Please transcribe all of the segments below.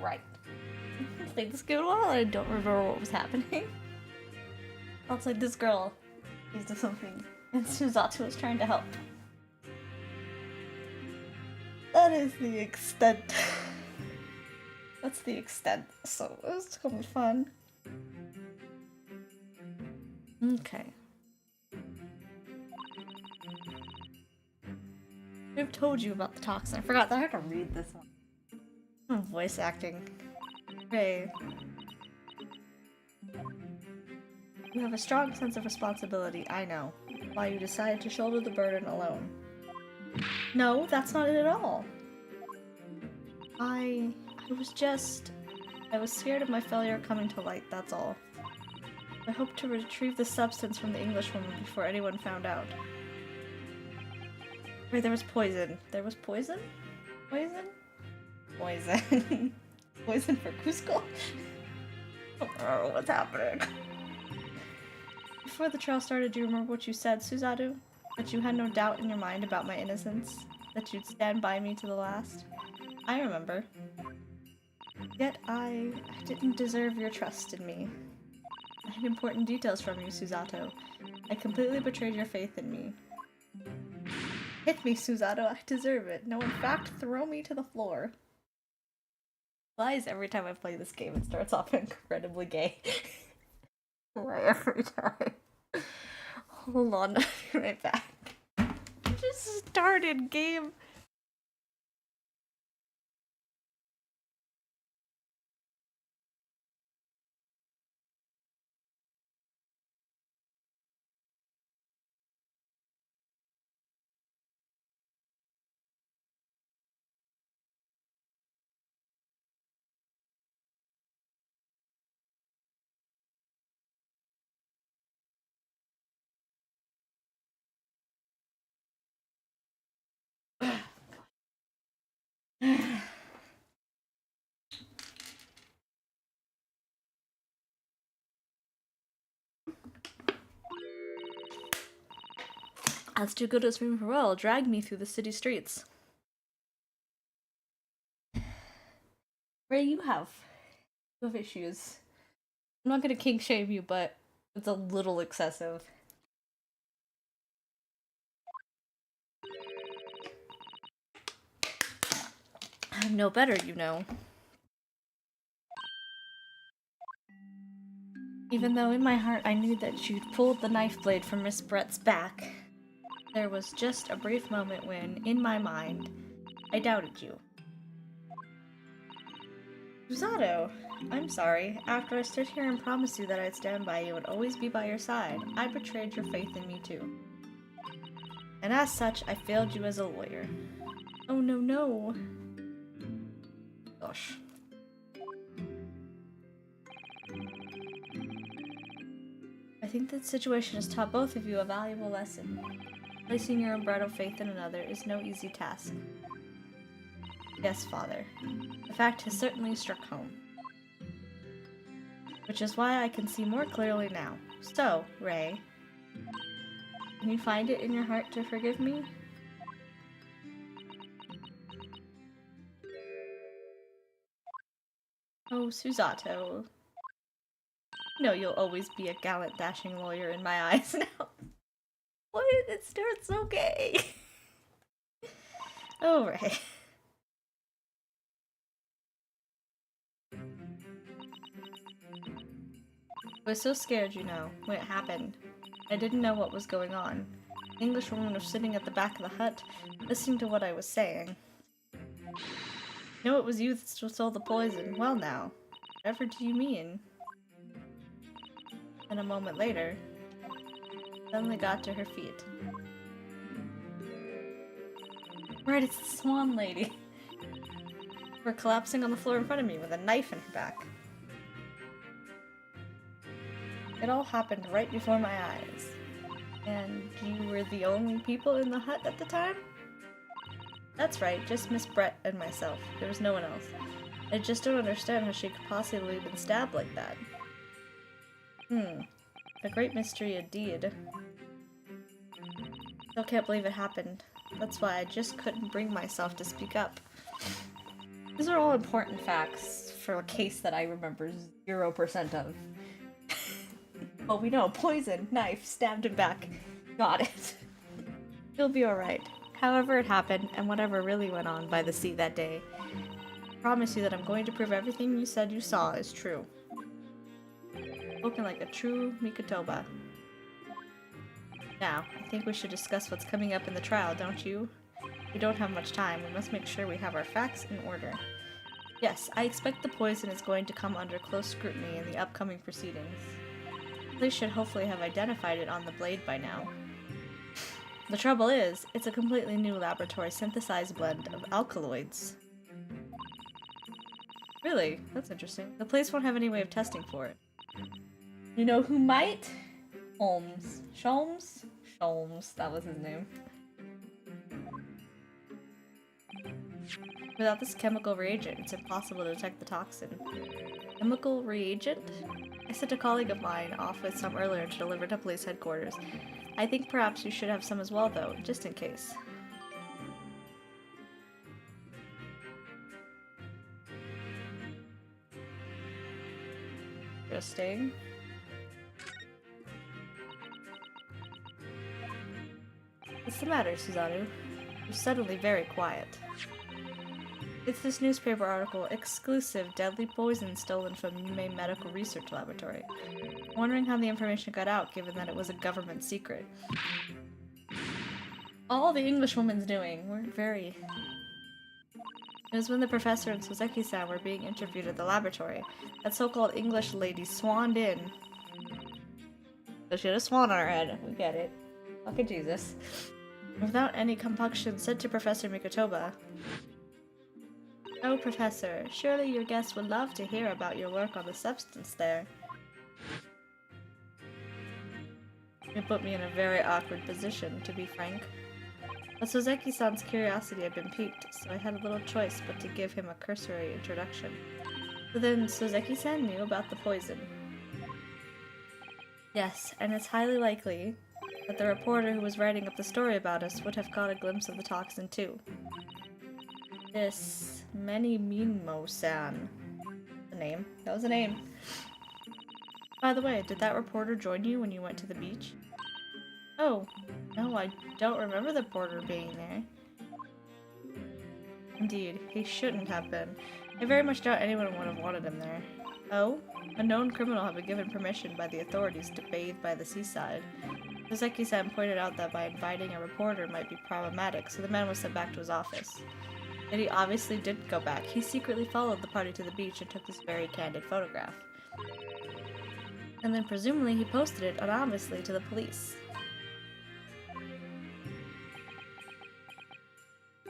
right. I played this game a while and I don't remember what was happening. It's like this girl used something and Suzato was trying to help. That is the extent. That's the extent, so it was gonna be fun. Okay. I've told you about the toxin. I forgot that I had to read this one. Voice acting. Okay. You have a strong sense of responsibility, I know. Why you decided to shoulder the burden alone. No, that's not it at all. I was scared of my failure coming to light, that's all. I hoped to retrieve the substance from the Englishwoman before anyone found out. Wait, there was poison. There was poison? Poison? Poison. Poison for Cusco? Oh, what's happening? Before the trial started, do you remember what you said, Suzato? That you had no doubt in your mind about my innocence? That you'd stand by me to the last? I remember. Yet I didn't deserve your trust in me. I had important details from you, Suzato. I completely betrayed your faith in me. Hit me, Suzato, I deserve it. No, in fact, throw me to the floor. Why is every time I play this game, it starts off incredibly gay? Why every time? Hold on, I'll be right back. Just started, game. That's too good to swim for well. Drag me through the city streets. Ray, you have issues. I'm not gonna kink shame you, but it's a little excessive. I'm no better, you know. Even though in my heart I knew that you'd pulled the knife blade from Miss Brett's back, there was just a brief moment when, in my mind, I doubted you. Suzato, I'm sorry. After I stood here and promised you that I'd stand by you and always be by your side, I betrayed your faith in me too. And as such, I failed you as a lawyer. Oh no, no. Gosh. I think that situation has taught both of you a valuable lesson. Placing your unbridled faith in another is no easy task. Yes, Father. The fact has certainly struck home. Which is why I can see more clearly now. So, Ray, can you find it in your heart to forgive me? Oh, Suzato. No, you'll always be a gallant, dashing lawyer in my eyes now. Why did it start so gay? Oh, Ray. I was so scared, you know, when it happened. I didn't know what was going on. The Englishwoman was sitting at the back of the hut, listening to what I was saying. No, it was you that stole the poison. Well now, whatever do you mean? And a moment later, suddenly got to her feet. Right, it's the Swan Lady. We're collapsing on the floor in front of me with a knife in her back. It all happened right before my eyes. And you were the only people in the hut at the time? That's right, just Miss Brett and myself. There was no one else. I just don't understand how she could possibly have been stabbed like that. A great mystery indeed. Still can't believe it happened. That's why I just couldn't bring myself to speak up. These are all important facts for a case that I remember 0% of. Well, we know, poison, knife, stabbed him back. Got it. You'll be alright. However it happened, and whatever really went on by the sea that day, I promise you that I'm going to prove everything you said you saw is true. Spoken like a true Mikotoba. Now, I think we should discuss what's coming up in the trial, don't you? We don't have much time. We must make sure we have our facts in order. Yes, I expect the poison is going to come under close scrutiny in the upcoming proceedings. Police should hopefully have identified it on the blade by now. The trouble is, it's a completely new laboratory synthesized blend of alkaloids. Really? That's interesting. The police won't have any way of testing for it. You know who might? Holmes. Sholmes? Sholmes, that was his name. Without this chemical reagent, it's impossible to detect the toxin. Chemical reagent? I sent a colleague of mine off with some earlier to deliver to police headquarters. I think perhaps you should have some as well, though, just in case. Interesting. What's the matter, Suzaru? You're suddenly very quiet. It's this newspaper article, Exclusive Deadly Poison Stolen from Yume Medical Research Laboratory. Wondering how the information got out, given that it was a government secret. All the Englishwoman's doing. We're very... It was when the professor and Soseki-san were being interviewed at the laboratory. That so-called English lady swanned in. So she had a swan on her head. We get it. Fucking Jesus. Without any compunction, said to Professor Mikotoba, "Oh, Professor, surely your guests would love to hear about your work on the substance there." It put me in a very awkward position, to be frank. But Soseki-san's curiosity had been piqued, so I had a little choice but to give him a cursory introduction. So then, Soseki-san knew about the poison. Yes, and it's highly likely that the reporter who was writing up the story about us would have caught a glimpse of the toxin too. This Minimo-san. The name. That was a name. By the way, did that reporter join you when you went to the beach? Oh, no, I don't remember the reporter being there. Indeed, he shouldn't have been. I very much doubt anyone would have wanted him there. Oh? A known criminal had been given permission by the authorities to bathe by the seaside. Soseki-san pointed out that by inviting a reporter might be problematic, so the man was sent back to his office. Yet he obviously didn't go back. He secretly followed the party to the beach and took this very candid photograph. And then presumably he posted it anonymously to the police.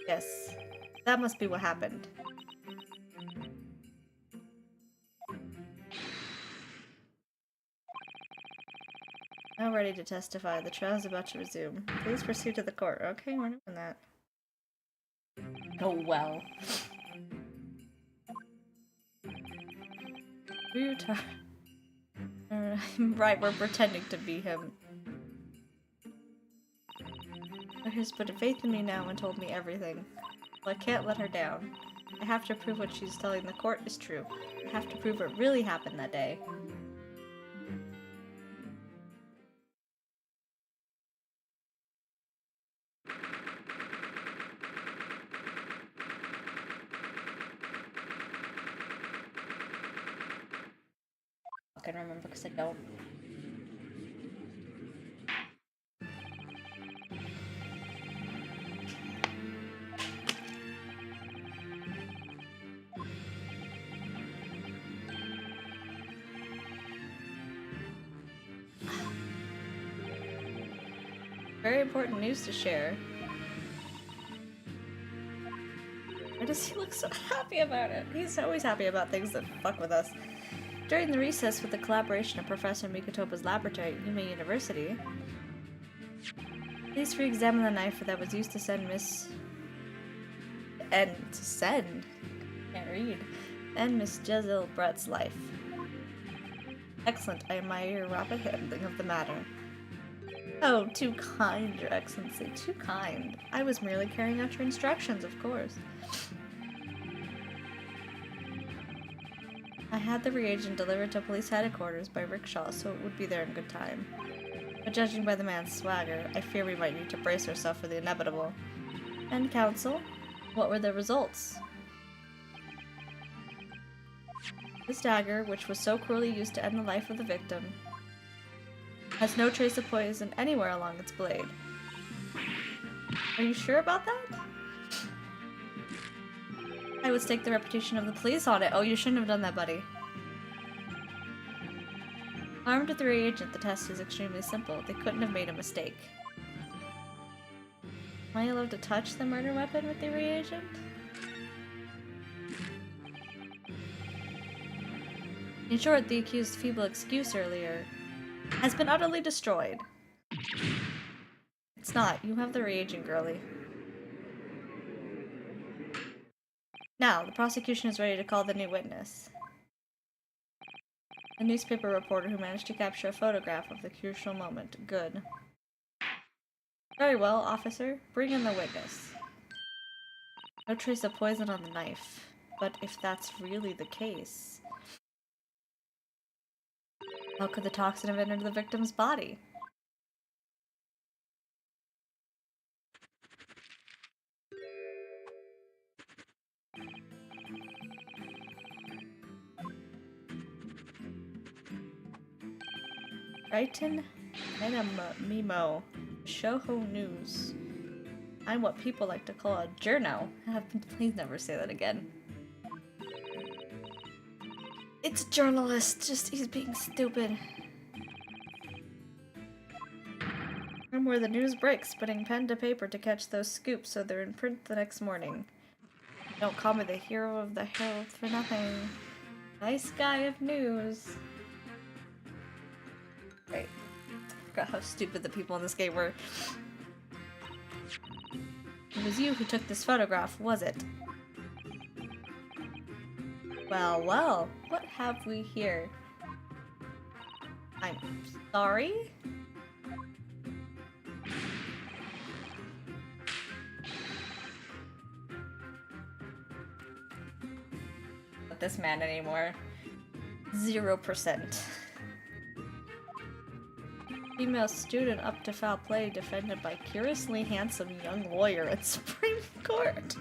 Yes, that must be what happened. Now ready to testify. The trial is about to resume. Please proceed to the court. Okay, we're doing that. Oh well. Right, we're pretending to be him. She's put faith in me now and told me everything. Well, I can't let her down. I have to prove what she's telling the court is true. I have to prove what really happened that day. I can remember because I don't. Very important news to share. Why does he look so happy about it? He's always happy about things that fuck with us. During the recess with the collaboration of Professor Mikotoba's laboratory at Yume University, please re-examine the knife that was used to send Miss Jezil Brett's life. Excellent. I admire your rapid handling of the matter. Oh, too kind, Your Excellency. Too kind. I was merely carrying out your instructions, of course. I had the reagent delivered to police headquarters by rickshaw, so it would be there in good time. But judging by the man's swagger, I fear we might need to brace ourselves for the inevitable. And counsel, what were the results? This dagger, which was so cruelly used to end the life of the victim, has no trace of poison anywhere along its blade. Are you sure about that? I would stake the reputation of the police on it. Oh, you shouldn't have done that, buddy. Armed with the reagent, the test is extremely simple. They couldn't have made a mistake. Am I allowed to touch the murder weapon with the reagent? In short, the accused's feeble excuse earlier has been utterly destroyed. It's not. You have the reagent, girly. Now, the prosecution is ready to call the new witness. The newspaper reporter who managed to capture a photograph of the crucial moment. Good. Very well, officer. Bring in the witness. No trace of poison on the knife. But if that's really the case, how could the toxin have entered the victim's body? Brighton Memo. Shoho News. I'm what people like to call a journo. Please never say that again. It's a journalist, just he's being stupid. I'm where the news breaks, putting pen to paper to catch those scoops so they're in print the next morning. Don't call me the hero of the Herald for nothing. Nice guy of news. Right. Forgot how stupid the people in this game were. It was you who took this photograph, was it? Well, well, what have we here? I'm sorry? Not this man anymore. 0%. Female student up to foul play defended by curiously handsome young lawyer at Supreme Court.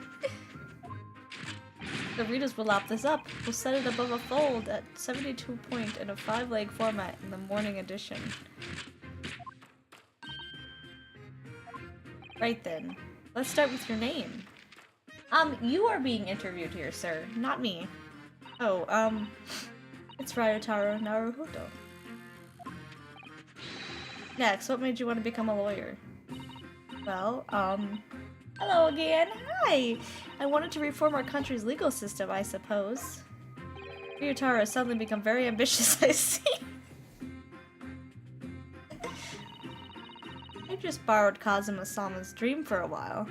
The readers will lap this up. We'll set it above a fold at 72 point in a 5-leg format in the morning edition. Right then. Let's start with your name. You are being interviewed here, sir, not me. Oh, it's Ryotaro Naruhodo. Next, what made you want to become a lawyer? Well, hello again. Hi! I wanted to reform our country's legal system, I suppose. Ryotaro has suddenly become very ambitious, I see. I just borrowed Kazuma-sama's dream for a while.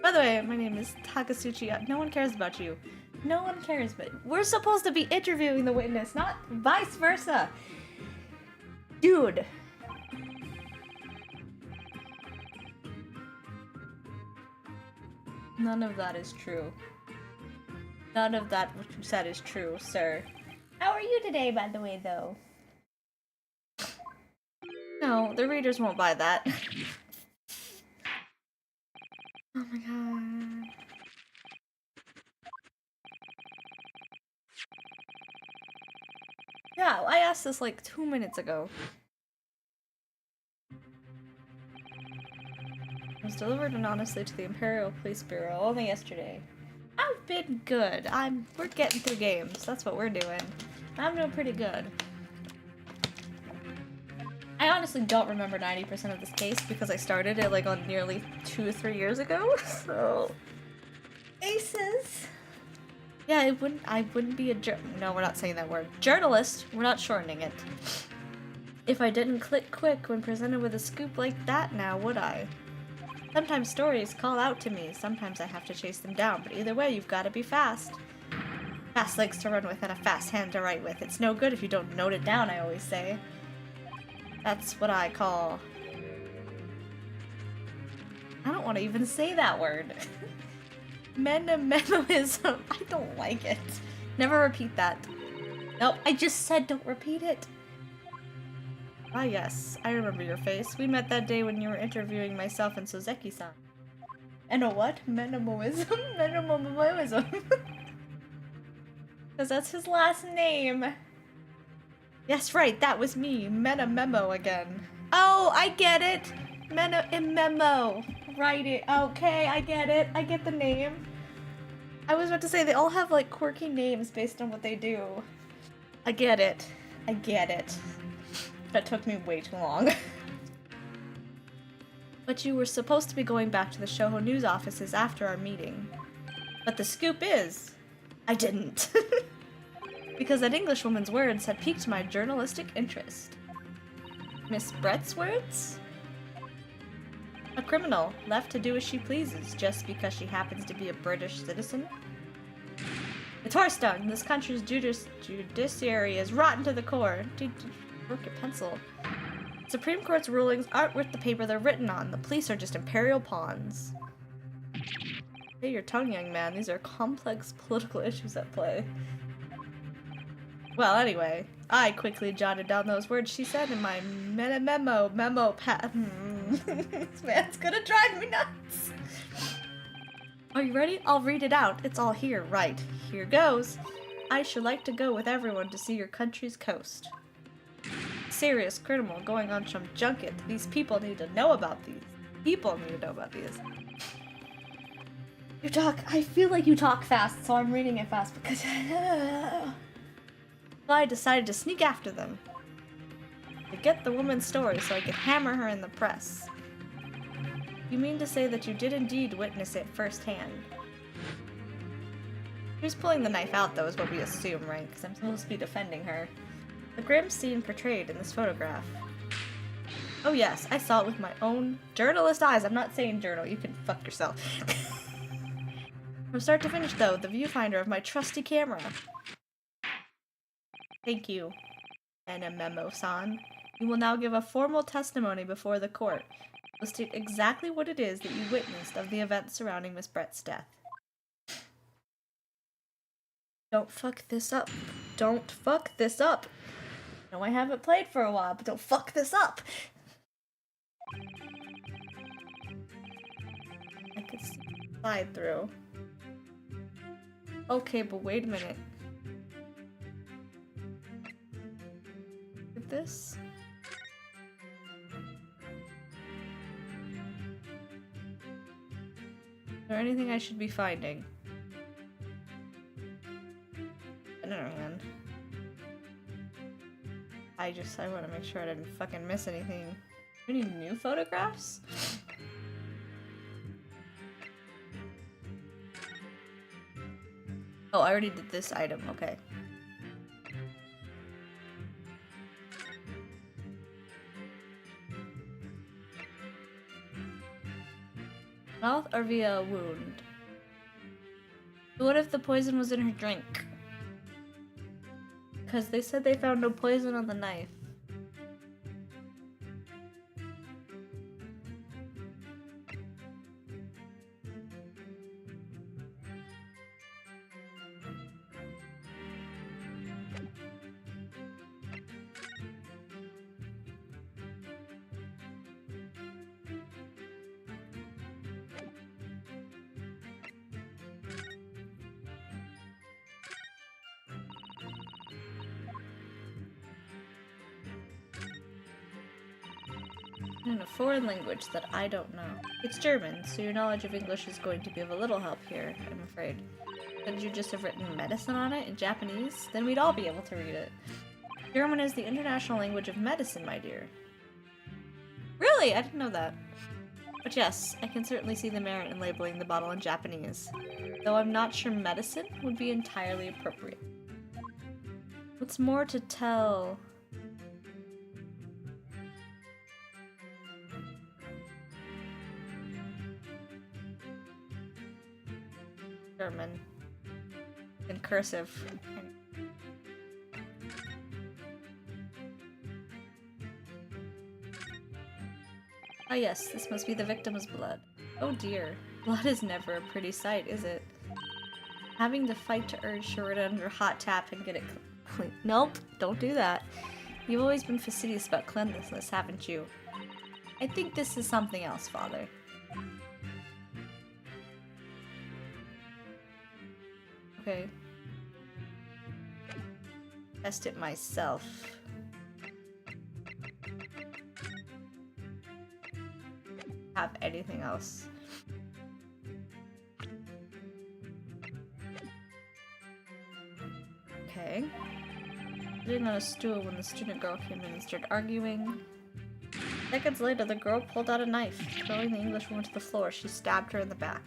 By the way, my name is Takasuchi. No one cares about you. No one cares, but we're supposed to be interviewing the witness, not vice versa. Dude. None of that is true. None of that what you said is true, sir. How are you today, by the way, though? No, the readers won't buy that. Oh my god. Yeah, I asked this like 2 minutes ago. It was delivered anonymously to the Imperial Police Bureau only yesterday. I've been good. We're getting through games. That's what we're doing. I'm doing pretty good. I honestly don't remember 90% of this case because I started it like on nearly 2 or 3 years ago. So aces. Yeah, I wouldn't be a no, we're not saying that word. Journalist. We're not shortening it. If I didn't click quick when presented with a scoop like that now, would I? Sometimes stories call out to me, sometimes I have to chase them down, but either way, you've got to be fast. Fast legs to run with and a fast hand to write with. It's no good if you don't note it down, I always say. That's what I call... I don't want to even say that word. Menomism. I don't like it. Never repeat that. Nope, I just said don't repeat it. Ah yes, I remember your face. We met that day when you were interviewing myself and Sozeki-san. And a what? Menomoism? Menomoism. Because that's his last name. Yes, right, that was me. Memo again. Oh, I get it. Memo. Write it. Okay, I get it. I get the name. I was about to say, they all have, like, quirky names based on what they do. I get it. I get it. That took me way too long. But you were supposed to be going back to the Shoho news offices after our meeting. But the scoop is, I didn't. Because that Englishwoman's words had piqued my journalistic interest. Miss Brett's words? A criminal, left to do as she pleases, just because she happens to be a British citizen? It's horse dung. This country's judiciary is rotten to the core. Broke your pencil. Supreme Court's rulings aren't worth the paper they're written on. The police are just imperial pawns. Hey, your tongue, young man. These are complex political issues at play. Well, anyway, I quickly jotted down those words she said in my memo pad. This man's gonna drive me nuts. Are you ready? I'll read it out. It's all here. Right. Here goes. I should like to go with everyone to see your country's coast. Serious criminal going on some junket. These people need to know about these. People need to know about these. You talk. I feel like you talk fast, so I'm reading it fast because I decided to sneak after them. To get the woman's story so I could hammer her in the press. You mean to say that you did indeed witness it firsthand? Who's pulling the knife out, though, is what we assume, right? Because I'm supposed to be defending her. The grim scene portrayed in this photograph. Oh yes, I saw it with my own journalist eyes. I'm not saying journal, you can fuck yourself. From start to finish, though, the viewfinder of my trusty camera. Thank you, Anna Memo-san. You will now give a formal testimony before the court. You will state exactly what it is that you witnessed of the events surrounding Miss Brett's death. Don't fuck this up. Don't fuck this up. No, I haven't played for a while, but don't fuck this up. I could slide through. Okay, but wait a minute. Look at this. Is there anything I should be finding? On the other hand, I want to make sure I didn't fucking miss anything. Do we need new photographs? Oh, I already did this item, okay. Mouth or via a wound? What if the poison was in her drink? Because they said they found no poison on the knife. In a foreign language that I don't know. It's German, so your knowledge of English is going to be of a little help here, I'm afraid. Couldn't you just have written medicine on it in Japanese? Then we'd all be able to read it. German is the international language of medicine, my dear. Really? I didn't know that. But yes, I can certainly see the merit in labeling the bottle in Japanese, though I'm not sure medicine would be entirely appropriate. What's more to tell? German. In cursive. Ah yes, this must be the victim's blood. Oh dear. Blood is never a pretty sight, is it? Having to fight to urge Sharita under hot tap and get it clean. Nope, don't do that. You've always been fastidious about cleanliness, haven't you? I think this is something else, Father. Okay. Test it myself. Have anything else. Okay. Sitting on a stool when the student girl came in and started arguing. Seconds later, the girl pulled out a knife. Throwing the English woman to the floor, she stabbed her in the back.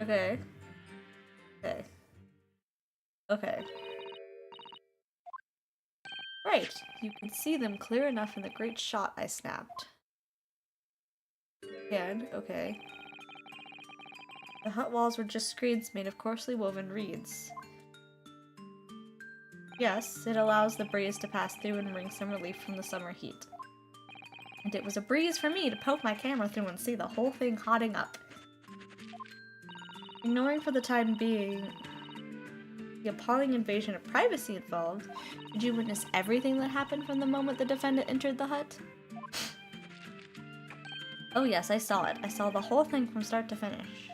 Okay. Okay. Okay. Right. You can see them clear enough in the great shot I snapped. Again, okay. The hut walls were just screens made of coarsely woven reeds. Yes, it allows the breeze to pass through and bring some relief from the summer heat. And it was a breeze for me to poke my camera through and see the whole thing hotting up. Ignoring for the time being the appalling invasion of privacy involved, did you witness everything that happened from the moment the defendant entered the hut? Oh yes, I saw it. I saw the whole thing from start to finish.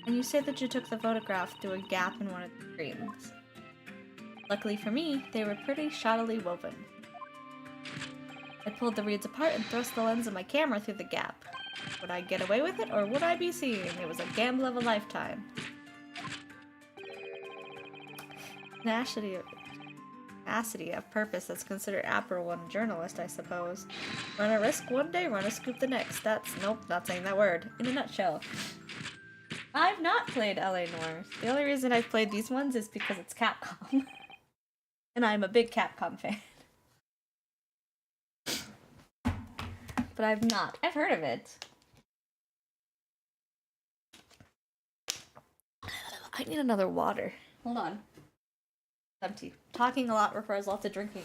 And you say that you took the photograph through a gap in one of the screens. Luckily for me, they were pretty shoddily woven. I pulled the reeds apart and thrust the lens of my camera through the gap. Would I get away with it, or would I be seen? It was a gamble of a lifetime. Tenacity of purpose that's considered admirable in a journalist, I suppose. Run a risk one day, run a scoop the next. That's... nope, not saying that word. In a nutshell. I've not played LA Noire. The only reason I've played these ones is because it's Capcom. And I'm a big Capcom fan. But I've not. I've heard of it. I need another water. Hold on. Empty. Talking a lot requires lots of drinking.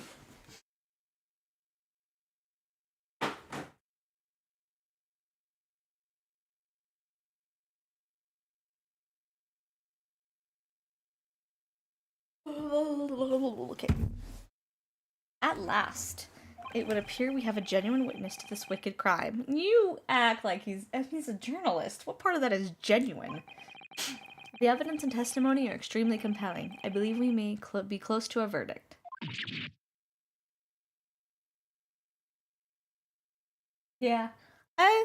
Okay. At last, it would appear we have a genuine witness to this wicked crime. You act like he's a journalist. What part of that is genuine? The evidence and testimony are extremely compelling. I believe we may be close to a verdict. Yeah. I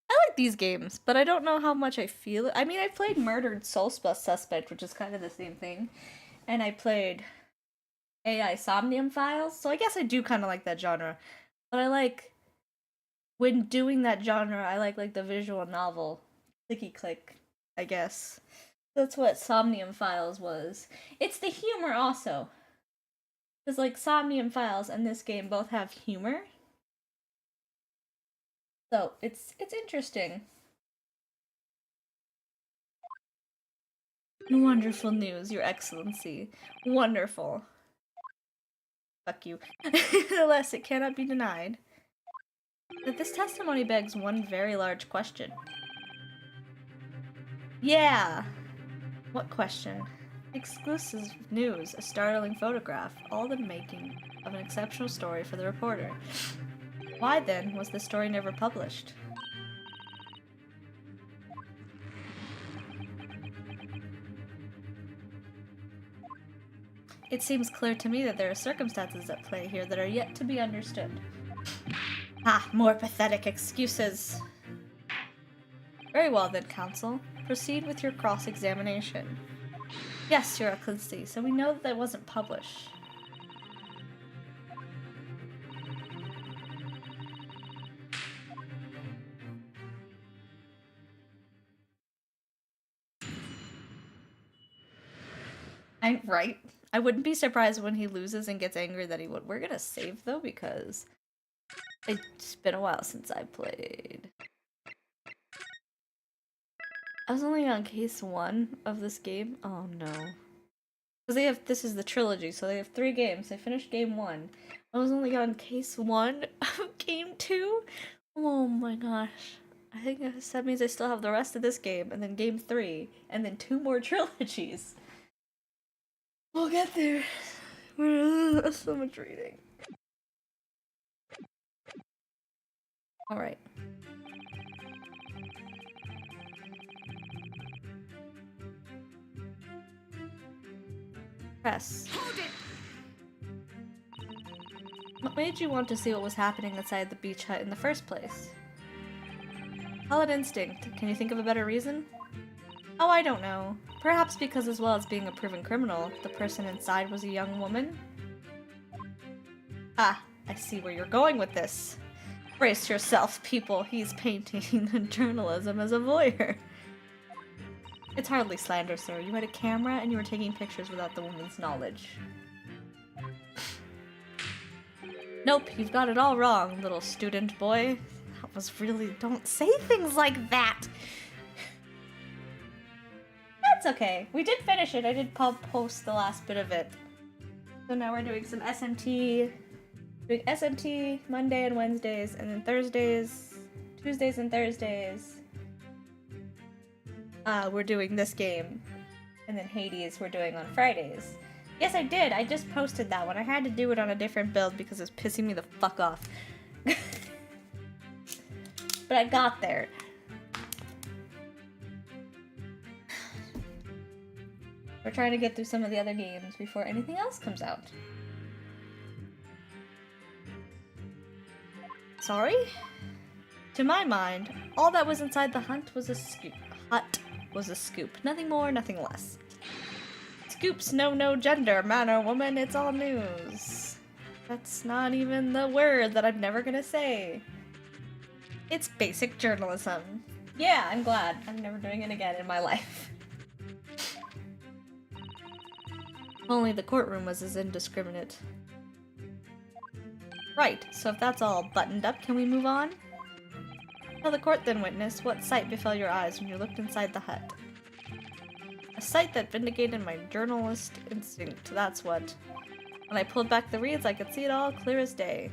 like these games, but I don't know how much I feel it. I mean, I played Murdered Soul Suspect, which is kind of the same thing. And I played AI Somnium Files, so I guess I do kind of like that genre. But I like, when doing that genre, I like the visual novel. Clicky click, I guess. That's what Somnium Files was. It's the humor also. Because, like, Somnium Files and this game both have humor. So, it's interesting. Wonderful news, Your Excellency. Wonderful. Fuck you. Alas, it cannot be denied that this testimony begs one very large question. Yeah! What question? Exclusive news, a startling photograph, all the making of an exceptional story for the reporter. Why, then, was the story never published? It seems clear to me that there are circumstances at play here that are yet to be understood. Ah, more pathetic excuses. Very well then, counsel. Proceed with your cross-examination. Yes, Your Excellency, so we know that it wasn't published. I'm right. I wouldn't be surprised when he loses and gets angry that he would. We're gonna save, though, because it's been a while since I played. I was only on case 1 of this game. Oh no. Because they have, this is the trilogy, so they have 3 games. I finished game 1. I was only on case 1 of game 2. Oh my gosh. I think that means I still have the rest of this game, and then game 3, and then 2 more trilogies. We'll get there. So much reading. Alright. Press. What made you want to see what was happening inside the beach hut in the first place? Solid instinct. Can you think of a better reason? Oh, I don't know. Perhaps because as well as being a proven criminal, the person inside was a young woman? Ah, I see where you're going with this. Brace yourself, people. He's painting journalism as a voyeur. It's hardly slander, sir. You had a camera and you were taking pictures without the woman's knowledge. Nope, you've got it all wrong, little student boy. That was really... Don't say things like that! That's okay. We did finish it. I did post the last bit of it. So now we're doing some SMT. Doing SMT Monday and Wednesdays, and then Thursdays, Tuesdays and Thursdays. We're doing this game. And then Hades we're doing on Fridays. Yes, I did. I just posted that one. I had to do it on a different build because it was pissing me the fuck off. But I got there. We're trying to get through some of the other games before anything else comes out. Sorry? To my mind, all that was inside the hut was a scoop. Nothing more, nothing less. Scoops know no gender, man or woman, it's all news. That's not even the word that I'm never gonna say. It's basic journalism. Yeah, I'm glad. I'm never doing it again in my life. Only the courtroom was as indiscriminate. Right, so if that's all buttoned up, can we move on? Tell the court then, witness, what sight befell your eyes when you looked inside the hut? A sight that vindicated my journalist instinct, that's what. When I pulled back the reeds, I could see it all clear as day.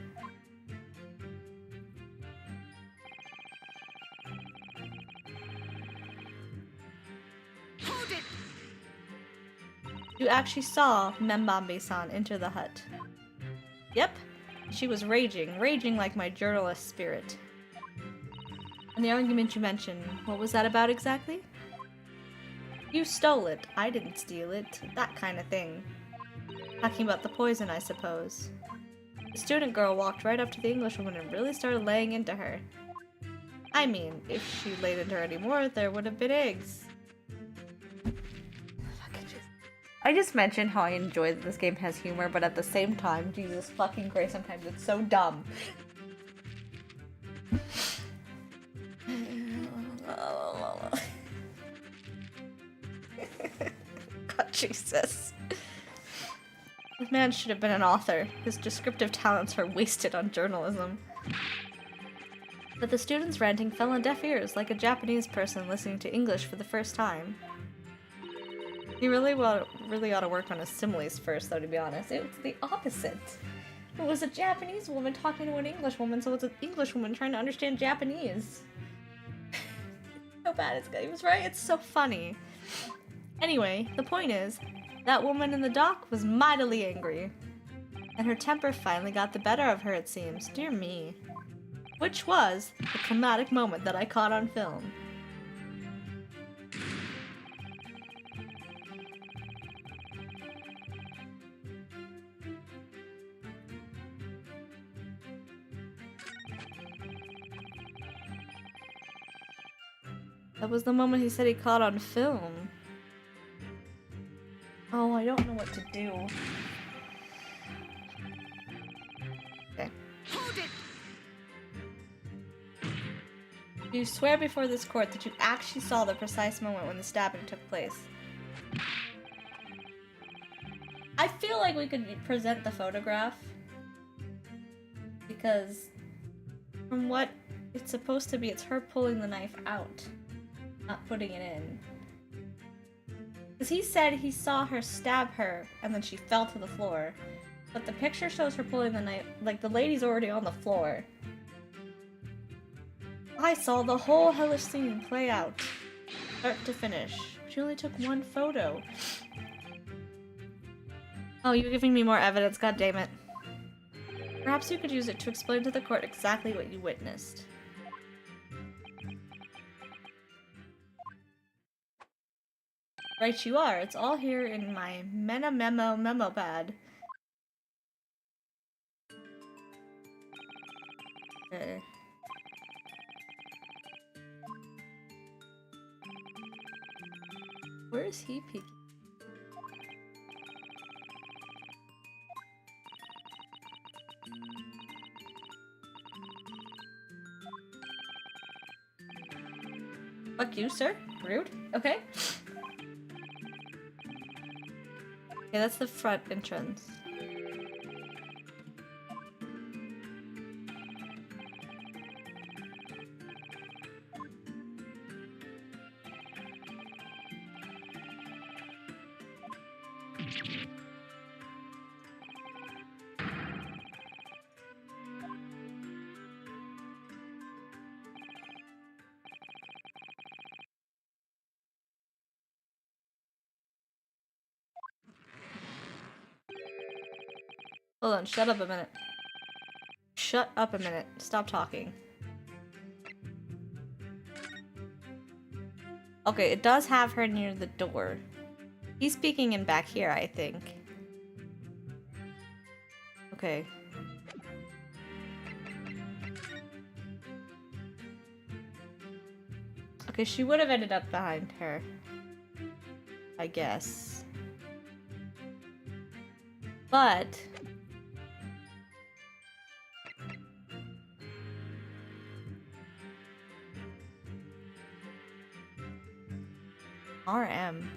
Hold it! You actually saw Membambe-san enter the hut. Yep. She was raging like my journalist spirit. And the argument you mentioned, what was that about exactly? You stole it, I didn't steal it, that kind of thing. Talking about the poison, I suppose. The student girl walked right up to the Englishwoman and really started laying into her. I mean, if she laid into her anymore, there would have been eggs. I just mentioned how I enjoy that this game has humor, but at the same time, Jesus fucking Christ, sometimes it's so dumb. God, Jesus. This man should have been an author. His descriptive talents are wasted on journalism. But the student's ranting fell on deaf ears, like a Japanese person listening to English for the first time. He really ought to work on his similes first, though, to be honest. It was the opposite. It was a Japanese woman talking to an English woman, so it's an English woman trying to understand Japanese. So bad, he was right, it's so funny. Anyway, the point is, that woman in the dock was mightily angry. And her temper finally got the better of her, it seems. Dear me. Which was the climatic moment that I caught on film. That was the moment he said he caught on film. Oh, I don't know what to do. Okay. Hold it! You swear before this court that you actually saw the precise moment when the stabbing took place. I feel like we could present the photograph. Because from what it's supposed to be, it's her pulling the knife out, not putting it in. Because he said he saw her stab her and then she fell to the floor. But the picture shows her pulling the knife, like the lady's already on the floor. I saw the whole hellish scene play out, start to finish. She only took one photo. Oh, you're giving me more evidence, god damn it. Perhaps you could use it to explain to the court exactly what you witnessed. Right you are. It's all here in my memo pad. Where is he peeking? Fuck you, sir. Rude. Okay. Okay, that's the front entrance. Hold on, shut up a minute. Shut up a minute. Stop talking. Okay, it does have her near the door. He's speaking in back here, I think. Okay. Okay, she would have ended up behind her. I guess. But... RM.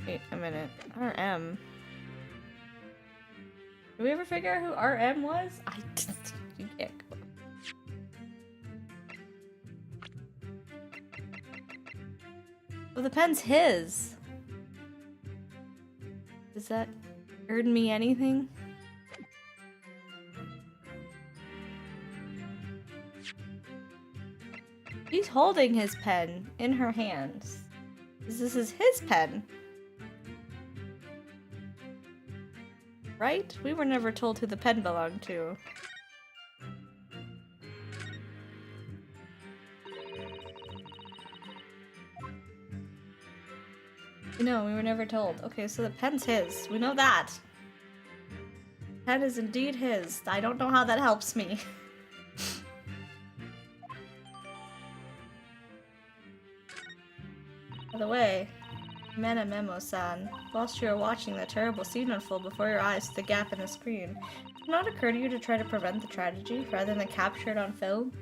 Wait a minute. RM. Did we ever figure out who RM was? I didn't. You can't go. Well, the pen's his. Does that earn me anything? She's holding his pen in her hands. This is his pen. Right? We were never told who the pen belonged to. No, we were never told. Okay, so the pen's his. We know that. The pen is indeed his. I don't know how that helps me. By the way, Memo-san, whilst you were watching that terrible scene unfold before your eyes through the gap in the screen, did it not occur to you to try to prevent the tragedy rather than capture it on film?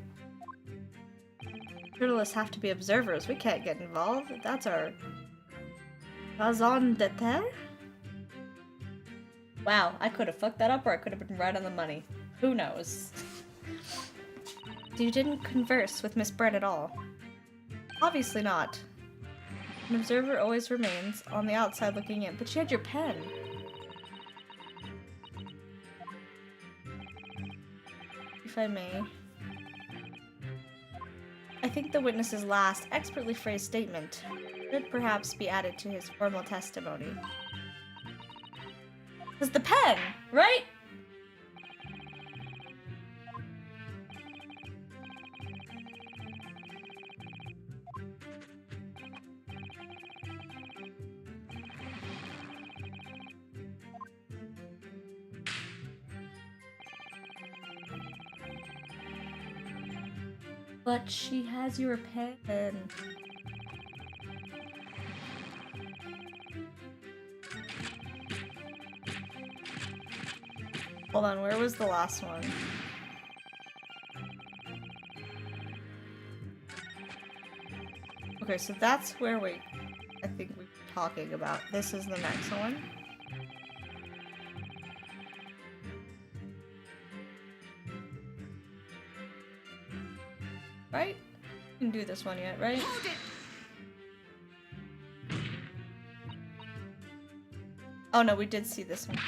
Journalists have to be observers. We can't get involved. That's our raison d'être. Wow, I could have fucked that up or I could have been right on the money. Who knows? You didn't converse with Miss Brett at all. Obviously not. An observer always remains on the outside looking in, but she had your pen. If I may. I think the witness's last, expertly phrased statement should perhaps be added to his formal testimony. It was the pen, right? But she has your pen. Hold on, where was the last one? Okay, so that's where I think we're talking about. This is the next one. Right? We can do this one yet, right? Oh no, we did see this one.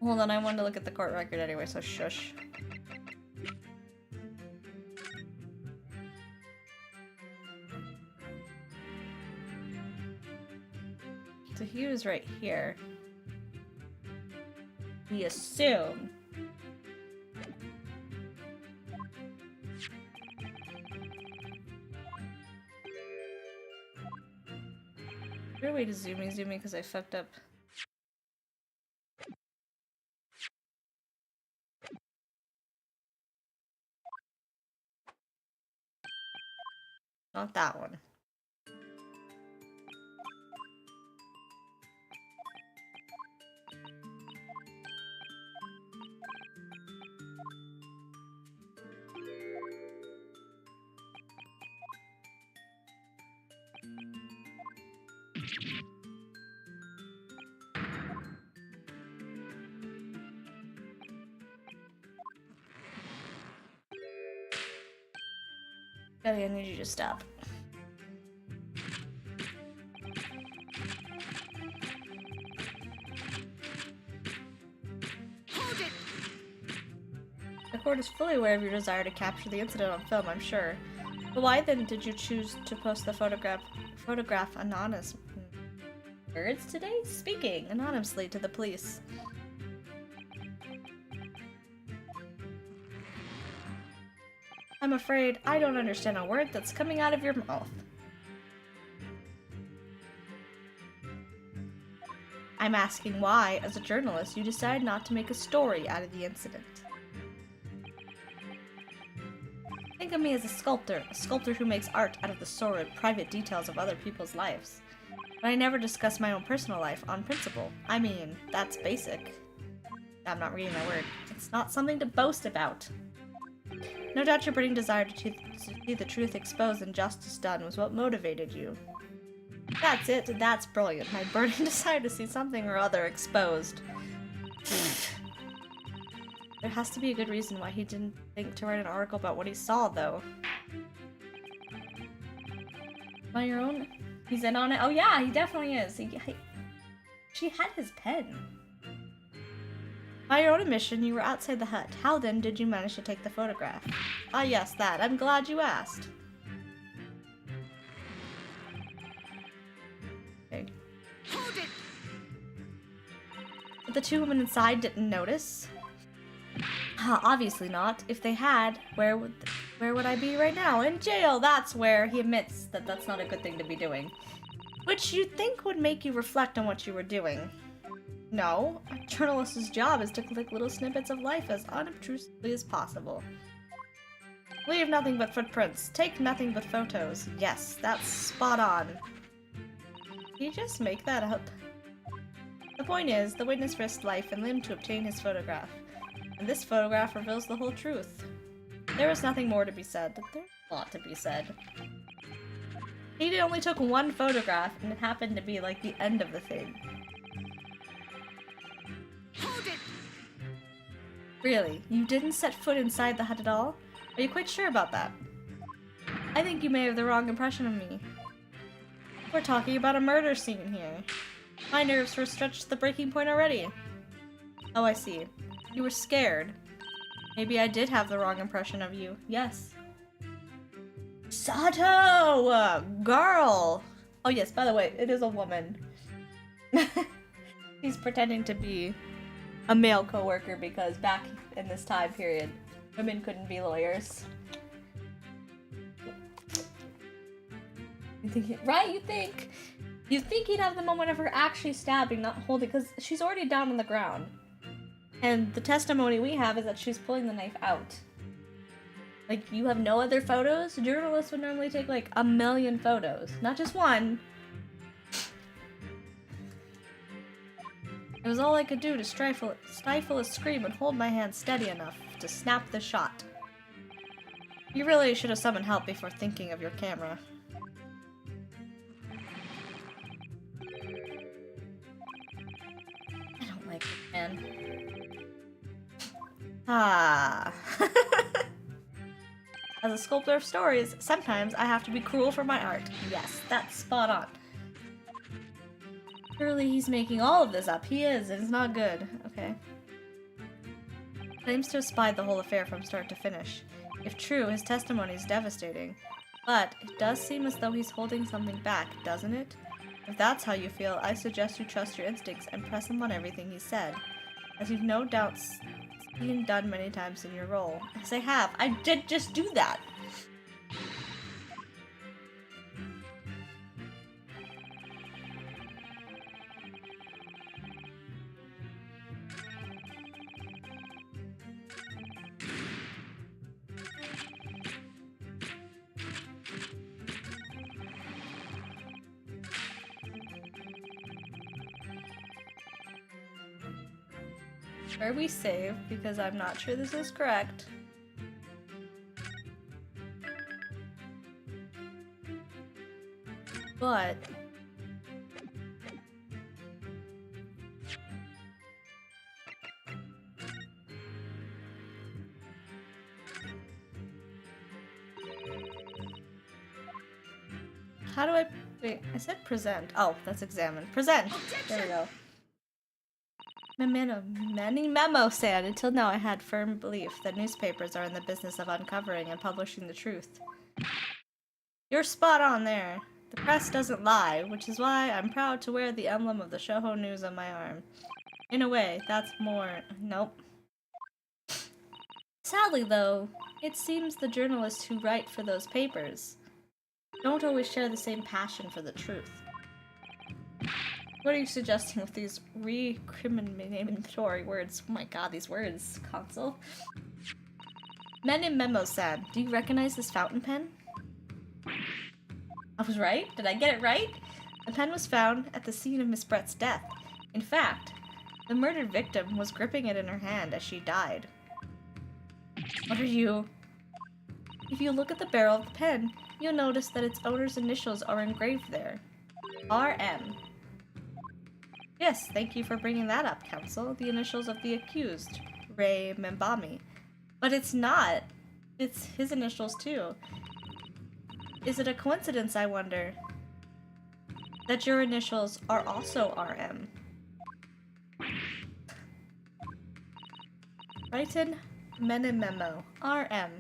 Hold on, I wanted to look at the court record anyway, so shush. So he was right here. We assume. Is there a way to zoom in because I fucked up? Not that one. Ellie, I need you to stop. Hold it! The court is fully aware of your desire to capture the incident on film, I'm sure. But why then did you choose to post the photograph anonymous words today? Speaking anonymously to the police. I'm afraid I don't understand a word that's coming out of your mouth. I'm asking why, as a journalist, you decided not to make a story out of the incident. Think of me as a sculptor who makes art out of the sordid, private details of other people's lives. But I never discuss my own personal life on principle. I mean, that's basic. I'm not reading my word. It's not something to boast about. No doubt your burning desire to see the truth exposed and justice done was what motivated you. That's it. That's brilliant. My burning desire to see something or other exposed. There has to be a good reason why he didn't think to write an article about what he saw, though. On your own? He's in on it? Oh yeah, he definitely is. She had his pen. By your own admission, you were outside the hut. How then did you manage to take the photograph? Ah yes, that. I'm glad you asked. Okay. Hold it! But the two women inside didn't notice? Obviously not. If they had, where would I be right now? In jail! That's where he admits that that's not a good thing to be doing. Which you'd think would make you reflect on what you were doing. No, a journalist's job is to click little snippets of life as unobtrusively as possible. Leave nothing but footprints. Take nothing but photos. Yes, that's spot on. Did you just make that up? The point is, the witness risked life and limb to obtain his photograph. And this photograph reveals the whole truth. There is nothing more to be said. There's a lot to be said. He only took one photograph, and it happened to be like the end of the thing. Hold it! Really? You didn't set foot inside the hut at all? Are you quite sure about that? I think you may have the wrong impression of me. We're talking about a murder scene here. My nerves were stretched to the breaking point already. Oh, I see. You were scared. Maybe I did have the wrong impression of you. Yes. Sato! Girl! Oh yes, by the way, it is a woman. He's pretending to be a male co-worker because back in this time period, women couldn't be lawyers. You think right? You think he'd have the moment of her actually stabbing, not holding, because she's already down on the ground. And the testimony we have is that she's pulling the knife out. Like, you have no other photos? Journalists would normally take like 1,000,000 photos, not just one. It was all I could do to stifle a scream and hold my hand steady enough to snap the shot. You really should have summoned help before thinking of your camera. I don't like this man. Ah. As a sculptor of stories, sometimes I have to be cruel for my art. Yes, that's spot on. Surely he's making all of this up. He is, and it's not good. Okay. Claims to have spied the whole affair from start to finish. If true, his testimony is devastating. But it does seem as though he's holding something back, doesn't it? If that's how you feel, I suggest you trust your instincts and press him on everything he said. As you've no doubt seen and done many times in your role. Yes, I have. I did just do that! Where we save, because I'm not sure this is correct. But how do I wait, I said present. Oh, that's examine. Present! There we go. Many memo said, until now I had firm belief that newspapers are in the business of uncovering and publishing the truth. You're spot on there. The press doesn't lie, which is why I'm proud to wear the emblem of the Shoujo News on my arm. In a way, that's more... Nope. Sadly, though, it seems the journalists who write for those papers don't always share the same passion for the truth. What are you suggesting with these recriminatory words? Oh my god, these words, console. Memo-san, do you recognize this fountain pen? I was right? Did I get it right? The pen was found at the scene of Miss Brett's death. In fact, the murdered victim was gripping it in her hand as she died. What are you? If you look at the barrel of the pen, you'll notice that its owner's initials are engraved there. RM. Yes, thank you for bringing that up, Counsel. The initials of the accused, Ray Membami. But it's not. It's his initials, too. Is it a coincidence, I wonder, that your initials are also RM? Brighton Menememo, RM.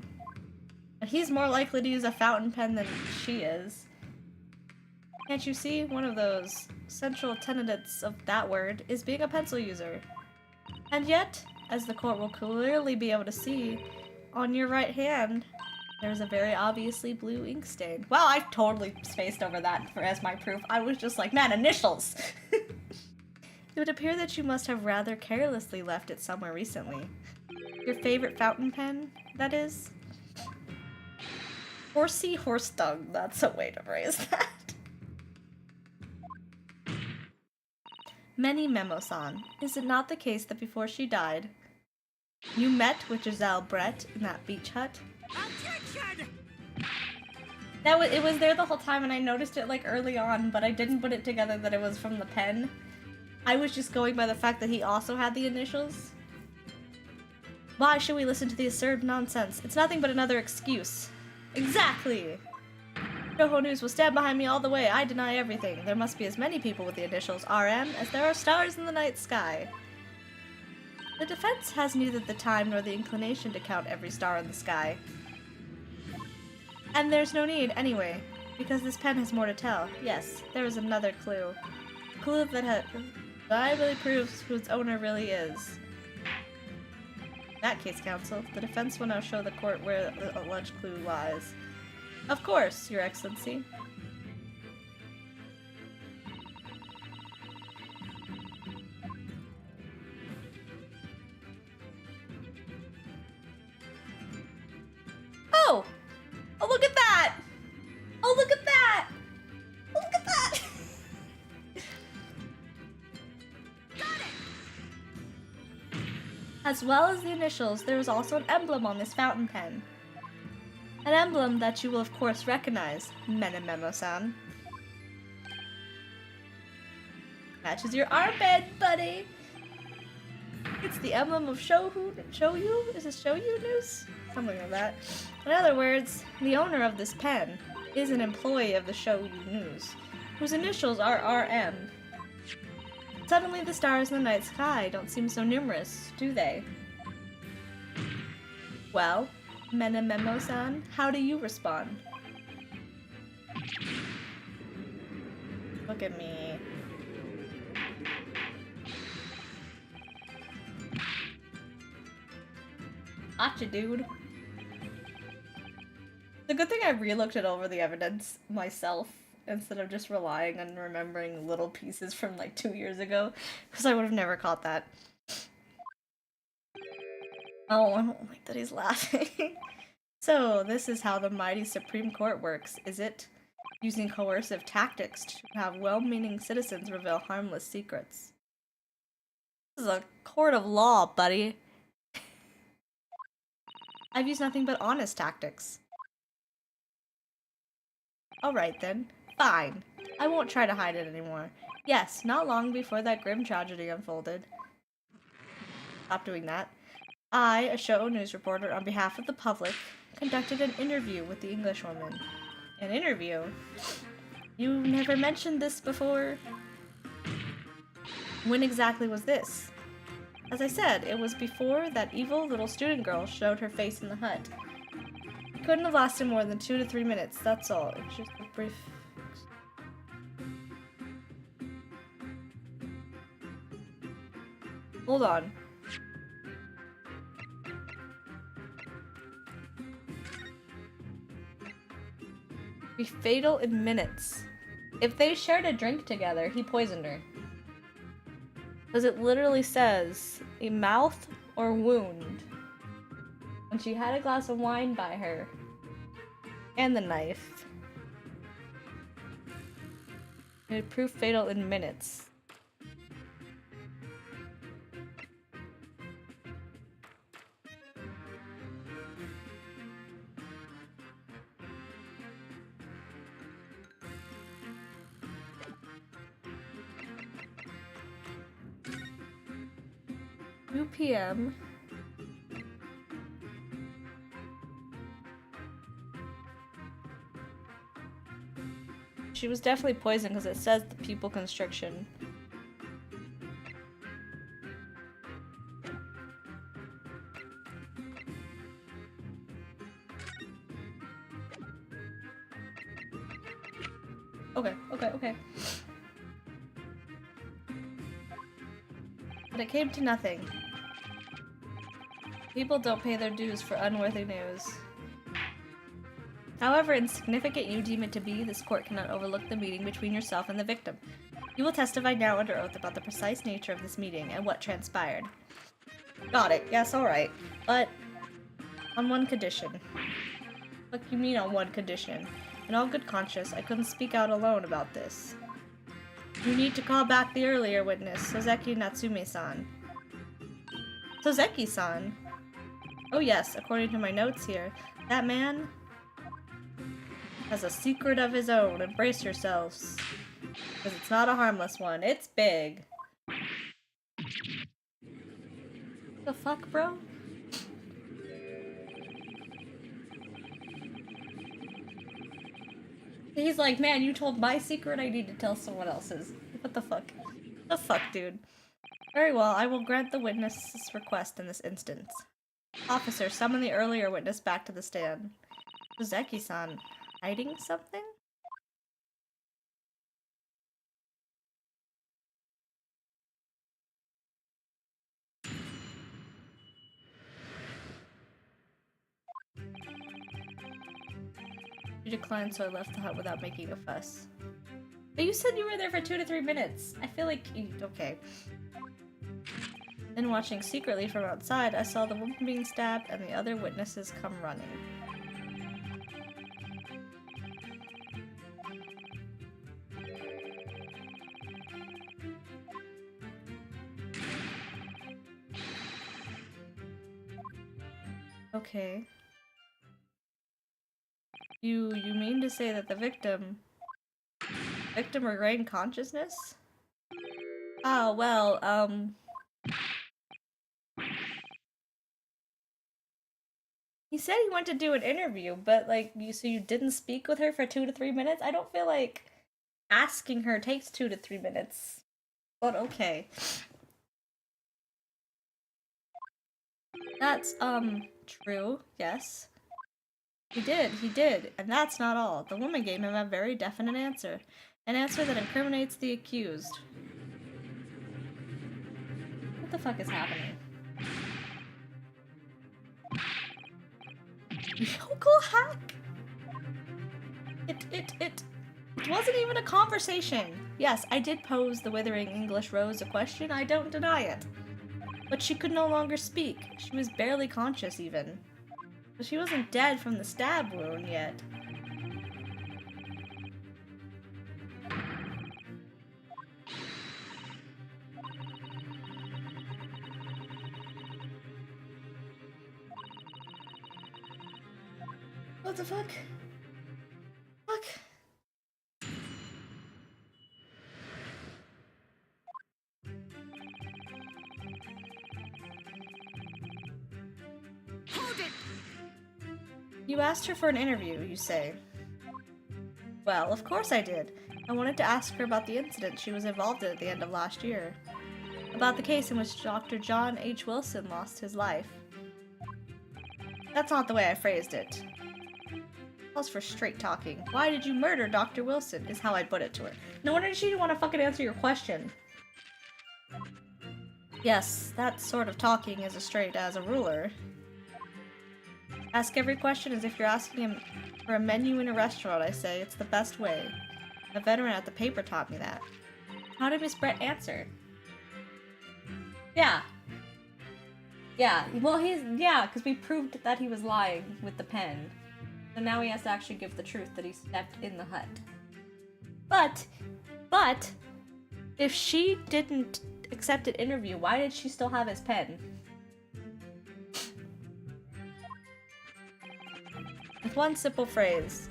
And he's more likely to use a fountain pen than she is. Can't you see? One of those central tenets of that word is being a pencil user. And yet, as the court will clearly be able to see, on your right hand, there's a very obviously blue ink stain. Wow, I totally spaced over that as my proof. I was just like, man, initials! It would appear that you must have rather carelessly left it somewhere recently. Your favorite fountain pen, that is? Horsey horse dung, that's a way to phrase that. Many Memo-san, is it not the case that before she died, you met with Giselle Brett in that beach hut? Objection! It was there the whole time and I noticed it like early on, but I didn't put it together that it was from the pen. I was just going by the fact that he also had the initials. Why should we listen to the absurd nonsense? It's nothing but another excuse. Exactly! Shoujo News will stand behind me all the way. I deny everything. There must be as many people with the initials RM as there are stars in the night sky. The defense has neither the time nor the inclination to count every star in the sky. And there's no need, anyway, because this pen has more to tell. Yes, there is another clue. A clue that reliably proves who its owner really is. In that case, Counsel, the defense will now show the court where the alleged clue lies. Of course, Your Excellency. Oh! Oh, look at that! Oh, look at that! Oh, look at that! Got it! As well as the initials, there is also an emblem on this fountain pen. An emblem that you will of course recognize, Menememo-san. Matches your armband, buddy! It's the emblem of Shoyu? Is it Shoyu news? Something like that. In other words, the owner of this pen is an employee of the Shoyu News, whose initials are RM. Suddenly the stars in the night sky don't seem so numerous, do they? Well, Menememo-san, how do you respond? Look at me. Gotcha, dude. The good thing I re-looked it over the evidence myself instead of just relying on remembering little pieces from like 2 years ago, because I would have never caught that. Oh, I don't like that he's laughing. So, this is how the mighty Supreme Court works, is it? Using coercive tactics to have well-meaning citizens reveal harmless secrets. This is a court of law, buddy. I've used nothing but honest tactics. Alright then. Fine. I won't try to hide it anymore. Yes, not long before that grim tragedy unfolded. Stop doing that. I, a show news reporter on behalf of the public, conducted an interview with the Englishwoman. An interview? You never mentioned this before? When exactly was this? As I said, it was before that evil little student girl showed her face in the hut. It couldn't have lasted more than 2 to 3 minutes, that's all. It was just a brief... Hold on. Be fatal in minutes. If they shared a drink together, he poisoned her. Because it literally says, a mouth or wound. And she had a glass of wine by her. And the knife. It would prove fatal in minutes. PM. She was definitely poisoned because it says the pupil constriction. Okay. But it came to nothing. People don't pay their dues for unworthy news. However insignificant you deem it to be, this court cannot overlook the meeting between yourself and the victim. You will testify now under oath about the precise nature of this meeting and what transpired. Got it. Yes, alright. But on one condition. What do you mean on one condition? In all good conscience, I couldn't speak out alone about this. You need to call back the earlier witness, Sozeki Natsume-san. Sozeki-san? Oh yes, according to my notes here, that man has a secret of his own. Embrace yourselves. Because it's not a harmless one. It's big. The fuck, bro? He's like, man, you told my secret, I need to tell someone else's. What the fuck? The fuck, dude? Very well, I will grant the witness's request in this instance. Officer, summon the earlier witness back to the stand. Sozeki-san, hiding something? You declined, so I left the hut without making a fuss. But you said you were there for 2 to 3 minutes. I feel like okay. Then watching secretly from outside, I saw the woman being stabbed and the other witnesses come running. Okay. You mean to say that the victim regained consciousness? Ah, well, He said he went to do an interview, but like, so you didn't speak with her for 2 to 3 minutes? I don't feel like asking her takes 2 to 3 minutes. But okay. That's, true, yes. He did, and that's not all. The woman gave him a very definite answer. An answer that incriminates the accused. What the fuck is happening? Yokel hack? It wasn't even a conversation. Yes, I did pose the withering English rose a question, I don't deny it. But she could no longer speak. She was barely conscious, even. But she wasn't dead from the stab wound yet. What the fuck? Fuck. Hold it! You asked her for an interview, you say. Well, of course I did. I wanted to ask her about the incident she was involved in at the end of last year. About the case in which Dr. John H. Wilson lost his life. That's not the way I phrased it. Calls for straight talking. Why did you murder Dr. Wilson, is how I put it to her. No wonder she didn't want to fucking answer your question. Yes, that sort of talking is as straight as a ruler. Ask every question as if you're asking him for a menu in a restaurant, I say. It's the best way. A veteran at the paper taught me that. How did Miss Brett answer? Yeah. Yeah, well because we proved that he was lying with the pen. So now he has to actually give the truth that he stepped in the hut. But, if she didn't accept an interview, why did she still have his pen? With one simple phrase.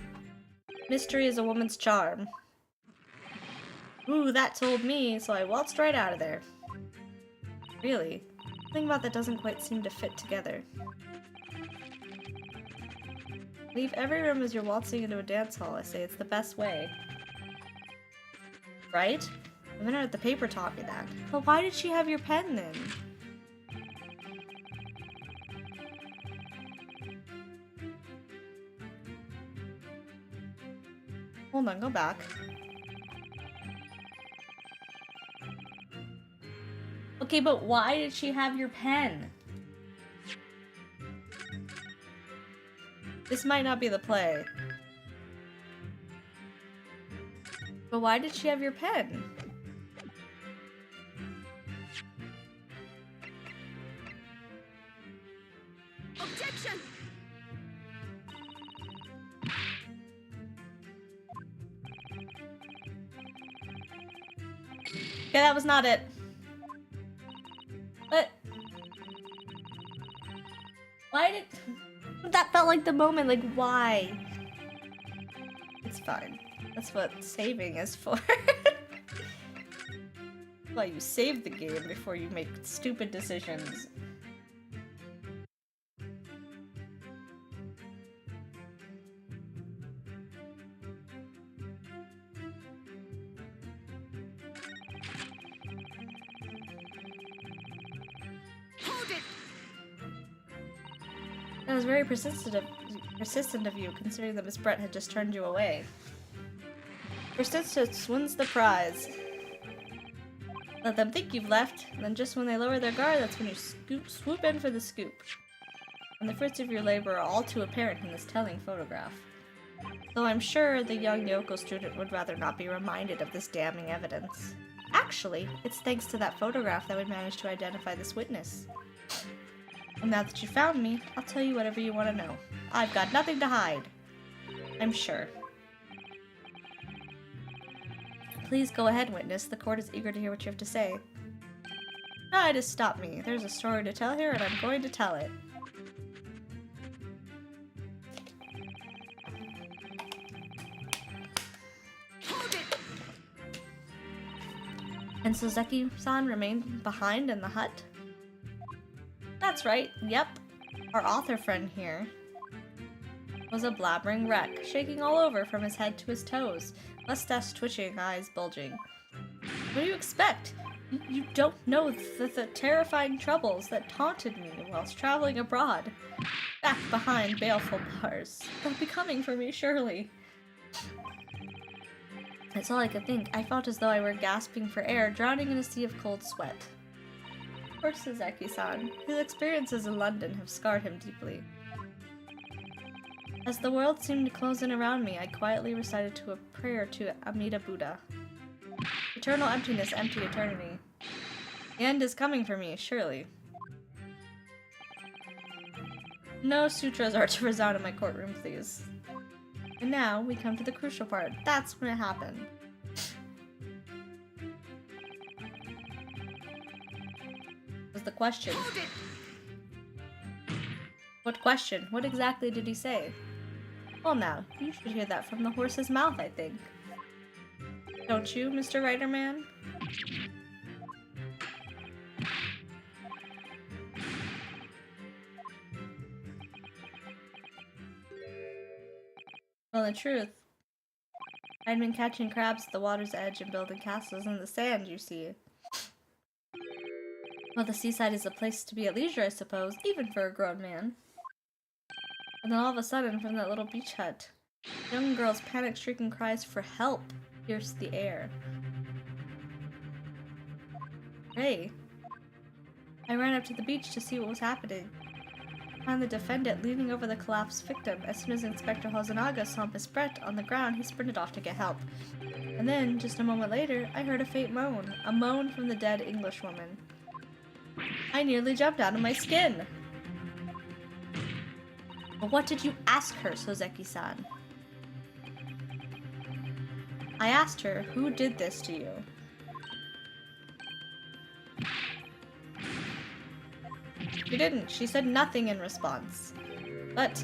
Mystery is a woman's charm. Ooh, that told me, so I waltzed right out of there. Really? Something about that doesn't quite seem to fit together. Leave every room as you're waltzing into a dance hall, I say. It's the best way. Right? The minute at the paper taught me that. But why did she have your pen then? Hold on, go back. Okay, but why did she have your pen? This might not be the play. But why did she have your pen? Objection! Okay, that was not it. But why did that felt like the moment, like why? It's fine. That's what saving is for. Why you save the game before you make stupid decisions. Hold it! That was very persistent of you, considering that Miss Brett had just turned you away. Persistence wins the prize. Let them think you've left, and then just when they lower their guard, that's when you swoop in for the scoop. And the fruits of your labor are all too apparent in this telling photograph. Though I'm sure the young Yoko student would rather not be reminded of this damning evidence. Actually, it's thanks to that photograph that we managed to identify this witness. And now that you found me, I'll tell you whatever you want to know. I've got nothing to hide. I'm sure. Please go ahead, witness. The court is eager to hear what you have to say. Try to stop me. There's a story to tell here, and I'm going to tell it. Hold it! And Suzeki-san remained behind in the hut? That's right, yep. Our author friend here. was a blabbering wreck, shaking all over from his head to his toes, mustache twitching, eyes bulging. What do you expect? You don't know the terrifying troubles that taunted me whilst traveling abroad. Back behind baleful bars. They'll be coming for me, surely. That's all I could think. I felt as though I were gasping for air, drowning in a sea of cold sweat. Poor Suzeki-san. His experiences in London have scarred him deeply. As the world seemed to close in around me, I quietly recited to a prayer to Amida Buddha. Eternal emptiness, empty eternity. The end is coming for me, surely. No sutras are to resound in my courtroom, please. And now, we come to the crucial part. That's when it happened. Was the question. What question? What exactly did he say? Well now, you should hear that from the horse's mouth, I think. Don't you, Mr. Writer Man? Well, the truth, I'd been catching crabs at the water's edge and building castles in the sand, you see. Well, the seaside is a place to be at leisure, I suppose, even for a grown man. And then all of a sudden, from that little beach hut, a young girl's panic-stricken cries for help pierced the air. Hey. I ran up to the beach to see what was happening. I found the defendant leaning over the collapsed victim. As soon as Inspector Hosonaga saw Miss Brett on the ground, he sprinted off to get help. And then, just a moment later, I heard a faint moan. A moan from the dead Englishwoman. I nearly jumped out of my skin! But what did you ask her, Sozeki-san? I asked her, who did this to you? She didn't. She said nothing in response. But...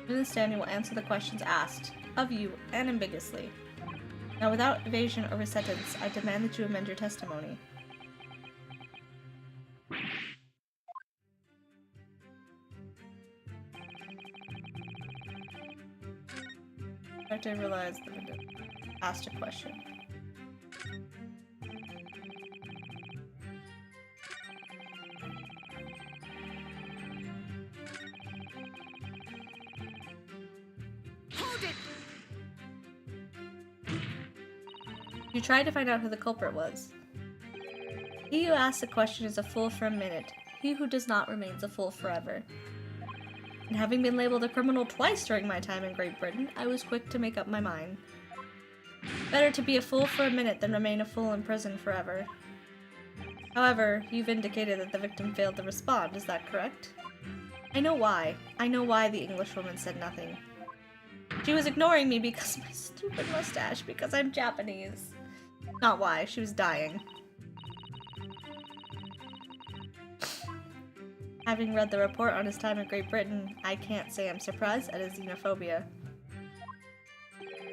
Miss Stanley will answer the questions asked, of you, and ambiguously. Now, without evasion or resentence, I demand that you amend your testimony. I did realize that I asked a question. Hold it! You tried to find out who the culprit was. He who asks a question is a fool for a minute. He who does not remains a fool forever. And having been labeled a criminal twice during my time in Great Britain, I was quick to make up my mind. Better to be a fool for a minute than remain a fool in prison forever. However, you've indicated that the victim failed to respond, is that correct? I know why. I know why the Englishwoman said nothing. She was ignoring me because of my stupid mustache, because I'm Japanese. Not why, she was dying. Having read the report on his time in Great Britain, I can't say I'm surprised at his xenophobia.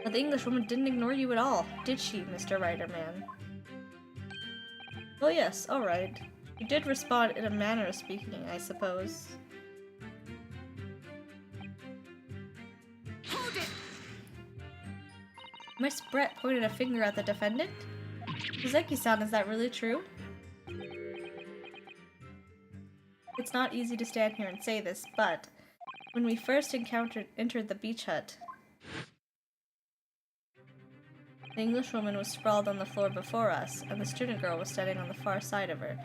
But the Englishwoman didn't ignore you at all, did she, Mr. Writer Man? Well, yes, alright. You did respond in a manner of speaking, I suppose. Hold it! Miss Brett pointed a finger at the defendant? Suzeki-san, is that really true? It's not easy to stand here and say this, but when we first entered the beach hut, the Englishwoman was sprawled on the floor before us, and the student girl was standing on the far side of her.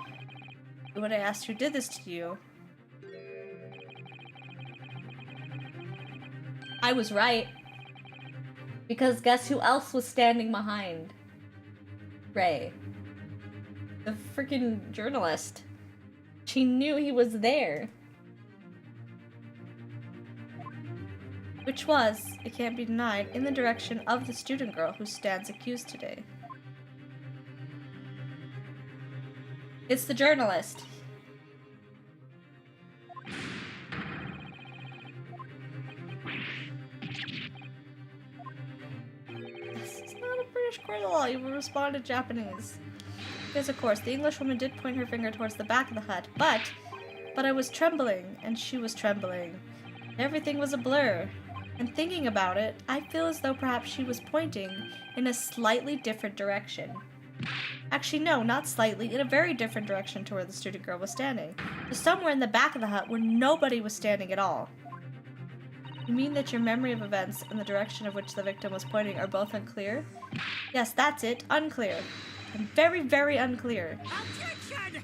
And when I asked who did this to you, I was right. Because guess who else was standing behind Ray? The freaking journalist. She knew he was there. Which was, it can't be denied, in the direction of the student girl who stands accused today. It's the journalist. This is not a British court of law. You will respond in Japanese. Because of course, the Englishwoman did point her finger towards the back of the hut, but I was trembling, and she was trembling. Everything was a blur. And thinking about it, I feel as though perhaps she was pointing in a slightly different direction. Actually, no, not slightly, in a very different direction to where the student girl was standing. So somewhere in the back of the hut where nobody was standing at all. You mean that your memory of events and the direction of which the victim was pointing are both unclear? Yes, that's it, unclear. And very, very unclear. Objection!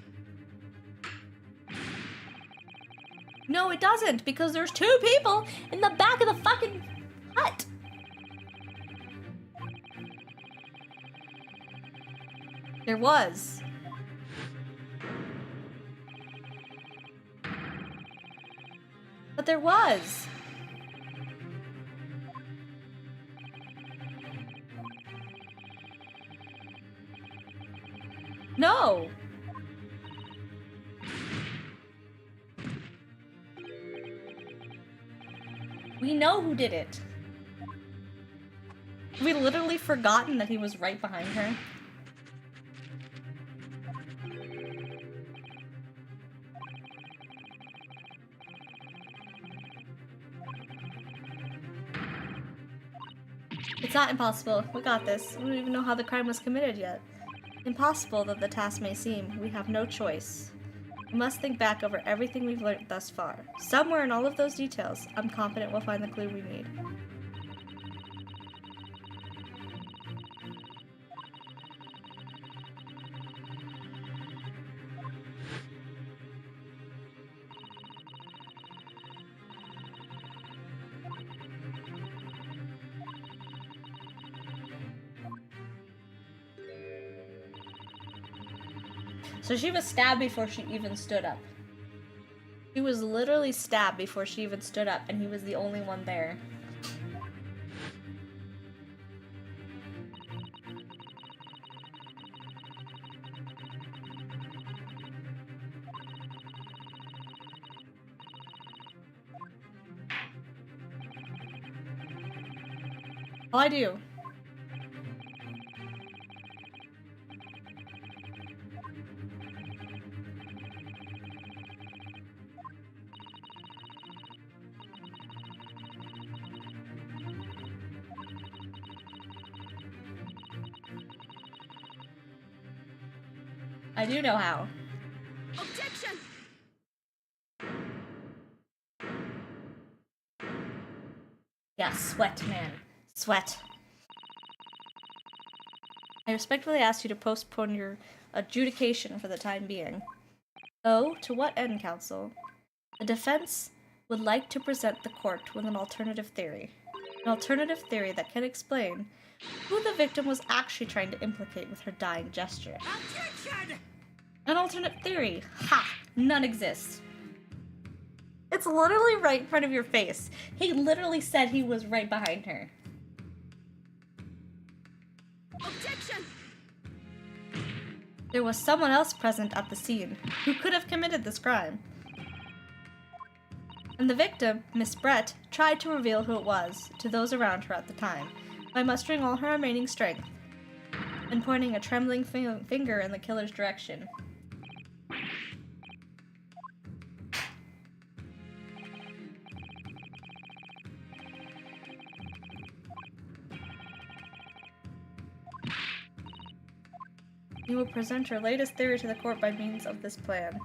No, it doesn't, because there's 2 people in the back of the fucking hut. There was. But there was. No. We know who did it. We literally forgotten that he was right behind her. It's not impossible. We got this. We don't even know how the crime was committed yet. Impossible though the task may seem, we have no choice. We must think back over everything we've learned thus far. Somewhere in all of those details, I'm confident we'll find the clue we need. So she was stabbed before she even stood up. She was literally stabbed before she even stood up, and he was the only one there. Oh, I do. I do know how. Objection! Yeah, sweat, man. Sweat. I respectfully ask you to postpone your adjudication for the time being. Oh, to what end, counsel? The defense would like to present the court with an alternative theory. An alternative theory that can explain who the victim was actually trying to implicate with her dying gesture. Objection! An alternate theory. Ha! None exists. It's literally right in front of your face. He literally said he was right behind her. Objection! There was someone else present at the scene who could have committed this crime. And the victim, Miss Brett, tried to reveal who it was to those around her at the time by mustering all her remaining strength and pointing a trembling finger in the killer's direction. You will present your latest theory to the court by means of this plan.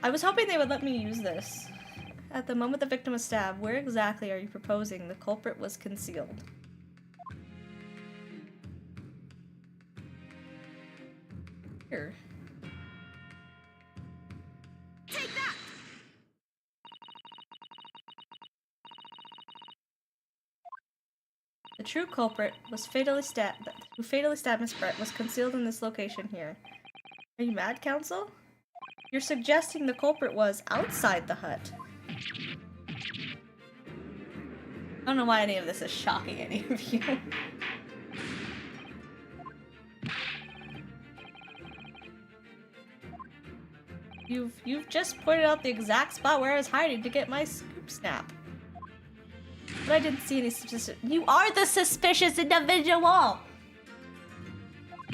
I was hoping they would let me use this. At the moment the victim was stabbed, where exactly are you proposing the culprit was concealed? Here. Take that! The true culprit was who fatally stabbed Miss Brett was concealed in this location here. Are you mad, counsel? You're suggesting the culprit was outside the hut. I don't know why any of this is shocking any of you. You've just pointed out the exact spot where I was hiding to get my scoop snap. But I didn't see any suspicious. You are the suspicious individual!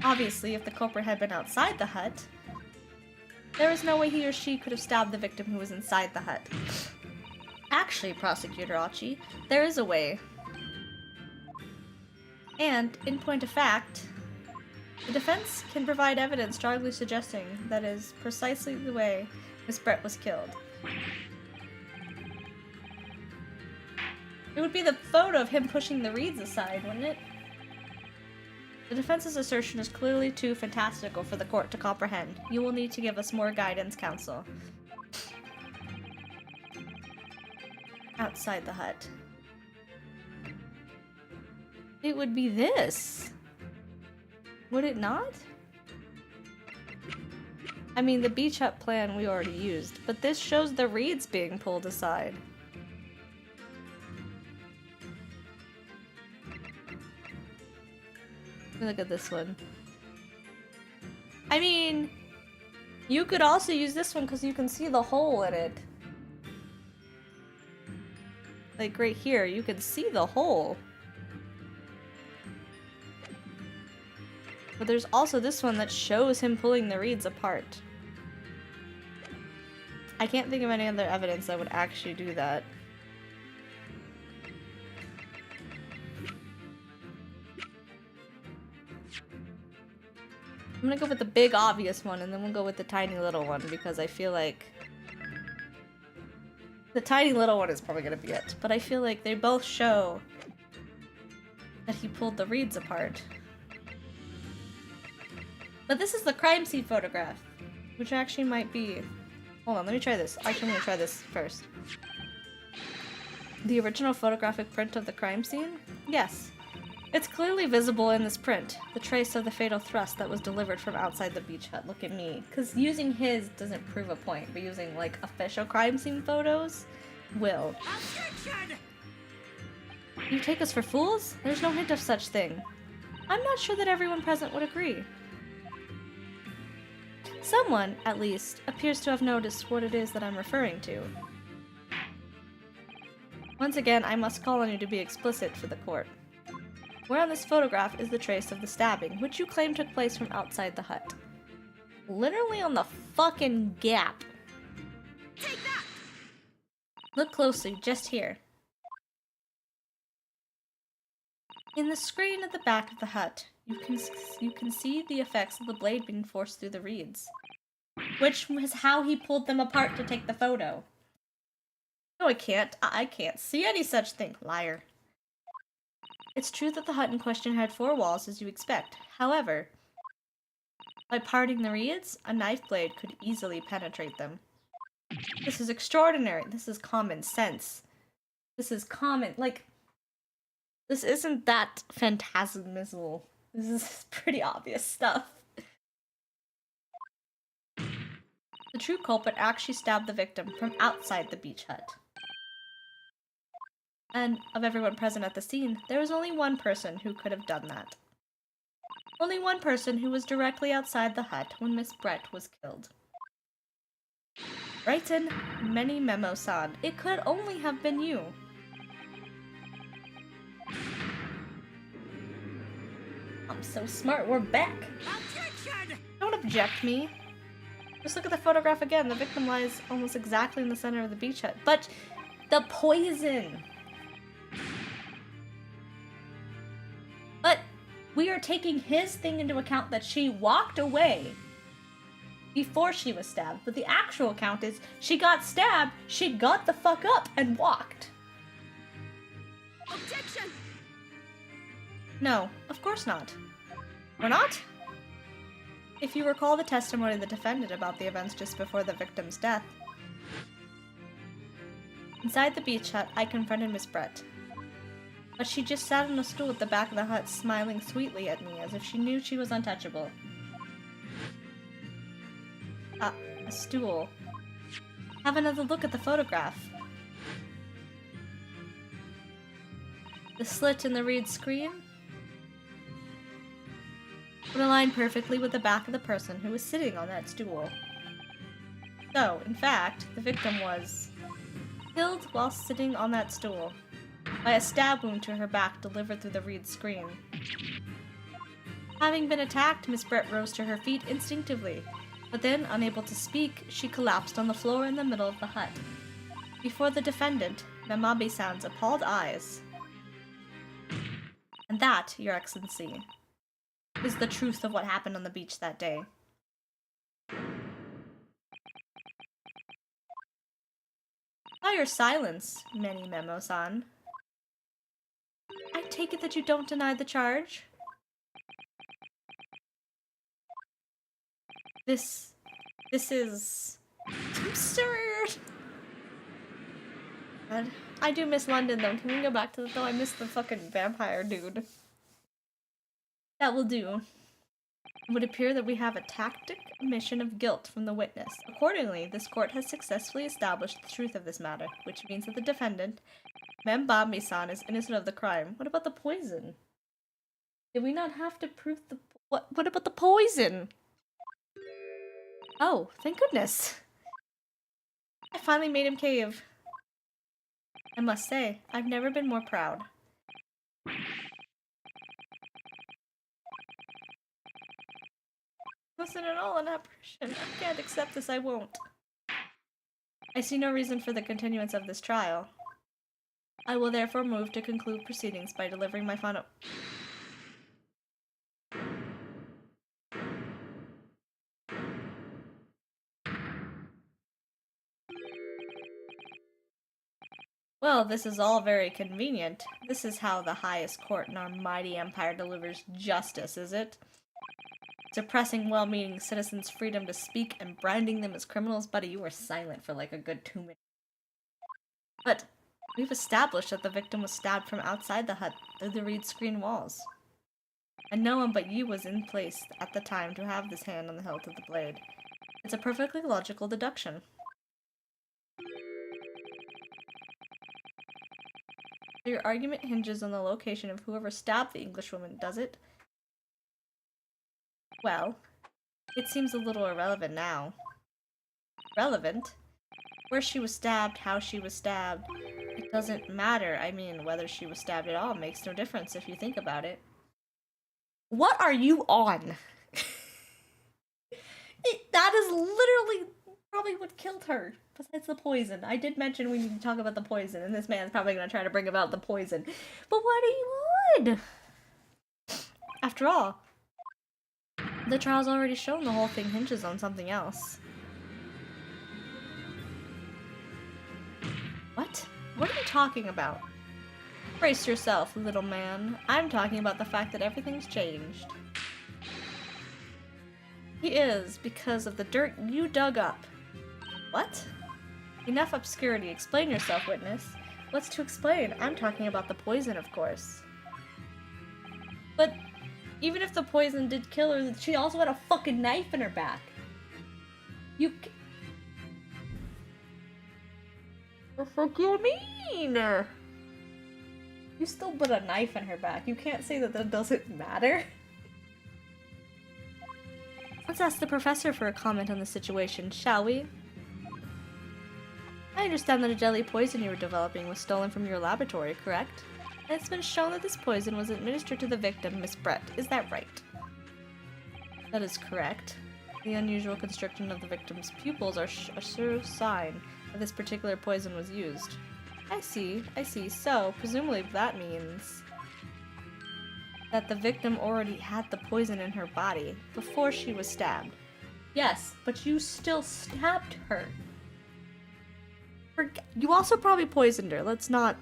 Obviously, if the culprit had been outside the hut, there is no way he or she could have stabbed the victim who was inside the hut. Actually, Prosecutor Achi, there is a way. And, in point of fact, the defense can provide evidence strongly suggesting that is precisely the way Miss Brett was killed. It would be the photo of him pushing the reeds aside, wouldn't it? The defense's assertion is clearly too fantastical for the court to comprehend. You will need to give us more guidance, counsel. Outside the hut. It would be this. Would it not? I mean, the beach hut plan we already used, but this shows the reeds being pulled aside. Look at this one. I mean, you could also use this one because you can see the hole in it. Like right here, you can see the hole. But there's also this one that shows him pulling the reeds apart. I can't think of any other evidence that would actually do that. I'm gonna go with the big obvious one, and then we'll go with the tiny little one, because I feel like the tiny little one is probably gonna be it. But I feel like they both show that he pulled the reeds apart. But this is the crime scene photograph, which actually might be... Hold on, let me try this. Actually, I'm gonna try this first. The original photographic print of the crime scene? Yes. It's clearly visible in this print, the trace of the fatal thrust that was delivered from outside the beach hut. Look at me. Because using his doesn't prove a point, but using, like, official crime scene photos will. Objection! You take us for fools? There's no hint of such thing. I'm not sure that everyone present would agree. Someone, at least, appears to have noticed what it is that I'm referring to. Once again, I must call on you to be explicit for the court. Where on this photograph is the trace of the stabbing, which you claim took place from outside the hut? Literally on the fucking gap. Take that! Look closely, just here. In the screen at the back of the hut, you can see the effects of the blade being forced through the reeds. Which was how he pulled them apart to take the photo. No, I can't. I can't see any such thing. Liar. It's true that the hut in question had 4 walls, as you expect. However, by parting the reeds, a knife blade could easily penetrate them. This is extraordinary. This is common sense. This is common, like, this isn't that phantasmal. This is pretty obvious stuff. The true culprit actually stabbed the victim from outside the beach hut. And of everyone present at the scene, there was only one person who could have done that. Only one person who was directly outside the hut when Miss Brett was killed. Write-in many memo-san. It could only have been you. I'm so smart, we're back! Objection! Don't object me. Just look at the photograph again. The victim lies almost exactly in the center of the beach hut. But the poison! But we are taking his thing into account that she walked away before she was stabbed. But the actual count is she got stabbed, she got the fuck up and walked. Objection! No, of course not. Or not? If you recall the testimony of the defendant about the events just before the victim's death. Inside the beach hut, I confronted Miss Brett. But she just sat on a stool at the back of the hut, smiling sweetly at me, as if she knew she was untouchable. A stool. Have another look at the photograph. The slit in the reed screen would align perfectly with the back of the person who was sitting on that stool. So, in fact, the victim was killed while sitting on that stool by a stab wound to her back delivered through the reed screen. Having been attacked, Miss Brett rose to her feet instinctively, but then, unable to speak, she collapsed on the floor in the middle of the hut. Before the defendant, Memabe-san's appalled eyes. And that, Your Excellency, is the truth of what happened on the beach that day. By your silence, Memo-san, I take it that you don't deny the charge? This is absurd. God, I do miss London though. Can we go back to the though? I miss the fucking vampire dude. That will do. It would appear that we have a tacit admission of guilt from the witness. Accordingly, this court has successfully established the truth of this matter, which means that the defendant, Memabe-san, is innocent of the crime. What about the poison? Did we not have to prove the... What about the poison? Oh, thank goodness. I finally made him cave. I must say, I've never been more proud. Wasn't at all an apparition. I can't accept this, I won't. I see no reason for the continuance of this trial. I will therefore move to conclude proceedings by delivering my final... Well, this is all very convenient. This is how the highest court in our mighty empire delivers justice, is it? Suppressing well-meaning citizens' freedom to speak and branding them as criminals? Buddy, you were silent for like a good 2 minutes. But we've established that the victim was stabbed from outside the hut through the reed screen walls. And no one but you was in place at the time to have this hand on the hilt of the blade. It's a perfectly logical deduction. Your argument hinges on the location of whoever stabbed the Englishwoman, does it? Well, it seems a little irrelevant now. Relevant? Where she was stabbed, how she was stabbed. It doesn't matter. I mean, whether she was stabbed at all makes no difference if you think about it. What are you on? That is literally probably what killed her. Besides the poison. I did mention we need to talk about the poison, and this man's probably going to try to bring about the poison. But what are you on? After all, the trial's already shown the whole thing hinges on something else. What? What are you talking about? Brace yourself, little man. I'm talking about the fact that everything's changed. He is, because of the dirt you dug up. What? Enough obscurity. Explain yourself, witness. What's to explain? I'm talking about the poison, of course. But even if the poison did kill her, she also had a fucking knife in her back. You the fuck you mean? You still put a knife in her back. You can't say that that doesn't matter. Let's ask the professor for a comment on the situation, shall we? I understand that a deadly poison you were developing was stolen from your laboratory, correct? And it's been shown that this poison was administered to the victim, Miss Brett. Is that right? That is correct. The unusual constriction of the victim's pupils are a sure sign that this particular poison was used. I see. So, presumably that means that the victim already had the poison in her body before she was stabbed. Yes, but you still stabbed her. You also probably poisoned her. Let's not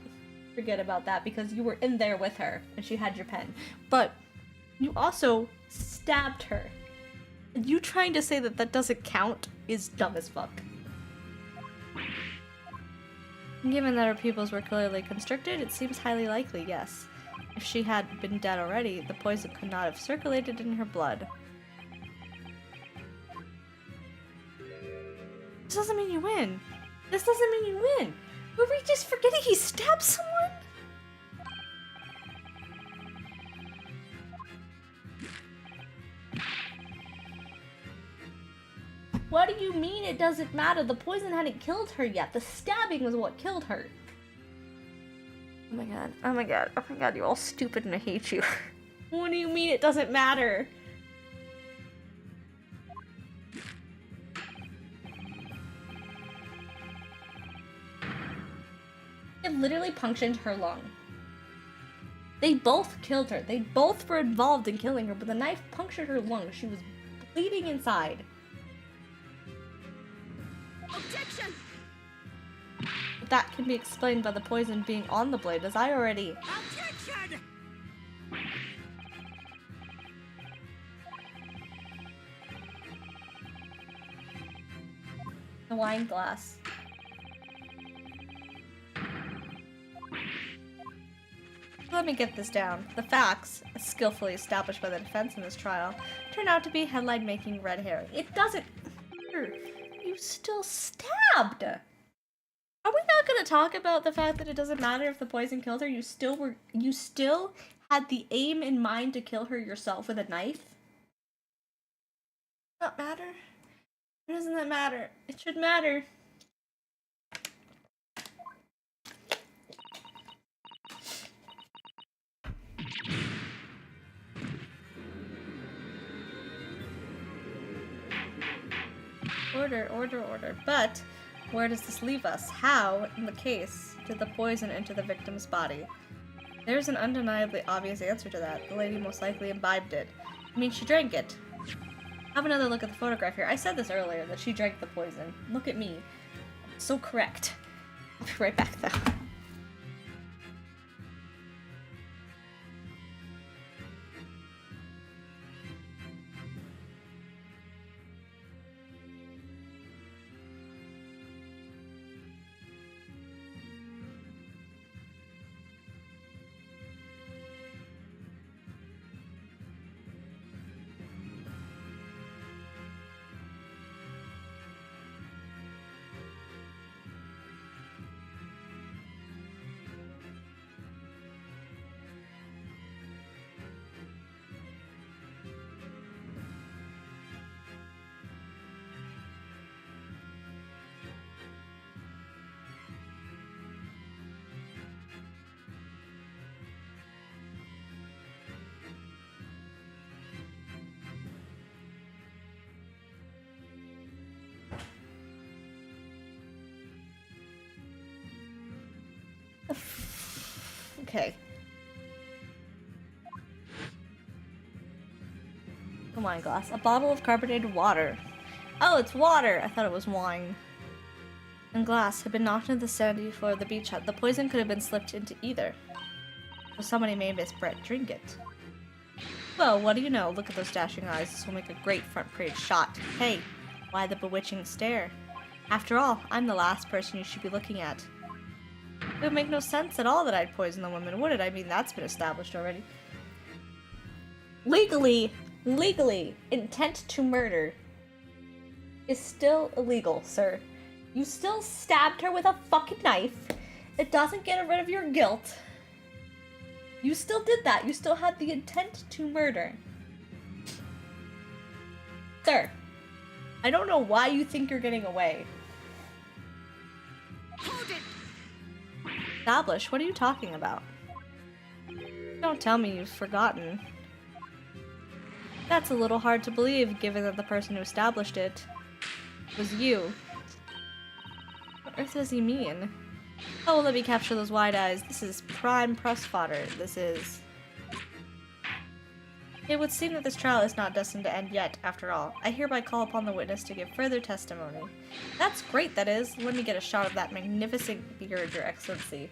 forget about that because you were in there with her and she had your pen. But you also stabbed her. And you trying to say that that doesn't count is dumb as fuck. Given that her pupils were clearly constricted, it seems highly likely, yes. If she had been dead already, the poison could not have circulated in her blood. This doesn't mean you win. This doesn't mean you win. Were we just forgetting he stabbed someone? What do you mean it doesn't matter? The poison hadn't killed her yet. The stabbing was what killed her. Oh my god, you're all stupid and I hate you. What do you mean it doesn't matter? It literally punctured her lung. They both killed her. They both were involved in killing her, but the knife punctured her lung. She was bleeding inside. Objection! But that can be explained by the poison being on the blade, as I already... Objection! The wine glass. Let me get this down. The facts, as skillfully established by the defense in this trial, turn out to be headline-making red herring. It doesn't matter. You still stabbed! Are we not gonna talk about the fact that it doesn't matter if the poison killed her? You still had the aim in mind to kill her yourself with a knife? Does that matter? Why doesn't that matter? It should matter. Order, order, order. But where does this leave us? How, in the case, did the poison enter the victim's body? There's an undeniably obvious answer to that. The lady most likely imbibed it. I mean, she drank it. Have another look at the photograph here. I said this earlier, that she drank the poison. Look at me. So correct. I'll be right back, though. Okay. A wine glass. A bottle of carbonated water. Oh, it's water! I thought it was wine. And glass had been knocked into the sandy floor of the beach hut. The poison could have been slipped into either. So somebody made Miss Brett drink it. Well, what do you know? Look at those dashing eyes. This will make a great front page shot. Hey, why the bewitching stare? After all, I'm the last person you should be looking at. It would make no sense at all that I'd poison the woman, would it? I mean, that's been established already. Legally, intent to murder is still illegal, sir. You still stabbed her with a fucking knife. It doesn't get rid of your guilt. You still did that. You still had the intent to murder. Sir, I don't know why you think you're getting away. Hold it! Established? What are you talking about? Don't tell me you've forgotten. That's a little hard to believe, given that the person who established it was you. What earth does he mean? Oh, let me capture those wide eyes. This is prime press fodder. This is... It would seem that this trial is not destined to end yet, after all. I hereby call upon the witness to give further testimony. That's great, that is. Let me get a shot of that magnificent beard, Your Excellency.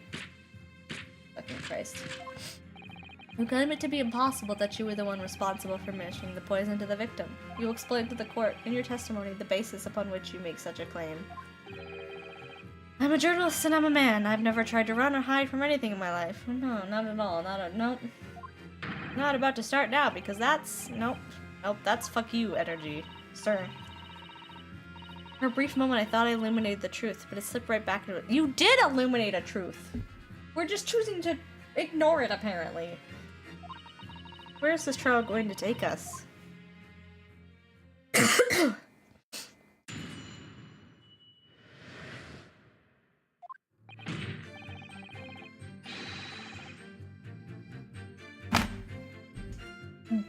Fucking Christ. You claim it to be impossible that you were the one responsible for administering the poison to the victim. You will explain to the court, in your testimony, the basis upon which you make such a claim. I'm a journalist and I'm a man. I've never tried to run or hide from anything in my life. No, not at all. Nope. Not about to start now, because that's... Nope, that's fuck you energy, sir. For a brief moment, I thought I illuminated the truth, but it slipped right back into it. You did illuminate a truth! We're just choosing to ignore it, apparently. Where is this trial going to take us?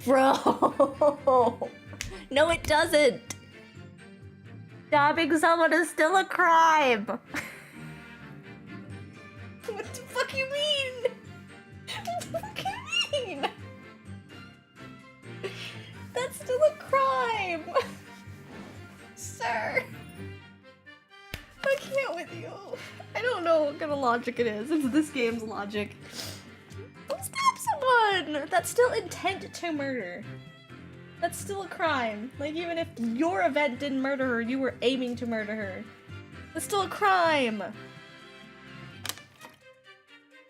Bro! No, it doesn't! Stabbing someone is still a crime! What the fuck you mean? What the fuck you mean? That's still a crime! Sir! I can't with you. I don't know what kind of logic it is. It's this game's logic. Don't stab someone! That's still intent to murder. That's still a crime. Like, even if your event didn't murder her, you were aiming to murder her. That's still a crime!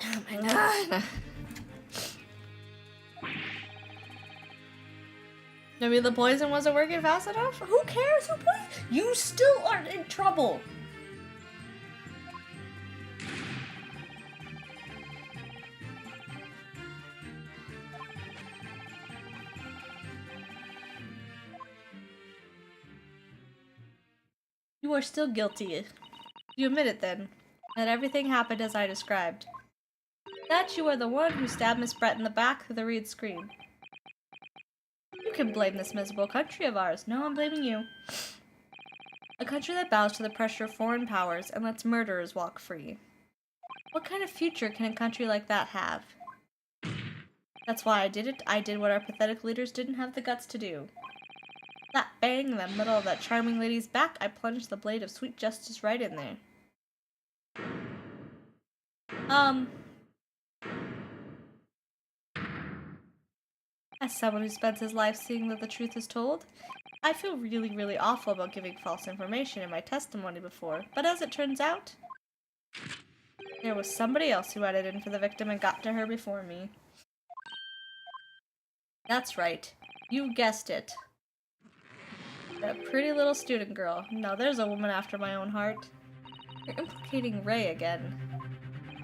Oh my god. Maybe the poison wasn't working fast enough? Who cares who poisoned? You still aren't in trouble! You are still guilty. You admit it then, that everything happened as I described. That you are the one who stabbed Miss Brett in the back through the reed screen. You can blame this miserable country of ours. No, I'm blaming you. A country that bows to the pressure of foreign powers and lets murderers walk free. What kind of future can a country like that have? That's why I did it. I did what our pathetic leaders didn't have the guts to do. That bang in the middle of that charming lady's back, I plunged the blade of sweet justice right in there. As someone who spends his life seeing that the truth is told, I feel really, really awful about giving false information in my testimony before, but as it turns out, there was somebody else who had it in for the victim and got to her before me. That's right. You guessed it. That pretty little student girl. No, there's a woman after my own heart. You're implicating Ray again.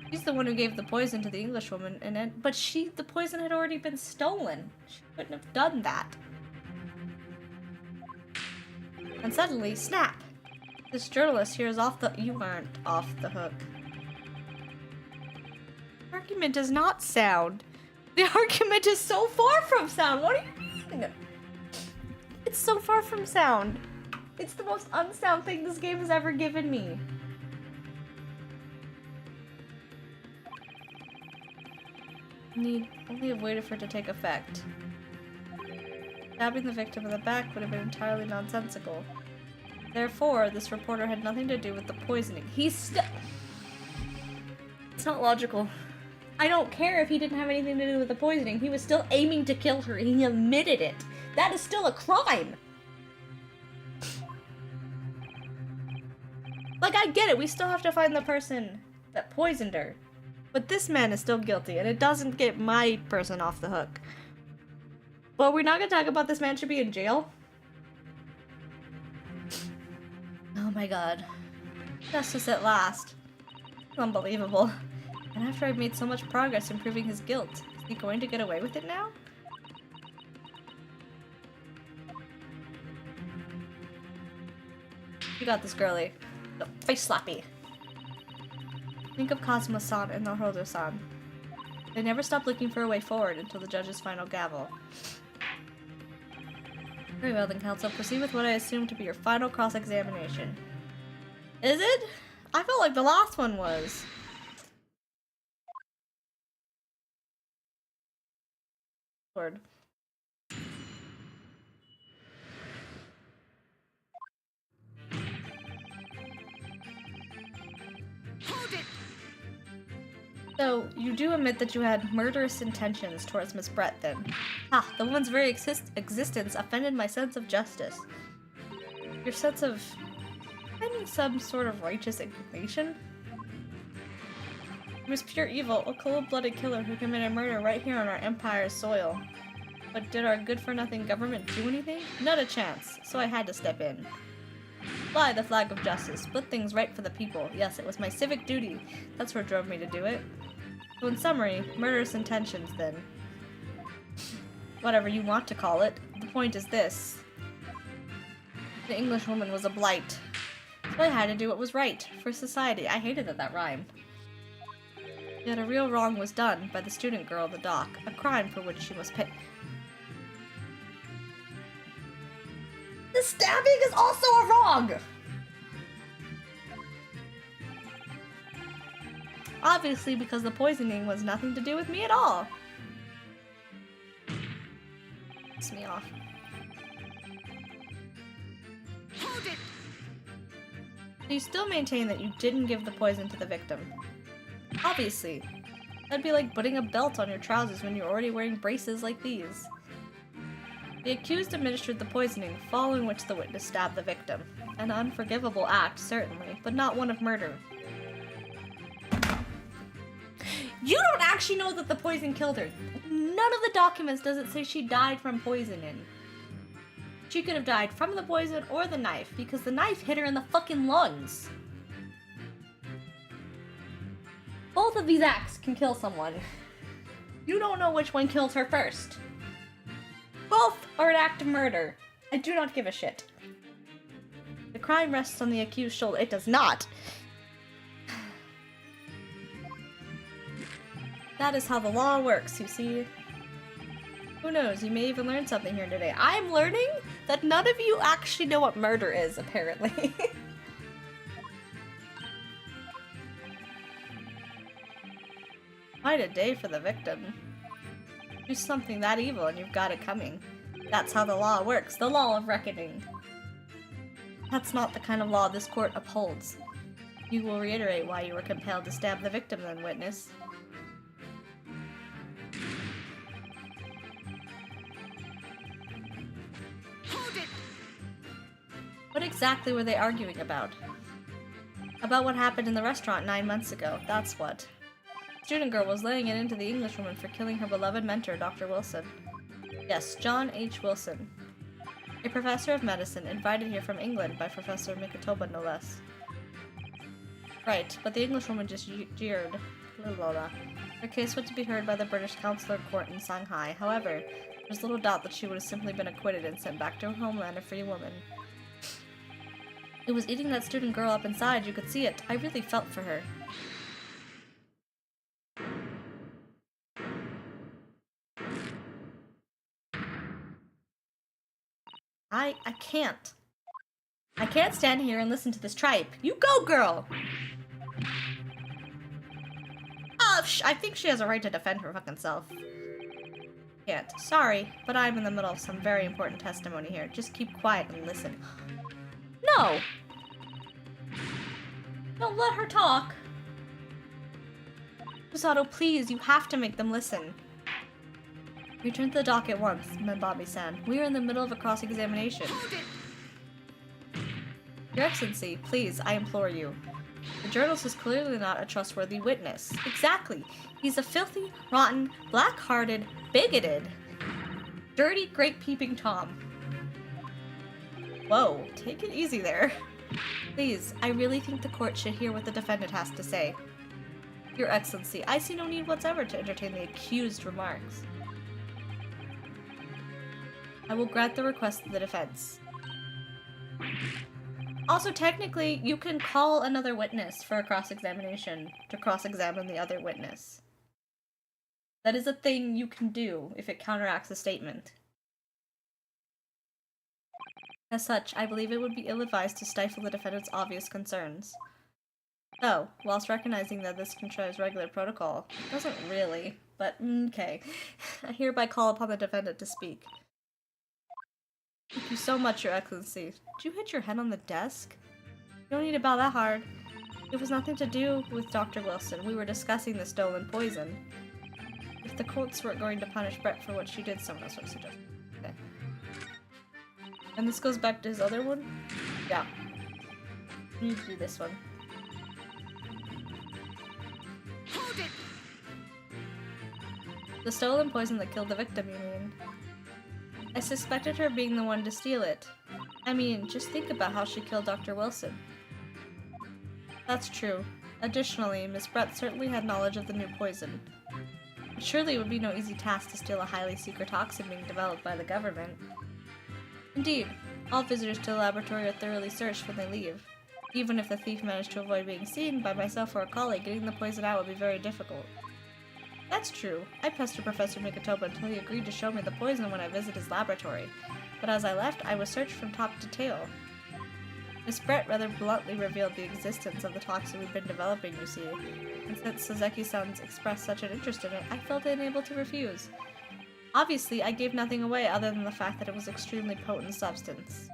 She's the one who gave the poison to the Englishwoman, but the poison had already been stolen. She couldn't have done that. And suddenly, snap! This journalist here is you aren't off the hook. The argument is not sound. The argument is so far from sound. What do you mean? It's so far from sound. It's the most unsound thing this game has ever given me. Need only have waited for it to take effect. Stabbing the victim in the back would have been entirely nonsensical. Therefore, this reporter had nothing to do with the poisoning. It's not logical. I don't care if he didn't have anything to do with the poisoning. He was still aiming to kill her. He admitted it. That is still a crime. Like, I get it. We still have to find the person that poisoned her. But this man is still guilty, and it doesn't get my person off the hook. Well, we're not gonna talk about this man should be in jail. Oh my god. Justice at last. Unbelievable. And after I've made so much progress in proving his guilt, is he going to get away with it now? You got this, girly. No, face slappy. Think of Cosmo-san and Naruto-san. They never stop looking for a way forward until the judge's final gavel. Very well then, counsel. Proceed with what I assume to be your final cross-examination. Is it? I felt like the last one was. Lord. Hold it! So, you do admit that you had murderous intentions towards Miss Brett, then. Ah, the woman's very existence offended my sense of justice. Your sense of... finding some sort of righteous indignation? It was pure evil, a cold-blooded killer who committed murder right here on our empire's soil. But did our good-for-nothing government do anything? Not a chance, so I had to step in. Fly the flag of justice, put things right for the people. Yes, it was my civic duty. That's what drove me to do it. So in summary, murderous intentions, then. Whatever you want to call it. The point is this. The Englishwoman was a blight. So I had to do what was right, for society. I hated that rhymed. Yet a real wrong was done by the student girl in the dock, a crime for which she must pay. the stabbing is also a wrong! Obviously, because the poisoning was nothing to do with me at all. Piss me off. Hold it! You still maintain that you didn't give the poison to the victim. Obviously. That'd be like putting a belt on your trousers when you're already wearing braces like these. The accused administered the poisoning, following which the witness stabbed the victim. An unforgivable act, certainly, but not one of murder. You don't actually know that the poison killed her. None of the documents does it say she died from poisoning. She could have died from the poison or the knife, because the knife hit her in the fucking lungs. Both of these acts can kill someone. You don't know which one killed her first. Both are an act of murder. I do not give a shit. The crime rests on the accused's shoulder. It does not. That is how the law works, you see. Who knows, you may even learn something here today. I'm learning that none of you actually know what murder is, apparently. Quite a day for the victim. Do something that evil and you've got it coming. That's how the law works, the law of reckoning. That's not the kind of law this court upholds. You will reiterate why you were compelled to stab the victim then, witness. Hold it! What exactly were they arguing about? About what happened in the restaurant 9 months ago, that's what. Student girl was laying it into the Englishwoman for killing her beloved mentor, Dr. Wilson. Yes, John H. Wilson. A professor of medicine, invited here from England by Professor Mikitoba, no less. Right, but the Englishwoman just jeered. Blah, blah, blah. Her case was to be heard by the British Consular Court in Shanghai. However, there's little doubt that she would have simply been acquitted and sent back to her homeland a free woman. It was eating that student girl up inside, you could see it. I really felt for her. I can't. I can't stand here and listen to this tripe. You go, girl! I think she has a right to defend her fucking self. Can't. Sorry, but I'm in the middle of some very important testimony here. Just keep quiet and listen. No! Don't let her talk. Susato, please, you have to make them listen. Return to the dock at once, Menbabi-san. We are in the middle of a cross-examination. Your Excellency, please, I implore you. The journalist is clearly not a trustworthy witness. Exactly. He's a filthy, rotten, black-hearted, bigoted, dirty, great-peeping Tom. Whoa, take it easy there. Please, I really think the court should hear what the defendant has to say. Your Excellency, I see no need whatsoever to entertain the accused remarks. I will grant the request of the defense. Also, technically, you can call another witness for a cross-examination to cross-examine the other witness. That is a thing you can do if it counteracts a statement. As such, I believe it would be ill-advised to stifle the defendant's obvious concerns. So, whilst recognizing that this contraries regular protocol, it doesn't really, but okay. I hereby call upon the defendant to speak. Thank you so much, Your Excellency. Did you hit your head on the desk? You don't need to bow that hard. It was nothing to do with Dr. Wilson. We were discussing the stolen poison. If the courts were going to punish Brett for what she did, someone else would suggest. Okay. And this goes back to his other one? Yeah. You need to do this one. Hold it! The stolen poison that killed the victim, you mean? I suspected her being the one to steal it. I mean, just think about how she killed Dr. Wilson. That's true. Additionally, Miss Brett certainly had knowledge of the new poison. But surely it would be no easy task to steal a highly secret toxin being developed by the government. Indeed, all visitors to the laboratory are thoroughly searched when they leave. Even if the thief managed to avoid being seen by myself or a colleague, getting the poison out would be very difficult. That's true. I pestered Professor Mikitoba until he agreed to show me the poison when I visited his laboratory. but as I left, I was searched from top to tail. Miss Brett rather bluntly revealed the existence of the toxin we'd been developing, you see, and since Suzeki-san's expressed such an interest in it, I felt unable to refuse. Obviously, I gave nothing away other than the fact that it was an extremely potent substance.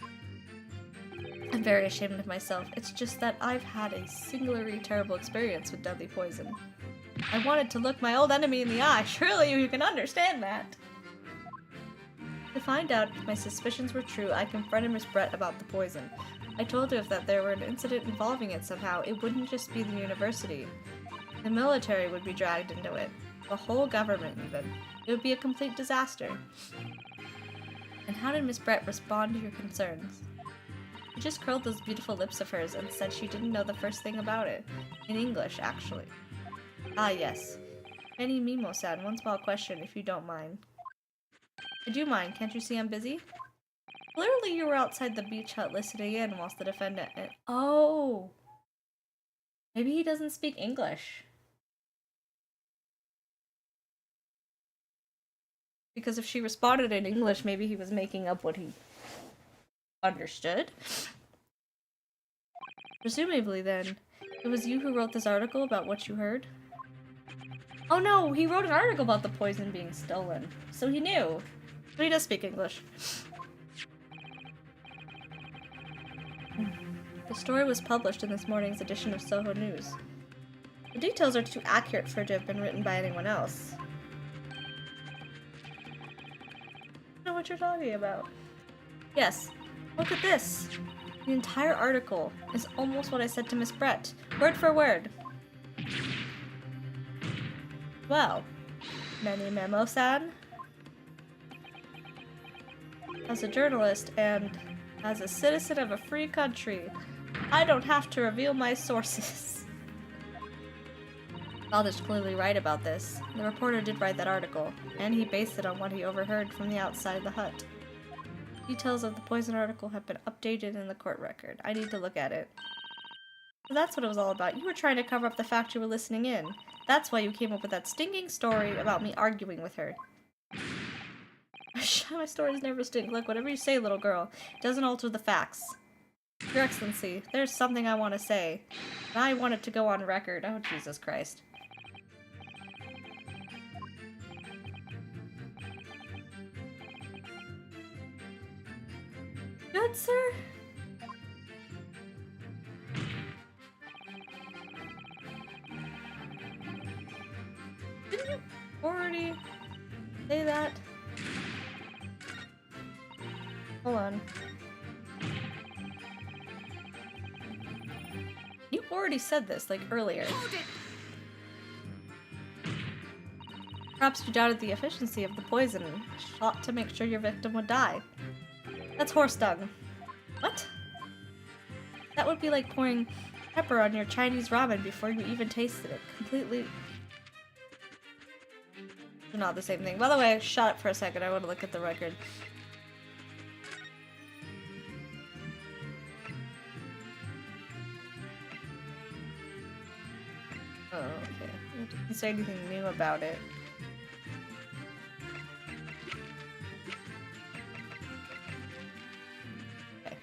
I'm very ashamed of myself. It's just that I've had a singularly terrible experience with deadly poison. I wanted to look my old enemy in the eye. Surely you can understand that. To find out if my suspicions were true, I confronted Miss Brett about the poison. I told her if that there were an incident involving it somehow, it wouldn't just be the university. The military would be dragged into it. The whole government, even. It would be a complete disaster. And how did Miss Brett respond to your concerns? She just curled those beautiful lips of hers and said she didn't know the first thing about it. In English, actually. Ah, yes. Penny Mimo-san, one small question, if you don't mind. I do mind. Can't you see I'm busy? Clearly you were outside the beach hut listening in whilst the defendant... Oh! Maybe he doesn't speak English. Because if she responded in English, maybe he was making up what he understood. Presumably, then, it was you who wrote this article about what you heard? Oh no, he wrote an article about the poison being stolen. So he knew. But he does speak English. The story was published in this morning's edition of Soho News. The details are too accurate for it to have been written by anyone else. I don't know what you're talking about. Yes, look at this. The entire article is almost what I said to Miss Brett, word for word. Well, Many Memo-san? As a journalist and as a citizen of a free country, I don't have to reveal my sources. Father's clearly right about this. The reporter did write that article, and he based it on what he overheard from the outside of the hut. Details of the poison article have been updated in the court record. I need to look at it. So that's what it was all about. You were trying to cover up the fact you were listening in. That's why you came up with that stinking story about me arguing with her. My stories never stink. Look, whatever you say, little girl, it doesn't alter the facts. Your Excellency, there's something I want to say. And I want it to go on record. Oh, Jesus Christ. Good, sir? Didn't you already say that? Hold on. You already said this, like, earlier. Perhaps you doubted the efficiency of the poison shot to make sure your victim would die. That's horse dung. What? That would be like pouring pepper on your Chinese ramen before you even tasted it. Completely... not the same thing. By the way, shut up for a second. I want to look at the record. Oh, okay. It didn't say anything new about it. Okay.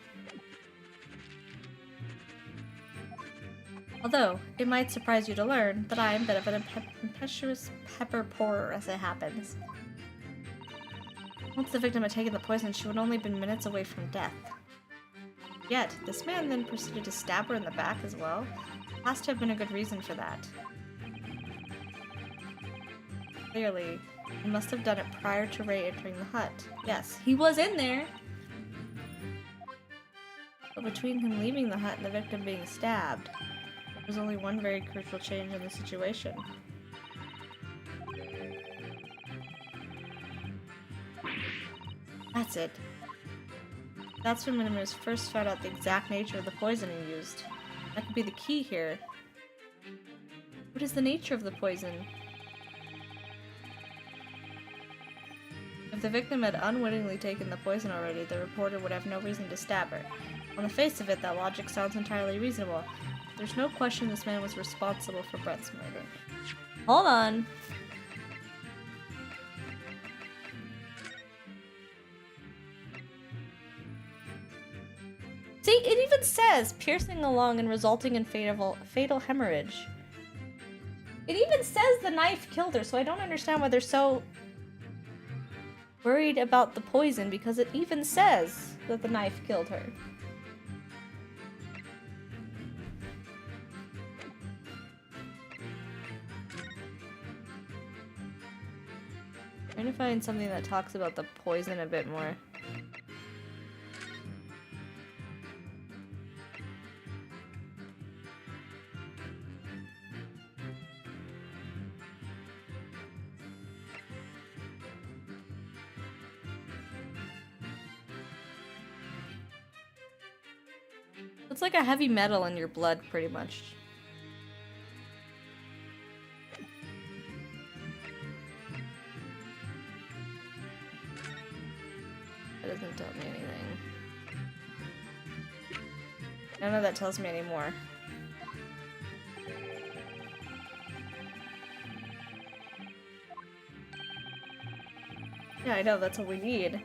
Although, it might surprise you to learn that I am a bit of an impetuous pepper pourer as it happens. Once the victim had taken the poison, she would only been minutes away from death. Yet, this man then proceeded to stab her in the back as well. Has to have been a good reason for that. Clearly, he must have done it prior to Ray entering the hut. Yes, he was in there! But between him leaving the hut and the victim being stabbed, there was only one very crucial change in the situation. That's it. That's when Minimus first found out the exact nature of the poison he used. That could be the key here. What is the nature of the poison? If the victim had unwittingly taken the poison already, the reporter would have no reason to stab her. On the face of it, that logic sounds entirely reasonable. There's no question this man was responsible for Brett's murder. Hold on! See, it even says piercing along and resulting in fatal hemorrhage. It even says the knife killed her, so I don't understand why they're so worried about the poison, because it even says that the knife killed her. Trying to find something that talks about the poison a bit more. It's like a heavy metal in your blood, pretty much. That doesn't tell me anything. None of that tells me anymore. Yeah, I know, that's what we need.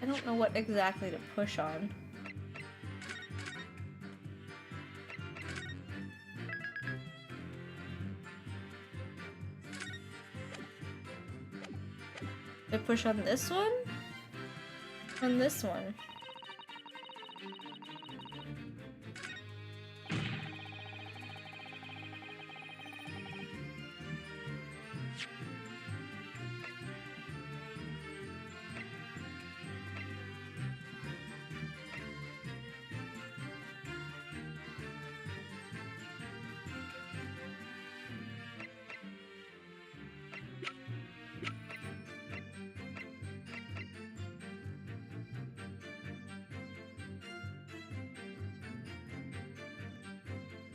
I don't know what exactly to push on. I push on this one? On this one?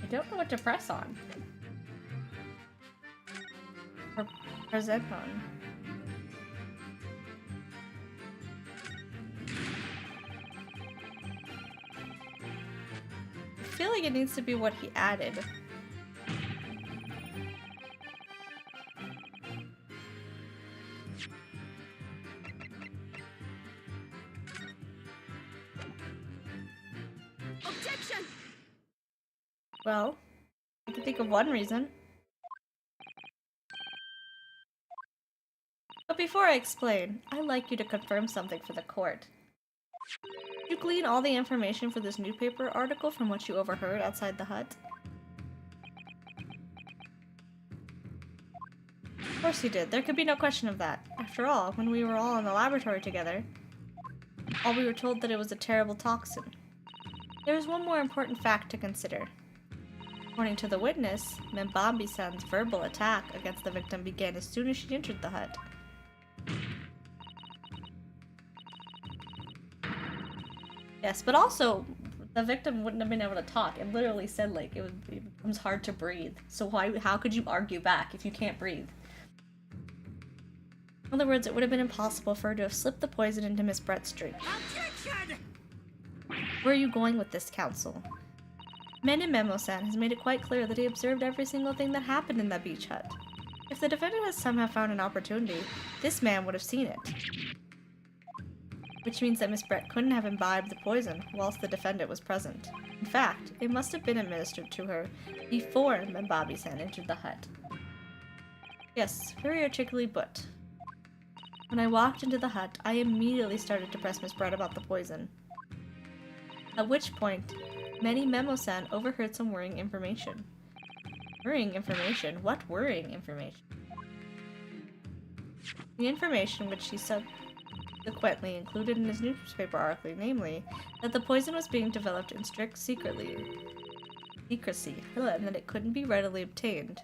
I don't know what to press on. Or present on. I feel like it needs to be what he added. Objection! Well, I can think of one reason. But before I explain, I'd like you to confirm something for the court. Did you glean all the information for this newspaper article from what you overheard outside the hut? Of course you did. There could be no question of that. After all, when we were all in the laboratory together, we were told that it was a terrible toxin. There is one more important fact to consider. According to the witness, Membambi-san's verbal attack against the victim began as soon as she entered the hut. Yes, but also, the victim wouldn't have been able to talk. It literally said, like, it becomes hard to breathe. So how could you argue back if you can't breathe? In other words, it would have been impossible for her to have slipped the poison into Miss Brett's drink. Objection! Where are you going with this, counsel? Memo-san has made it quite clear that he observed every single thing that happened in that beach hut. If the defendant has somehow found an opportunity, this man would have seen it. Which means that Miss Brett couldn't have imbibed the poison whilst the defendant was present. In fact, it must have been administered to her before Membambi-san entered the hut. Yes, very articulately put. When I walked into the hut, I immediately started to press Miss Brett about the poison. At which point, Memo-san overheard some worrying information. Worrying information? What worrying information? The information which he subsequently included in his newspaper article, namely, that the poison was being developed in strict secrecy, and that it couldn't be readily obtained.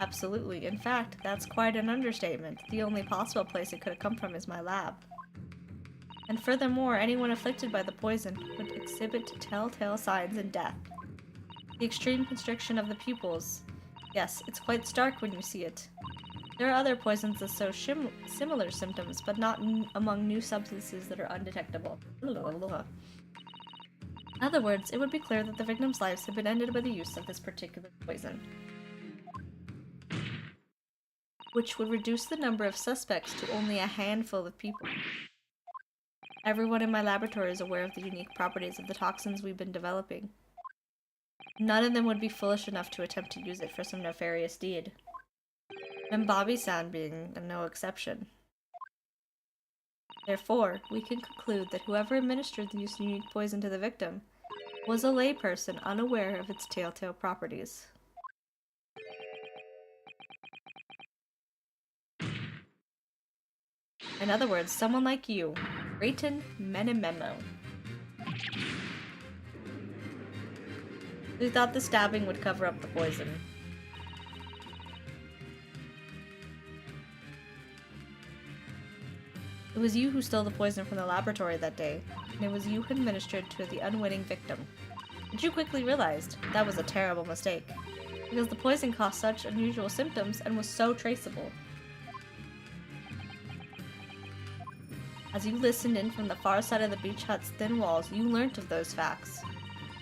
Absolutely. In fact, that's quite an understatement. The only possible place it could have come from is my lab. And furthermore, anyone afflicted by the poison would exhibit telltale signs in death. The extreme constriction of the pupils. Yes, it's quite stark when you see it. There are other poisons that show similar symptoms, but not among new substances that are undetectable. In other words, it would be clear that the victims' lives had been ended by the use of this particular poison, which would reduce the number of suspects to only a handful of people. Everyone in my laboratory is aware of the unique properties of the toxins we've been developing. None of them would be foolish enough to attempt to use it for some nefarious deed. And Bobby-san being no exception. Therefore, we can conclude that whoever administered this unique poison to the victim was a layperson unaware of its telltale properties. In other words, someone like you, Rayton Menememo. We thought the stabbing would cover up the poison. It was you who stole the poison from the laboratory that day, and it was you who administered to the unwitting victim. But you quickly realized that was a terrible mistake, because the poison caused such unusual symptoms and was so traceable. As you listened in from the far side of the beach hut's thin walls, you learnt of those facts.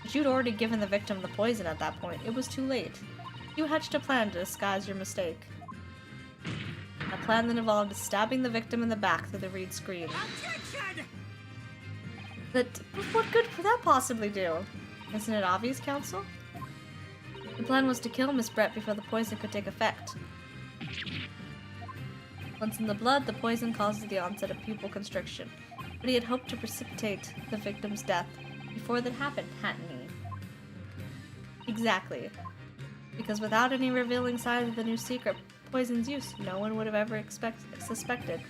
But you'd already given the victim the poison at that point. It was too late. You hatched a plan to disguise your mistake. A plan that involved stabbing the victim in the back through the reed screen. Objection! But what good could that possibly do? Isn't it obvious, Counsel? The plan was to kill Miss Brett before the poison could take effect. Once in the blood, the poison causes the onset of pupil constriction, but he had hoped to precipitate the victim's death before that happened, hadn't he? Exactly. Because without any revealing signs of the new secret poison's use, no one would have ever suspected.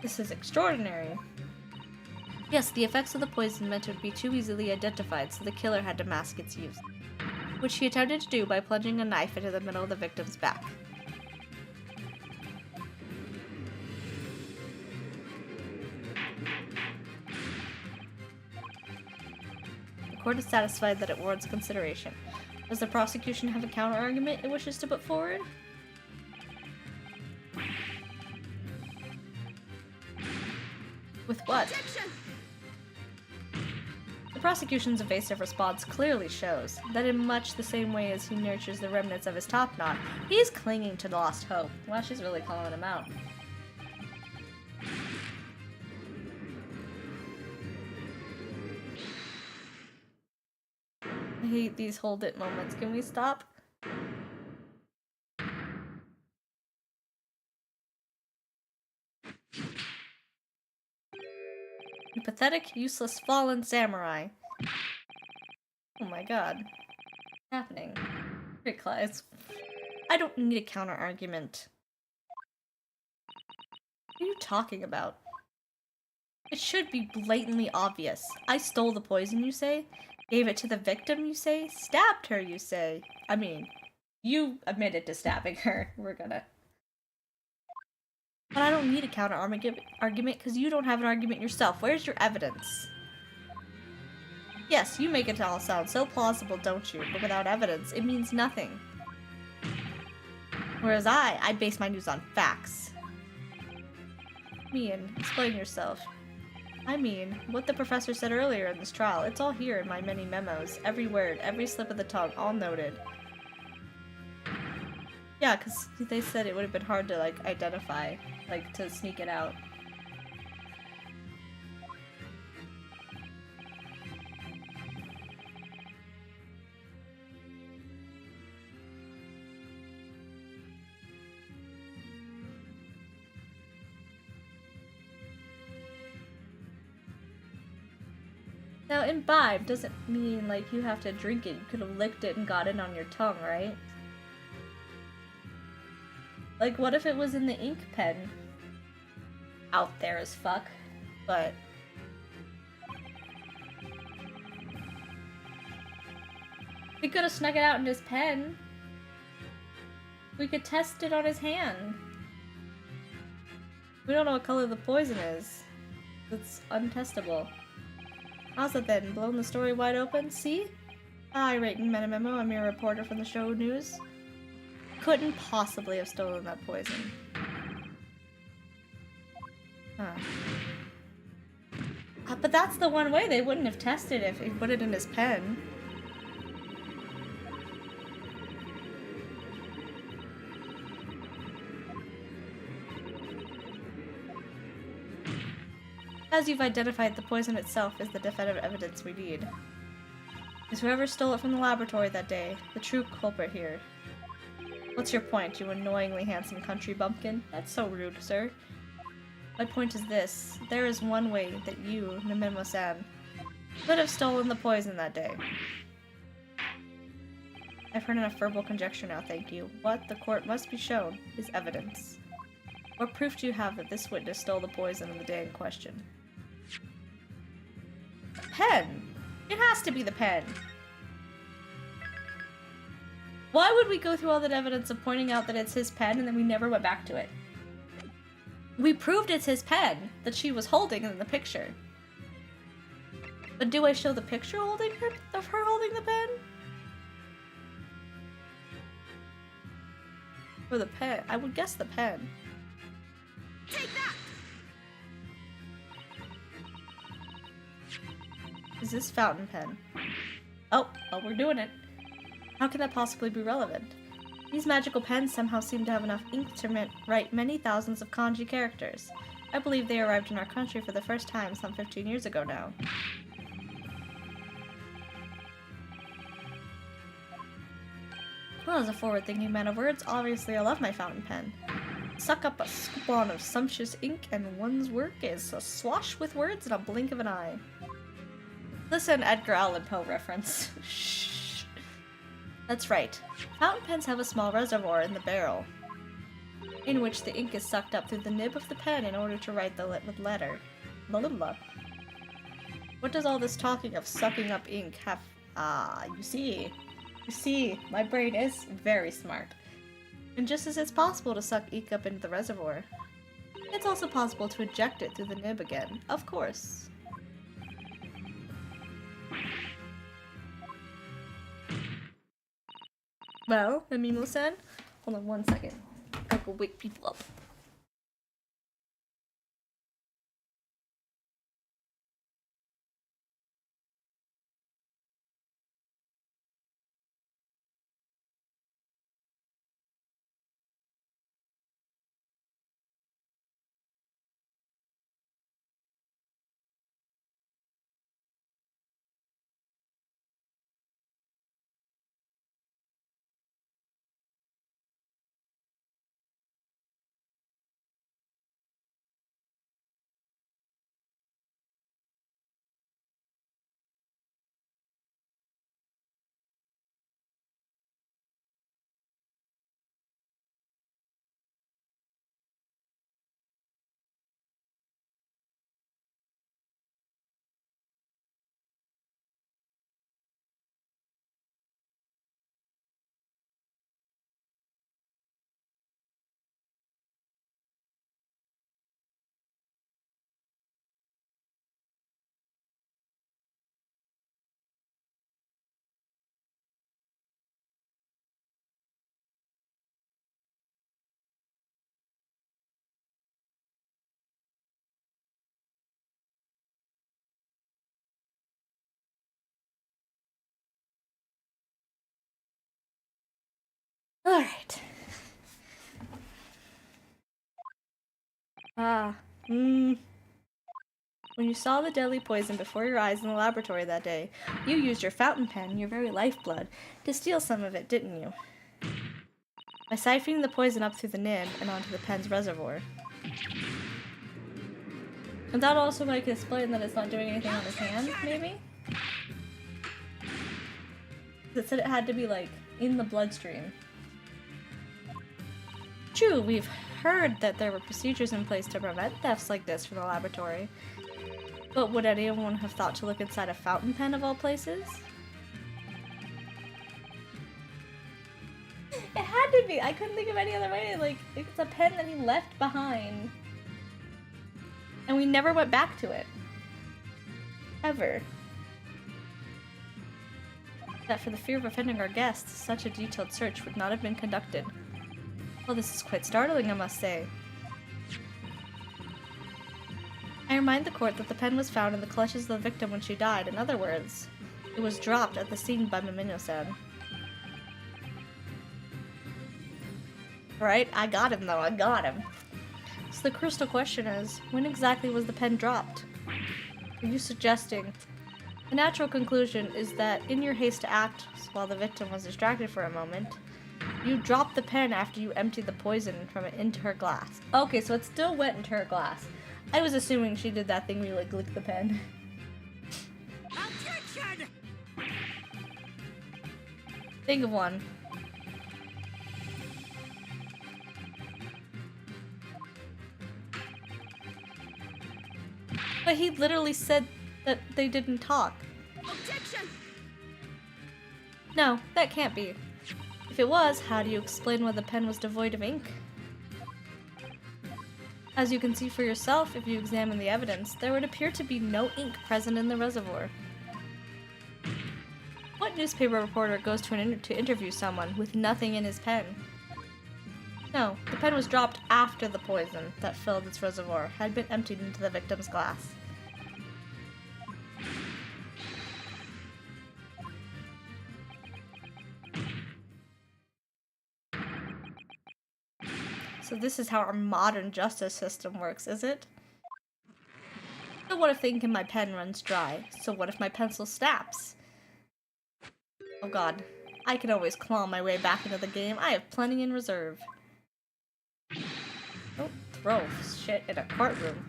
This is extraordinary. Yes, the effects of the poison meant it would be too easily identified, so the killer had to mask its use, which he attempted to do by plunging a knife into the middle of the victim's back. The court is satisfied that it warrants consideration. Does the prosecution have a counter-argument it wishes to put forward? With what? Objection! The prosecution's evasive response clearly shows that in much the same way as he nurtures the remnants of his top knot, he's clinging to lost hope. Well, she's really calling him out. I hate these hold it moments. Can we stop? You pathetic, useless, fallen samurai. Oh my god. What's happening? It's... I don't need a counter-argument. What are you talking about? It should be blatantly obvious. I stole the poison, you say? Gave it to the victim, you say? Stabbed her, you say? I mean, you admitted to stabbing her. We're gonna... But I don't need a counter-argument because you don't have an argument yourself. Where's your evidence? Yes, you make it all sound so plausible, don't you? But without evidence, it means nothing. Whereas I base my news on facts. Mian, explain yourself. I mean, what the professor said earlier in this trial, it's all here in my many memos. Every word, every slip of the tongue, all noted. Yeah, because they said it would have been hard to, like, identify, like, to sneak it out. Now, imbibe doesn't mean, like, you have to drink it. You could have licked it and got it on your tongue, right? Like, what if it was in the ink pen? Out there as fuck, but... We could have snuck it out in his pen. We could test it on his hand. We don't know what color the poison is. It's untestable. How's it then? Blown the story wide open? See? Hi, Rayton Metamemo. I'm your reporter from the show news. Couldn't possibly have stolen that poison. Huh. But that's the one way they wouldn't have tested if he put it in his pen. As you've identified, the poison itself is the definitive evidence we need. Is whoever stole it from the laboratory that day the true culprit here? What's your point, you annoyingly handsome country bumpkin? That's so rude, sir. My point is this. There is one way that you, Namimo-san, could have stolen the poison that day. I've heard enough verbal conjecture now, thank you. What the court must be shown is evidence. What proof do you have that this witness stole the poison on the day in question? The pen! It has to be the pen! Why would we go through all that evidence of pointing out that it's his pen and then we never went back to it? We proved it's his pen that she was holding in the picture. But do I show the picture holding her of her holding the pen? Or the pen? I would guess the pen. Take that! Is this fountain pen? Oh, we're doing it. How can that possibly be relevant? These magical pens somehow seem to have enough ink to write many thousands of kanji characters. I believe they arrived in our country for the first time some 15 years ago now. Well, as a forward-thinking man of words, obviously I love my fountain pen. Suck up a scoop-on of sumptuous ink and one's work is a swash with words in a blink of an eye. Listen, Edgar Allan Poe reference. Shh. That's right. Fountain pens have a small reservoir in the barrel, in which the ink is sucked up through the nib of the pen in order to write the letter. What does all this talking of sucking up ink have? You see, my brain is very smart. And just as it's possible to suck ink up into the reservoir, it's also possible to eject it through the nib again, of course. Well, Namimo-san, hold on one second. I'll go wake people up. Alright. When you saw the deadly poison before your eyes in the laboratory that day, you used your fountain pen, your very lifeblood, to steal some of it, didn't you? By siphoning the poison up through the nib and onto the pen's reservoir. And that also might explain that it's not doing anything on his hand, maybe? It said it had to be, like, in the bloodstream. True, we've heard that there were procedures in place to prevent thefts like this from the laboratory. But would anyone have thought to look inside a fountain pen of all places? It had to be! I couldn't think of any other way. Like, it's a pen that he left behind. And we never went back to it. Ever. that for the fear of offending our guests, such a detailed search would not have been conducted. Well, this is quite startling, I must say. I remind the court that the pen was found in the clutches of the victim when she died. In other words, it was dropped at the scene by Mimino-san. Right? I got him, though. I got him. So the crucial question is, when exactly was the pen dropped? Are you suggesting? The natural conclusion is that in your haste to act while the victim was distracted for a moment, you dropped the pen after you emptied the poison from it into her glass. Okay, so it still went into her glass. I was assuming she did that thing where you like lick the pen. Objection! Think of one. But he literally said that they didn't talk. Objection! No, that can't be. If it was, how do you explain why the pen was devoid of ink? As you can see for yourself if you examine the evidence, there would appear to be no ink present in the reservoir. What newspaper reporter goes to interview someone with nothing in his pen? No, the pen was dropped after the poison that filled its reservoir had been emptied into the victim's glass. So this is how our modern justice system works, is it? So what if the ink in my pen runs dry? So what if my pencil snaps? Oh god. I can always claw my way back into the game. I have plenty in reserve. Don't throw shit in a courtroom.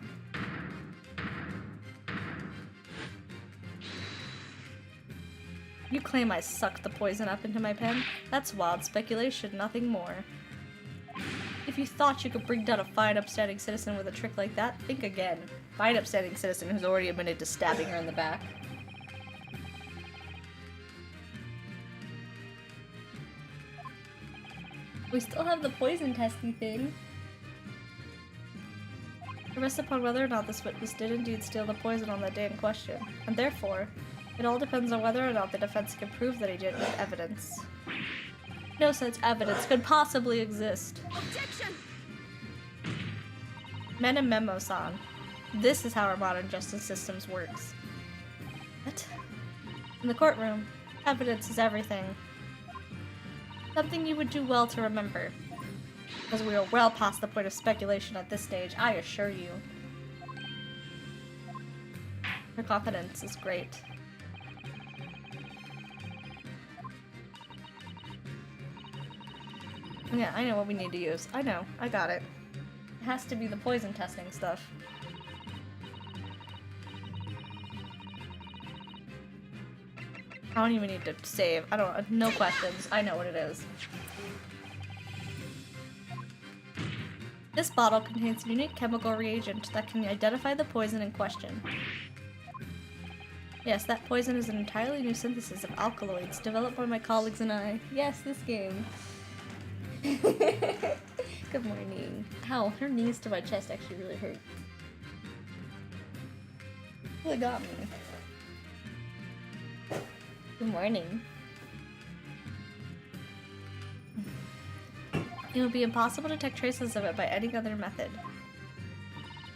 You claim I sucked the poison up into my pen? That's wild speculation, nothing more. If you thought you could bring down a fine, upstanding citizen with a trick like that, think again. Fine, upstanding citizen who's already admitted to stabbing her in the back. We still have the poison testy thing. It rests upon whether or not this witness did indeed steal the poison on the day in question, and therefore, it all depends on whether or not the defense can prove that he did with evidence. No such evidence could possibly exist. Objection! Memo-san. This is how our modern justice systems works. What? In the courtroom, evidence is everything. Something you would do well to remember. Because we are well past the point of speculation at this stage, I assure you. Her confidence is great. Yeah, I know what we need to use. I know. I got it. It has to be the poison testing stuff. I don't even need to save. I don't- no questions. I know what it is. This bottle contains a unique chemical reagent that can identify the poison in question. Yes, that poison is an entirely new synthesis of alkaloids developed by my colleagues and I. Yes, this game. Good morning. Ow, her knees to my chest actually really hurt. Really got me. Good morning. It would be impossible to detect traces of it by any other method.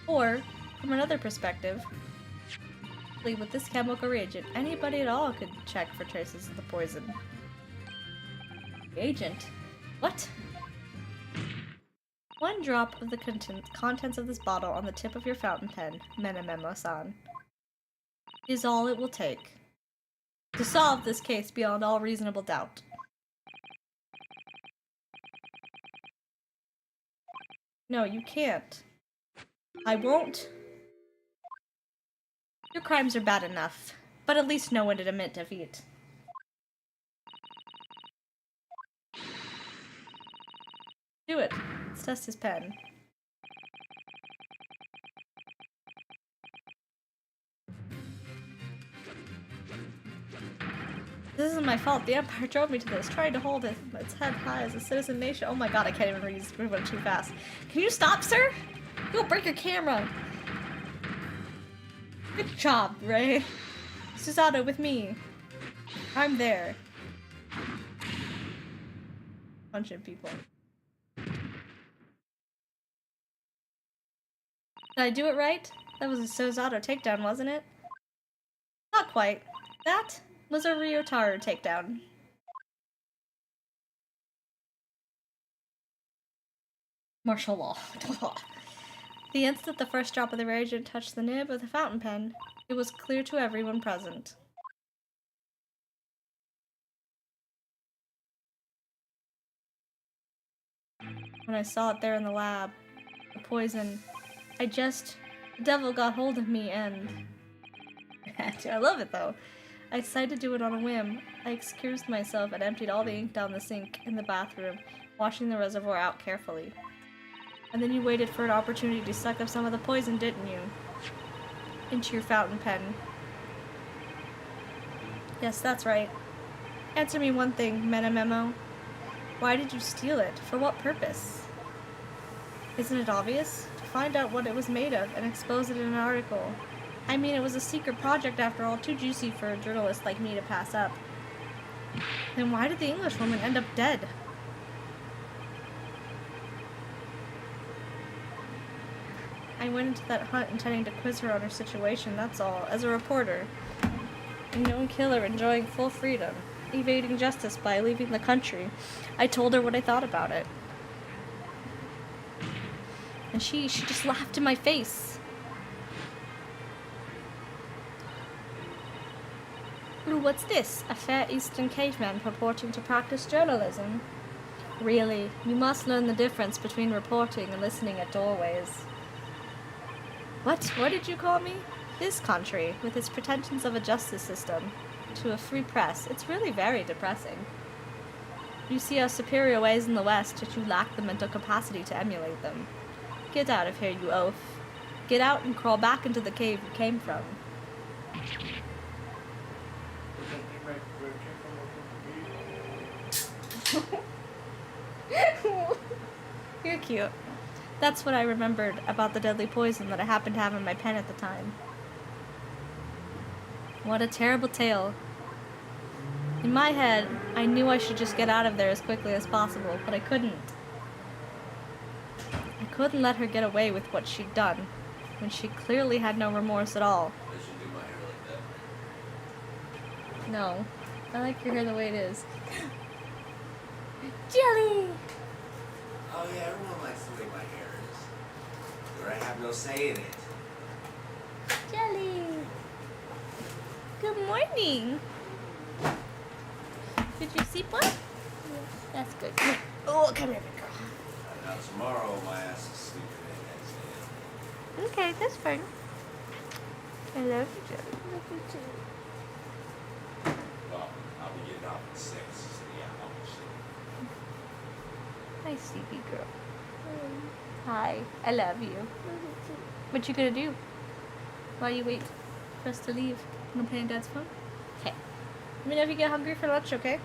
Or, from another perspective, with this chemical reagent, anybody at all could check for traces of the poison. Reagent? What? One drop of the contents of this bottle on the tip of your fountain pen, Memo-san, is all it will take to solve this case beyond all reasonable doubt. No, you can't. I won't. Your crimes are bad enough, but at least no one did admit defeat. Do it. Let's test his pen. This isn't my fault. The Empire drove me to this, trying to hold its head high as a citizen nation. Oh my god, I can't even read. It's moving too fast. Can you stop, sir? You'll break your camera. Good job, Ray. Susato with me. I'm there. punching people. Did I do it right? That was a Sozato takedown, wasn't it? Not quite. That was a Ryotaro takedown. Martial law. The instant the first drop of the reagent touched the nib of the fountain pen, it was clear to everyone present. When I saw it there in the lab, the poison, the devil got hold of me and... I love it though. I decided to do it on a whim. I excused myself and emptied all the ink down the sink in the bathroom, washing the reservoir out carefully. And then you waited for an opportunity to suck up some of the poison, didn't you? Into your fountain pen. Yes, that's right. Answer me one thing, Meta Memo. Why did you steal it? For what purpose? Isn't it obvious? To find out what it was made of and expose it in an article. I mean, it was a secret project after all, too juicy for a journalist like me to pass up. Then why did the Englishwoman end up dead? I went into that hunt intending to quiz her on her situation, that's all, as a reporter. A known killer enjoying full freedom, evading justice by leaving the country. I told her what I thought about it. And she just laughed in my face. Ooh, what's this? A fair Eastern caveman purporting to practice journalism? Really, you must learn the difference between reporting and listening at doorways. What did you call me? This country, with its pretensions of a justice system, to a free press, it's really very depressing. You see our superior ways in the West, yet you lack the mental capacity to emulate them. Get out of here, you oaf. Get out and crawl back into the cave you came from. You're cute. That's what I remembered about the deadly poison that I happened to have in my pen at the time. What a terrible tale. In my head, I knew I should just get out of there as quickly as possible, but I couldn't. I couldn't let her get away with what she'd done, when she clearly had no remorse at all. I should do my hair like that. No. I like your hair the way it is. Jelly! Oh yeah, everyone likes the way my hair is. Or I have no say in it. Jelly! Good morning! Did you see one? That's good. Come here. Oh, come here, big girl. Now tomorrow my ass is sleeping in, that's it. Okay, that's fine. I love you, Jelly. I love you too. Well, I'll be getting off at 6, so yeah, I'll be sleeping. Hi, sleepy girl. Hi, I love you. What you gonna do while you wait for us to leave? You gonna play on Dad's phone? Okay. Let me know if you get hungry for lunch, okay?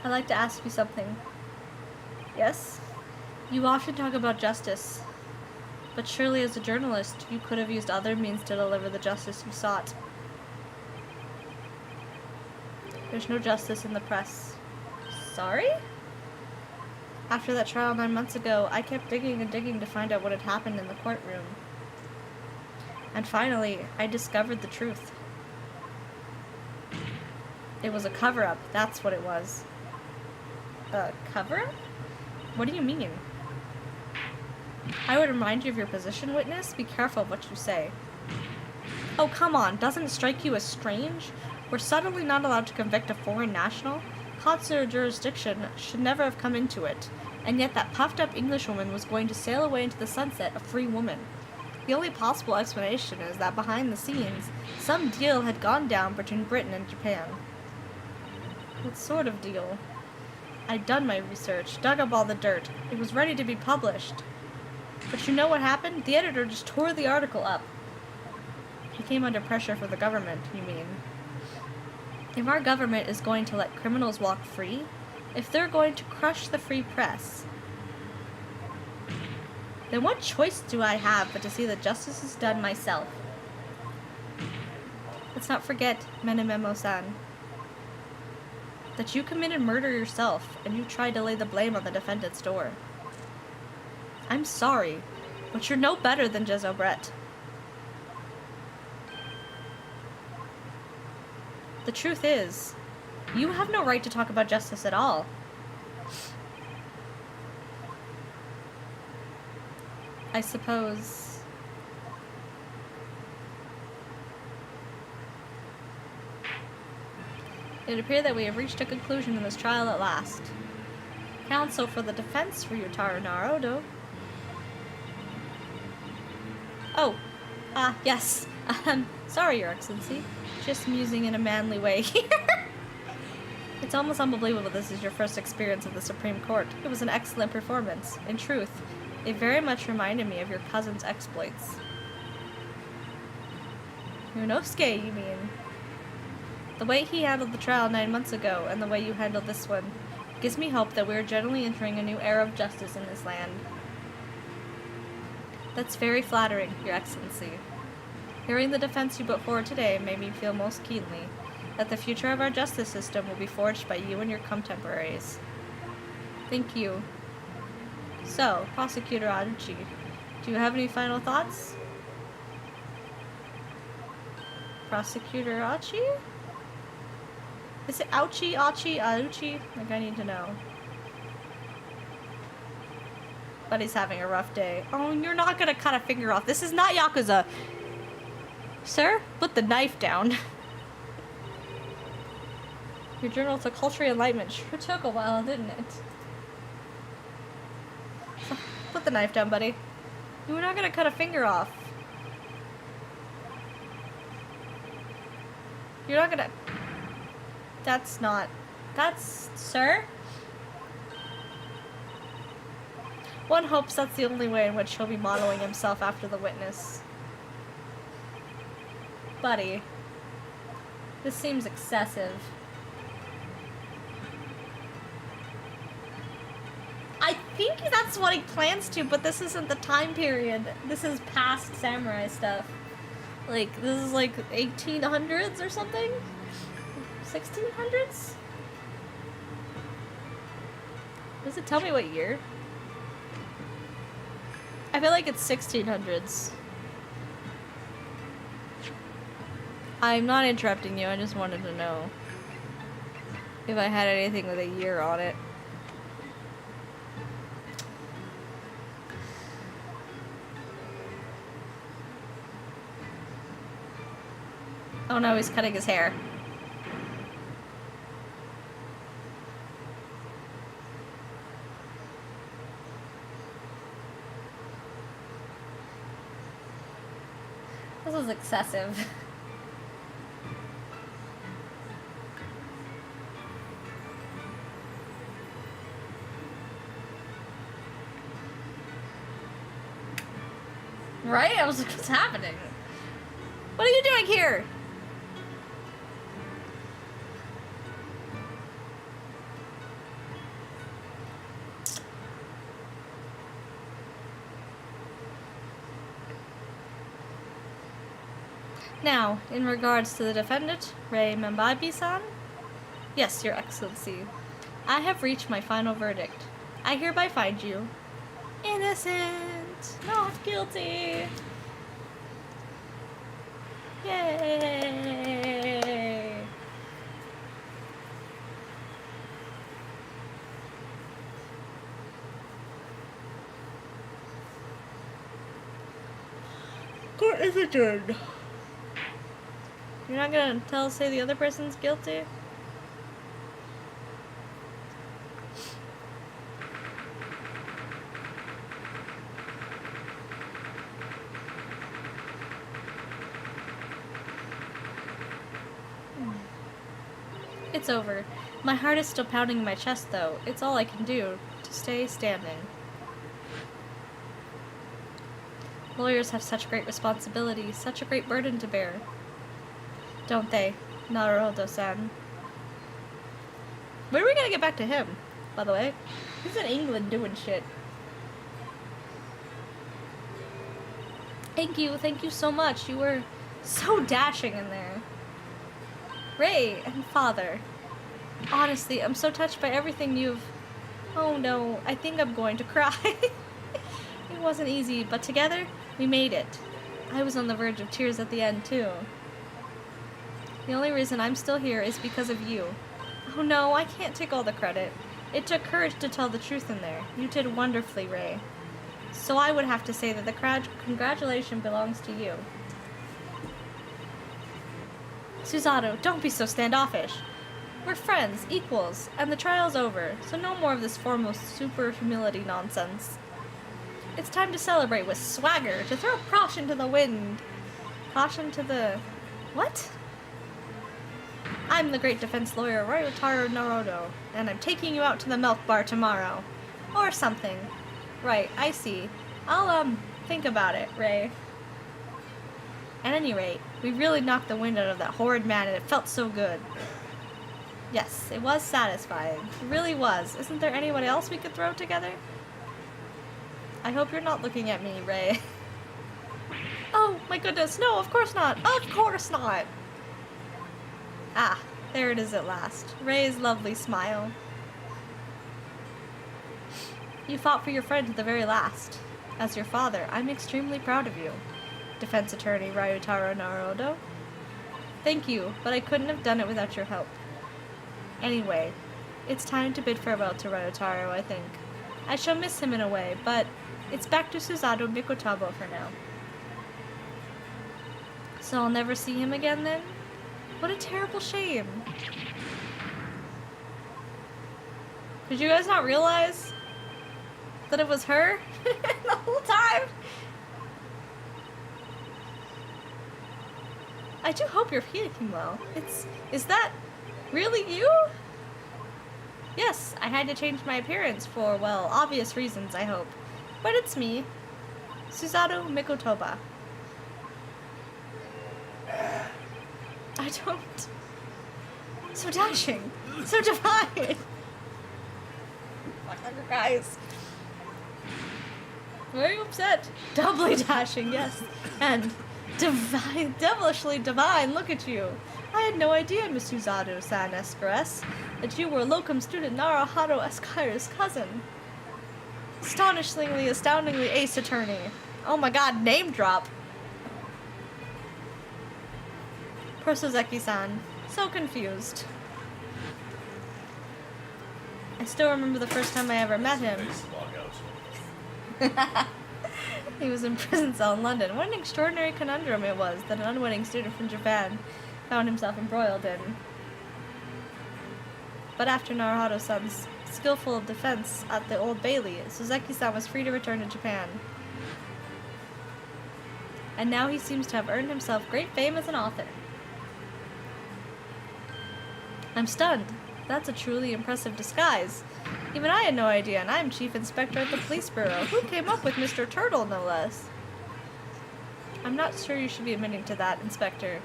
I'd like to ask you something. Yes? You often talk about justice, but surely as a journalist, you could have used other means to deliver the justice you sought. There's no justice in the press. Sorry? After that trial 9 months ago, I kept digging and digging to find out what had happened in the courtroom. And finally, I discovered the truth. It was a cover-up, that's what it was. A cover-up? What do you mean? I would remind you of your position, witness. Be careful of what you say. Oh, come on. Doesn't it strike you as strange? We're suddenly not allowed to convict a foreign national? Consular jurisdiction should never have come into it. And yet that puffed-up Englishwoman was going to sail away into the sunset a free woman. The only possible explanation is that behind the scenes, some deal had gone down between Britain and Japan. What sort of deal? I'd done my research, dug up all the dirt. It was ready to be published. But you know what happened? The editor just tore the article up. He came under pressure from the government, you mean? If our government is going to let criminals walk free, If they're going to crush the free press, then what choice do I have but to see that justice is done myself? Let's not forget, Menememo-san, that you committed murder yourself, and you tried to lay the blame on the defendant's door. I'm sorry, but you're no better than Jezo Brett. The truth is, you have no right to talk about justice at all. I suppose... It appears that we have reached a conclusion in this trial at last. Counsel for the defense for Yutaro Naruto. Oh, yes. Sorry, Your Excellency. Just musing in a manly way here. It's almost unbelievable this is your first experience of the Supreme Court. It was an excellent performance. In truth, it very much reminded me of your cousin's exploits. Yunosuke, you mean? The way he handled the trial 9 months ago, and the way you handled this one, gives me hope that we are generally entering a new era of justice in this land. That's very flattering, Your Excellency. Hearing the defense you put forward today made me feel most keenly that the future of our justice system will be forged by you and your contemporaries. Thank you. So, Prosecutor Aruchi, do you have any final thoughts? Prosecutor Achi? Is it Ouchi, Achi, Aruchi? Like, I need to know. But he's having a rough day. Oh, you're not gonna cut a finger off. This is not Yakuza. Sir, put the knife down. Your journal to culture enlightenment sure took a while, didn't it? Put the knife down, buddy. You were not gonna cut a finger off. You're not gonna... That's not... That's... Sir? One hopes that's the only way in which he'll be modeling himself after the witness. Buddy. This seems excessive. I think that's what he plans to, but this isn't the time period. This is past samurai stuff. Like, this is like 1800s or something? 1600s? Does it tell me what year? I feel like it's 1600s. I'm not interrupting you, I just wanted to know if I had anything with a year on it. Oh no, he's cutting his hair. This is excessive. Right? I was like, what's happening? What are you doing here? Now, in regards to the defendant, Rei Mambabi-san? Yes, Your Excellency. I have reached my final verdict. I hereby find you innocent, not guilty. Yay! Court is adjourned. You're not gonna say the other person's guilty? It's over. My heart is still pounding in my chest, though. It's all I can do to stay standing. Lawyers have such great responsibility, such a great burden to bear. Don't they, Naruto-san? When are we gonna get back to him, by the way? He's in England doing shit. Thank you so much. You were so dashing in there. Ray and Father. Honestly, I'm so touched by everything you've... Oh no, I think I'm going to cry. It wasn't easy, but together, we made it. I was on the verge of tears at the end, too. The only reason I'm still here is because of you. Oh no, I can't take all the credit. It took courage to tell the truth in there. You did wonderfully, Ray. So I would have to say that the congratulation belongs to you. Susato, don't be so standoffish. We're friends, equals, and the trial's over, so no more of this formal super humility nonsense. It's time to celebrate with swagger, to throw caution to the wind. Caution to the... What? I'm the great defense lawyer, Ryotaro Naruto, and I'm taking you out to the milk bar tomorrow. Or something. Right, I see. I'll, think about it, Ray. At any rate, we really knocked the wind out of that horrid man, and it felt so good. Yes, it was satisfying. It really was. Isn't there anyone else we could throw together? I hope you're not looking at me, Ray. Oh, my goodness. No, of course not. Of course not. Ah, there it is at last. Ray's lovely smile. You fought for your friend to the very last. As your father, I'm extremely proud of you. Defense Attorney Ryotaro Naruto. Thank you, but I couldn't have done it without your help. Anyway, it's time to bid farewell to Ryotaro, I think. I shall miss him in a way, but it's back to Susato Mikotabo for now. So I'll never see him again then? What a terrible shame. Did you guys not realize that it was her the whole time? I do hope you're healing well. Is that really you? Yes, I had to change my appearance for, well, obvious reasons, I hope. But it's me, Susato Mikotoba. I don't... So dashing. So divine. Fuck, guys. Very upset. Doubly dashing, yes. And divine, devilishly divine, look at you. I had no idea, Miss Susato-san Escares, that you were locum student Naruhito Esquire's cousin. Astoundingly ace attorney. Oh my god, name drop. Prosozeki-san. So confused. I still remember the first time I ever met him. He was in prison cell in London. What an extraordinary conundrum it was that an unwitting student from Japan found himself embroiled in. But after Naruhito-san's skillful defense at the Old Bailey, Suzeki-san was free to return to Japan. And now he seems to have earned himself great fame as an author. I'm stunned. That's a truly impressive disguise. Even I had no idea, and I'm chief inspector at the police bureau. Who came up with Mr. Turtle, no less? I'm not sure you should be admitting to that, Inspector.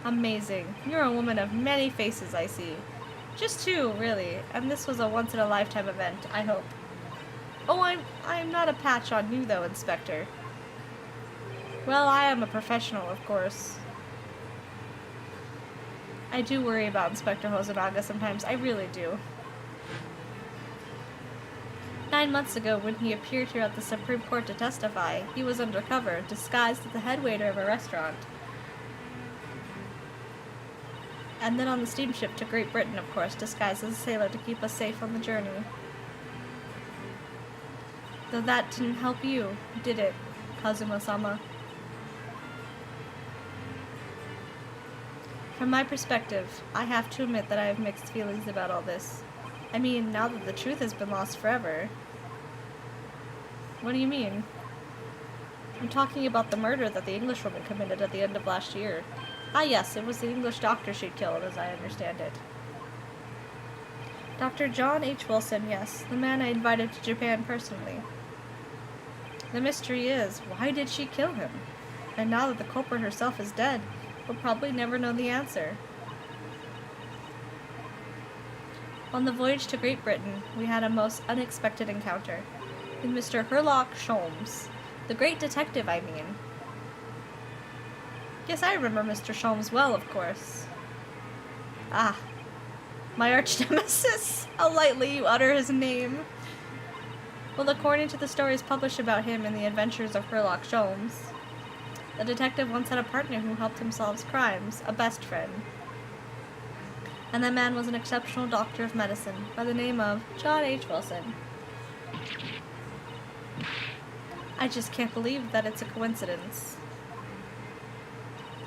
Amazing. You're a woman of many faces, I see. Just two, really, and this was a once-in-a-lifetime event, I hope. Oh, I'm not a patch on you, though, Inspector. Well, I am a professional, of course. I do worry about Inspector Hosonaga sometimes. I really do. 9 months ago, when he appeared here at the Supreme Court to testify, he was undercover, disguised as the head waiter of a restaurant. And then on the steamship to Great Britain, of course, disguised as a sailor to keep us safe on the journey. Though that didn't help you, did it, Kazuma-sama? From my perspective, I have to admit that I have mixed feelings about all this. I mean, now that the truth has been lost forever. What do you mean? I'm talking about the murder that the Englishwoman committed at the end of last year. Ah yes, it was the English doctor she'd killed, as I understand it. Dr. John H. Wilson, yes, the man I invited to Japan personally. The mystery is, why did she kill him? And now that the culprit herself is dead, we'll probably never know the answer. On the voyage to Great Britain, we had a most unexpected encounter with Mr. Herlock Sholmes. The great detective, I mean. Yes, I remember Mr. Sholmes well, of course. Ah, my arch-nemesis! How lightly you utter his name! Well, according to the stories published about him in the Adventures of Herlock Sholmes, the detective once had a partner who helped him solve crimes, a best friend. And that man was an exceptional doctor of medicine by the name of John H. Wilson. I just can't believe that it's a coincidence.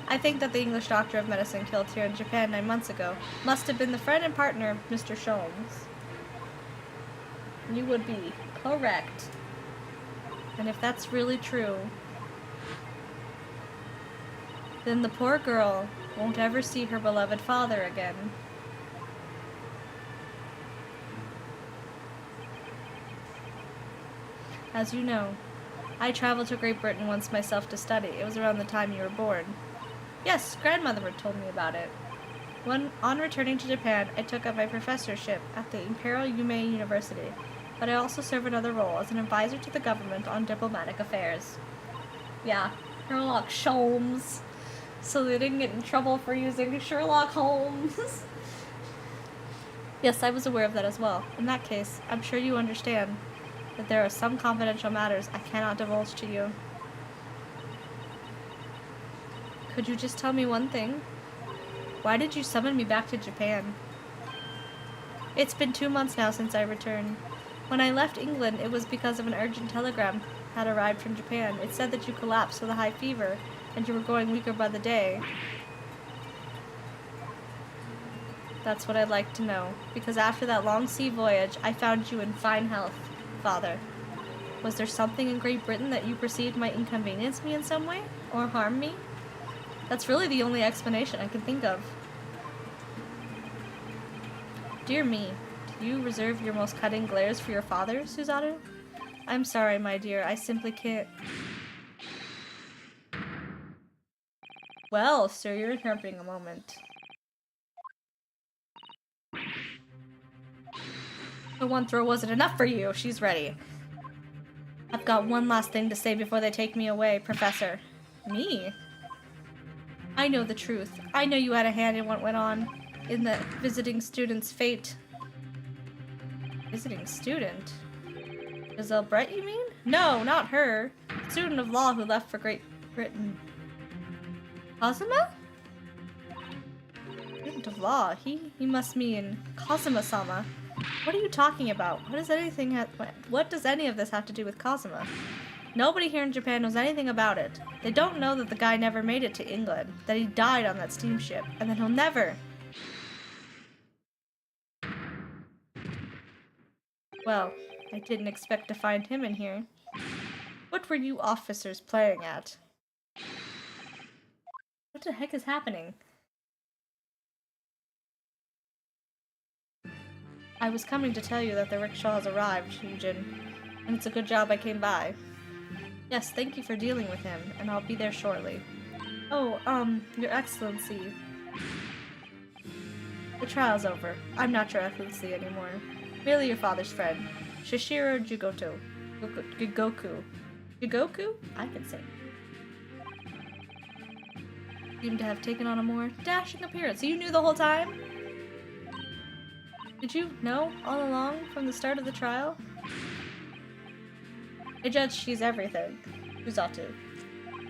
I think that the English doctor of medicine killed here in Japan 9 months ago must have been the friend and partner of Mr. Sholmes. You would be correct. And if that's really true, then the poor girl won't ever see her beloved father again. As you know, I traveled to Great Britain once myself to study. It was around the time you were born. Yes, grandmother had told me about it. When, on returning to Japan, I took up my professorship at the Imperial Yume University, but I also serve another role as an advisor to the government on diplomatic affairs. Yeah, Sherlock Sholmes. So they didn't get in trouble for using Sherlock Holmes. Yes, I was aware of that as well. In that case, I'm sure you understand that there are some confidential matters I cannot divulge to you. Could you just tell me one thing? Why did you summon me back to Japan? It's been 2 months now since I returned. When I left England, it was because of an urgent telegram had arrived from Japan. It said that you collapsed with a high fever, and you were growing weaker by the day. That's what I'd like to know, because after that long sea voyage, I found you in fine health, Father. Was there something in Great Britain that you perceived might inconvenience me in some way, or harm me? That's really the only explanation I can think of. Dear me, do you reserve your most cutting glares for your father, Suzaru? I'm sorry, my dear, I simply can't. Well, sir, you're interrupting a moment. The one throw wasn't enough for you. She's ready. I've got one last thing to say before they take me away, Professor. Me? I know the truth. I know you had a hand in what went on in the visiting student's fate. Visiting student? Giselle Brett, you mean? No, not her. Student of law who left for Great Britain. Kazuma? Student of law? He must mean Kazuma-sama. What are you talking about? What does any of this have to do with Kazuma? Nobody here in Japan knows anything about it. They don't know that the guy never made it to England, that he died on that steamship, and that he'll never... Well, I didn't expect to find him in here. What were you officers playing at? What the heck is happening? I was coming to tell you that the rickshaw has arrived, Yujin, and it's a good job I came by. Yes, thank you for dealing with him, and I'll be there shortly. Oh, Your Excellency. The trial's over. I'm not Your Excellency anymore. Merely your father's friend, Shishiro Jigoku. Jigoku? I can say. Seemed to have taken on a more dashing appearance. So you knew the whole time? Did you know all along from the start of the trial? I judge she's everything. Uzatu.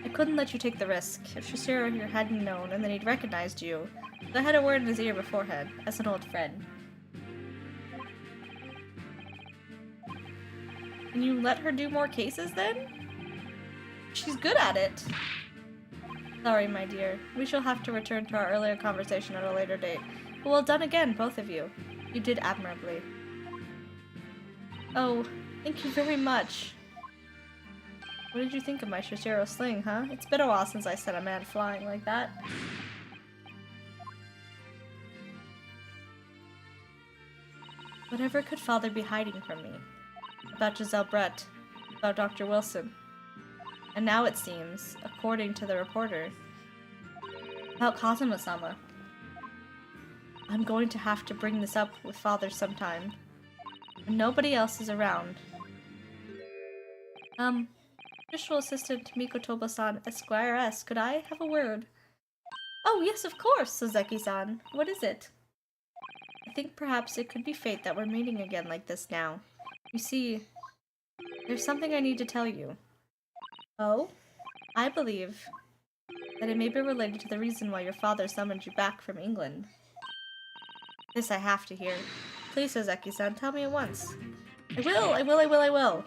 I couldn't let you take the risk. If Shishiro here hadn't known and then he'd recognized you, I had a word in his ear beforehand, as an old friend. Can you let her do more cases then? She's good at it. Sorry, my dear. We shall have to return to our earlier conversation at a later date. But well done again, both of you. You did admirably. Oh, thank you very much. What did you think of my Shishiro sling, huh? It's been a while since I sent a man flying like that. Whatever could Father be hiding from me? About Giselle Brett, about Dr. Wilson. And now it seems, according to the reporter, about Kazuma-sama. I'm going to have to bring this up with Father sometime. When nobody else is around. Official Assistant Mikotoba-san, Esquire S. Could I have a word? Oh, yes, of course, Soseki-san. What is it? I think perhaps it could be fate that we're meeting again like this now. You see, there's something I need to tell you. Oh? I believe that it may be related to the reason why your father summoned you back from England. This I have to hear. Please, Soseki-san, tell me at once. I will.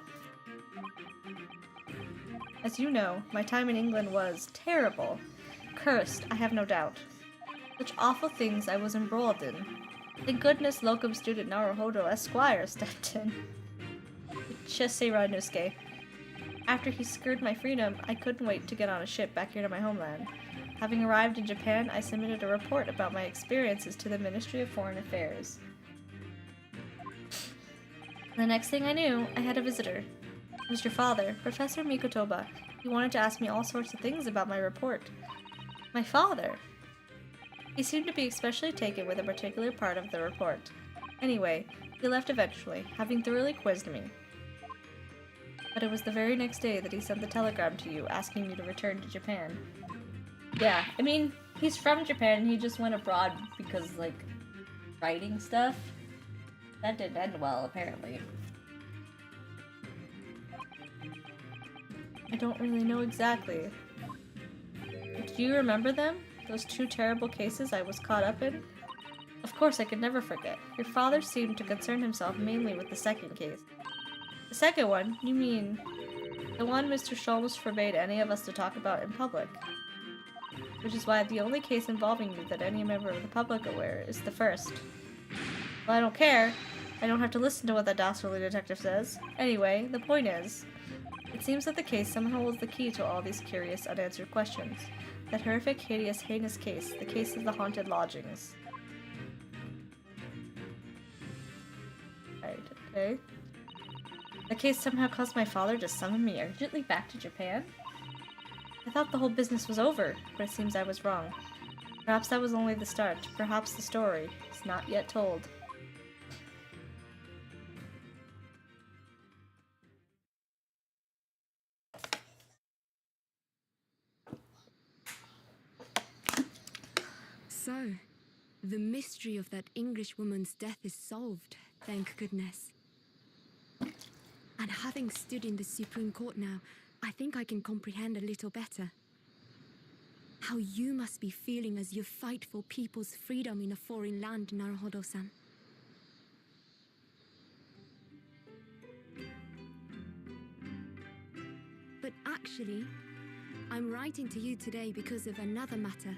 As you know, my time in England was terrible. Cursed, I have no doubt. Such awful things I was embroiled in. Thank goodness locum student Naruhodo Esquire stepped in. Chisei Nusuke. After he secured my freedom, I couldn't wait to get on a ship back here to my homeland. Having arrived in Japan, I submitted a report about my experiences to the Ministry of Foreign Affairs. The next thing I knew, I had a visitor. It was your father, Professor Mikotoba. He wanted to ask me all sorts of things about my report. My father? He seemed to be especially taken with a particular part of the report. Anyway, he left eventually, having thoroughly quizzed me. But it was the very next day that he sent the telegram to you, asking me to return to Japan. Yeah, I mean, he's from Japan, and he just went abroad because, like, writing stuff. That didn't end well, apparently. I don't really know exactly. Do you remember them? Those 2 terrible cases I was caught up in? Of course, I could never forget. Your father seemed to concern himself mainly with the second case. The second one? You mean the one Mr. Sholmes forbade any of us to talk about in public? Which is why the only case involving you that any member of the public are aware is the first. Well, I don't care. I don't have to listen to what that dastardly detective says. Anyway, the point is, it seems that the case somehow holds the key to all these curious, unanswered questions. That horrific, hideous, heinous case, the case of the haunted lodgings. Right, okay. The case somehow caused my father to summon me urgently back to Japan? I thought the whole business was over, but it seems I was wrong. Perhaps that was only the start. Perhaps the story is not yet told. So, the mystery of that English woman's death is solved, thank goodness. And having stood in the Supreme Court now, I think I can comprehend a little better. How you must be feeling as you fight for people's freedom in a foreign land, Naruhodo-san. But actually, I'm writing to you today because of another matter.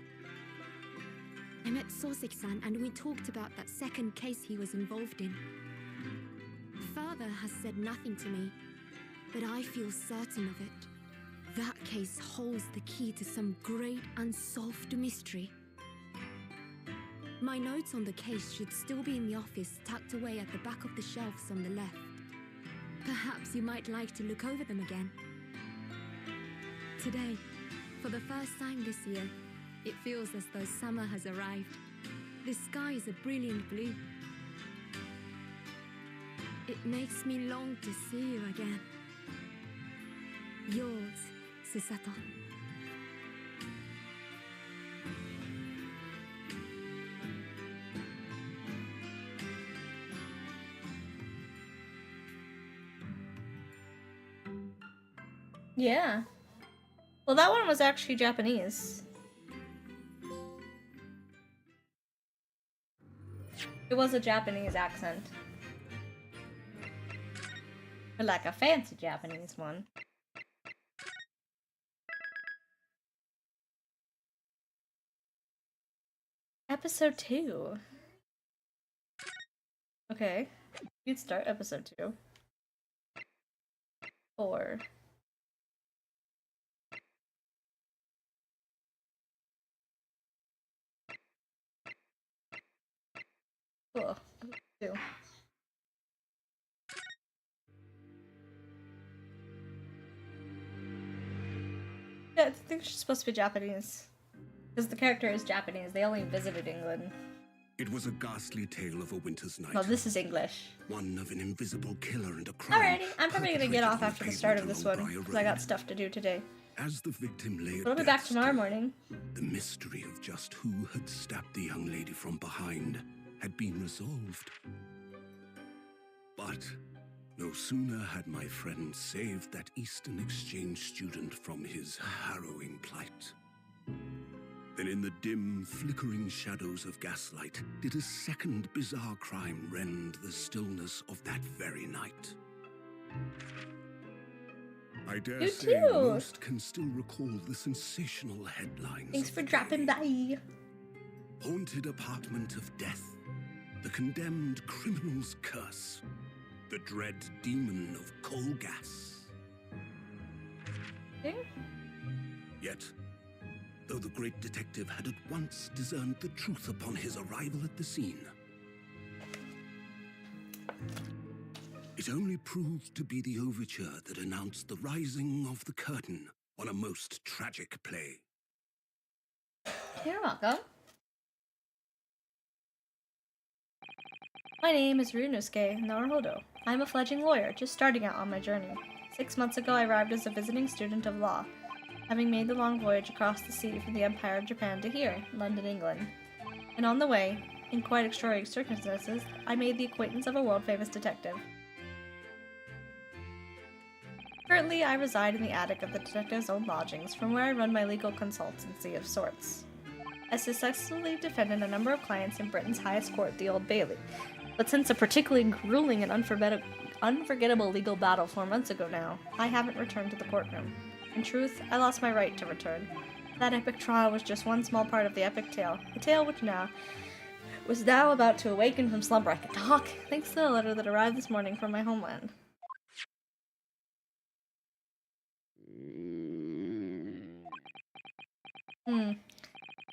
I met Soseki-san and we talked about that second case he was involved in. Father has said nothing to me, but I feel certain of it. That case holds the key to some great unsolved mystery. My notes on the case should still be in the office, tucked away at the back of the shelves on the left. Perhaps you might like to look over them again. Today, for the first time this year, it feels as though summer has arrived. The sky is a brilliant blue. It makes me long to see you again. Yours, Susato. Yeah. Well, that one was actually Japanese. It was a Japanese accent. But like a fancy Japanese one. Episode 2. Okay. You'd start episode 2. 4. Cool. 2. Yeah, I think she's supposed to be Japanese. Because the character is Japanese. They only visited England. It was a ghastly tale of a winter's night. No, this is English. One of an invisible killer and a crime. Alrighty, I'm probably gonna get perpetrated off on after the pavement start of this along one, Briar because I got Road. stuff to do today. As the victim lay at We'll be back death's tomorrow door, morning. the mystery of just who had stabbed the young lady from behind had been resolved. But no sooner had my friend saved that Eastern exchange student from his harrowing plight than in the dim, flickering shadows of gaslight did a second bizarre crime rend the stillness of that very night. I dare You say too. most can still recall the sensational headlines. Thanks of for the dropping day. by. Haunted apartment of death, the condemned criminal's curse, the dread demon of coal gas. Okay. Yet, though the great detective had at once discerned the truth upon his arrival at the scene, it only proved to be the overture that announced the rising of the curtain on a most tragic play. You're welcome. My name is Runosuke Naruhodo. I'm a fledgling lawyer, just starting out on my journey. 6 months ago, I arrived as a visiting student of law, having made the long voyage across the sea from the Empire of Japan to here, London, England. And on the way, in quite extraordinary circumstances, I made the acquaintance of a world-famous detective. Currently, I reside in the attic of the detective's own lodgings, from where I run my legal consultancy of sorts. I successfully defended a number of clients in Britain's highest court, the Old Bailey, but since a particularly grueling and unforgettable legal battle 4 months ago now, I haven't returned to the courtroom. In truth, I lost my right to return. That epic trial was just one small part of the epic tale, a tale which was now about to awaken from slumber. I can talk, thanks to the letter that arrived this morning from my homeland.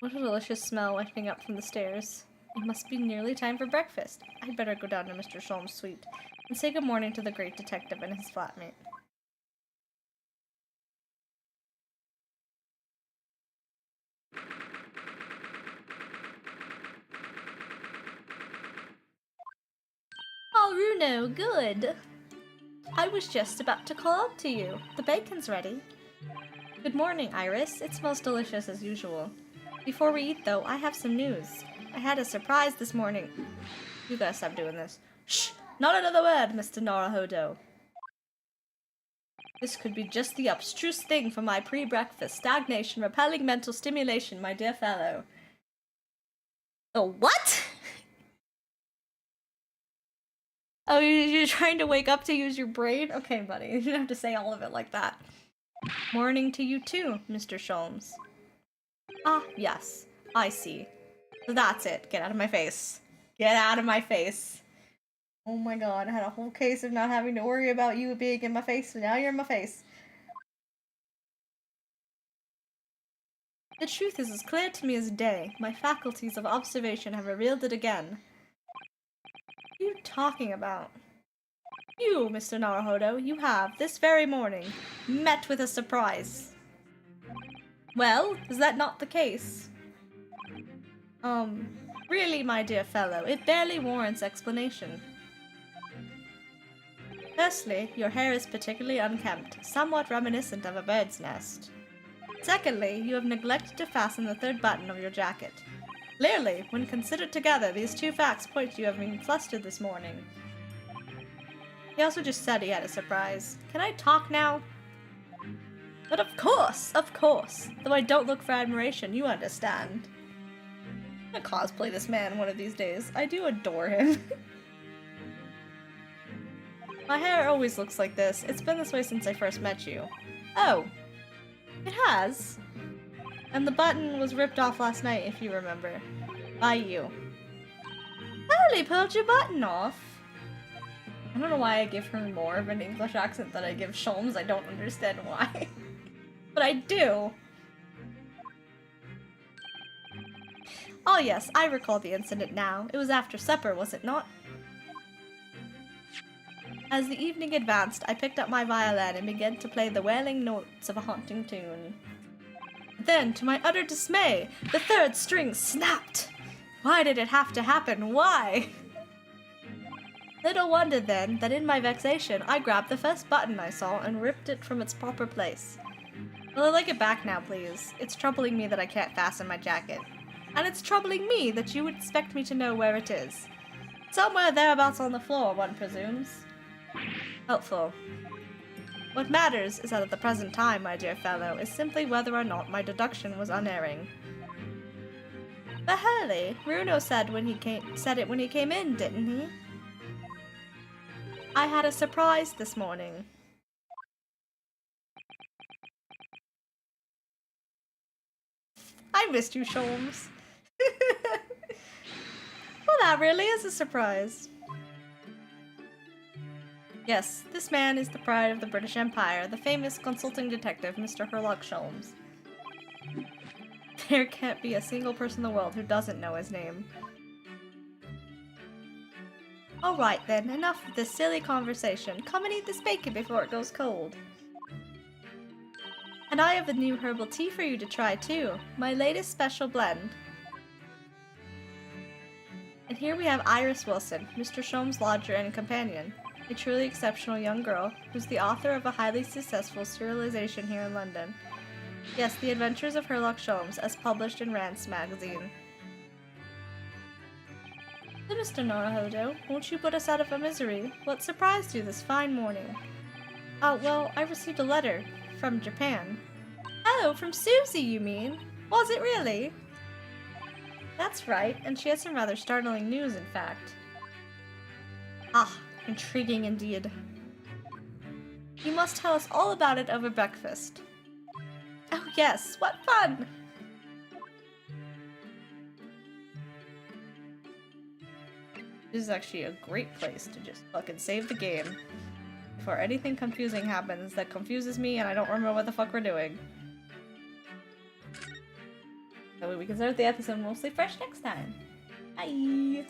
What a delicious smell wafting up from the stairs. It must be nearly time for breakfast. I'd better go down to Mr. Sholmes' suite and say good morning to the great detective and his flatmate. Oh, Runo, good. I was just about to call out to you. The bacon's ready. Good morning, Iris. It smells delicious as usual. Before we eat, though, I have some news. I had a surprise this morning. You gotta stop doing this. Shh! Not another word, Mr. Naruhodo. This could be just the abstruse thing for my pre-breakfast stagnation, repelling mental stimulation, my dear fellow. Oh, what? Oh, you're trying to wake up to use your brain? Okay, buddy, you didn't have to say all of it like that. Morning to you too, Mr. Sholmes. Ah, yes, I see. So that's it. Get out of my face. Get out of my face. Oh my god, I had a whole case of not having to worry about you being in my face, and now you're in my face. The truth is as clear to me as day. My faculties of observation have revealed it again. What are you talking about? You, Mr. Naruhodo, you have, this very morning, met with a surprise. Well, is that not the case? Really, my dear fellow, it barely warrants explanation. Firstly, your hair is particularly unkempt, somewhat reminiscent of a bird's nest. Secondly, you have neglected to fasten the third button of your jacket. Clearly, when considered together, these two facts point to you having been flustered this morning. He also just said he had a surprise. Can I talk now? But of course! Though I don't look for admiration, you understand. I'm gonna cosplay this man one of these days. I do adore him. My hair always looks like this. It's been this way since I first met you. Oh. It has? And the button was ripped off last night, if you remember. By you. I only pulled your button off. I don't know why I give her more of an English accent than I give Sholmes. I don't understand why. But I do. Oh yes, I recall the incident now. It was after supper, was it not? As the evening advanced, I picked up my violin and began to play the wailing notes of a haunting tune. Then, to my utter dismay, the third string snapped. Why did it have to happen? Why? Little wonder then that in my vexation I grabbed the first button I saw and ripped it from its proper place. Will I like it back now, please? It's troubling me that I can't fasten my jacket. And it's troubling me that you would expect me to know where it is. Somewhere thereabouts on the floor, one presumes. Helpful. What matters is that at the present time, my dear fellow, is simply whether or not my deduction was unerring. But Hurley, Bruno said it when he came in, didn't he? I had a surprise this morning. I missed you, Sholmes. Well, that really is a surprise. Yes, this man is the pride of the British Empire, the famous consulting detective, Mr. Sherlock Sholmes. There can't be a single person in the world who doesn't know his name. Alright then, enough of this silly conversation. Come and eat this bacon before it goes cold. And I have a new herbal tea for you to try too. My latest special blend. And here we have Iris Wilson, Mr. Sholmes' lodger and companion. A truly exceptional young girl, who's the author of a highly successful serialization here in London. Yes, The Adventures of Sherlock Sholmes, as published in Rance magazine. So, Mr. Naruhodo, won't you put us out of our misery? What surprised you this fine morning? Oh, well, I received a letter from Japan. Oh, from Susie, you mean? Was it really? That's right, and she has some rather startling news, in fact. Ah, intriguing indeed. You must tell us all about it over breakfast. Oh yes, what fun! This is actually a great place to just fucking save the game before anything confusing happens that confuses me and I don't remember what the fuck we're doing. That way we can start the episode mostly fresh next time. Bye!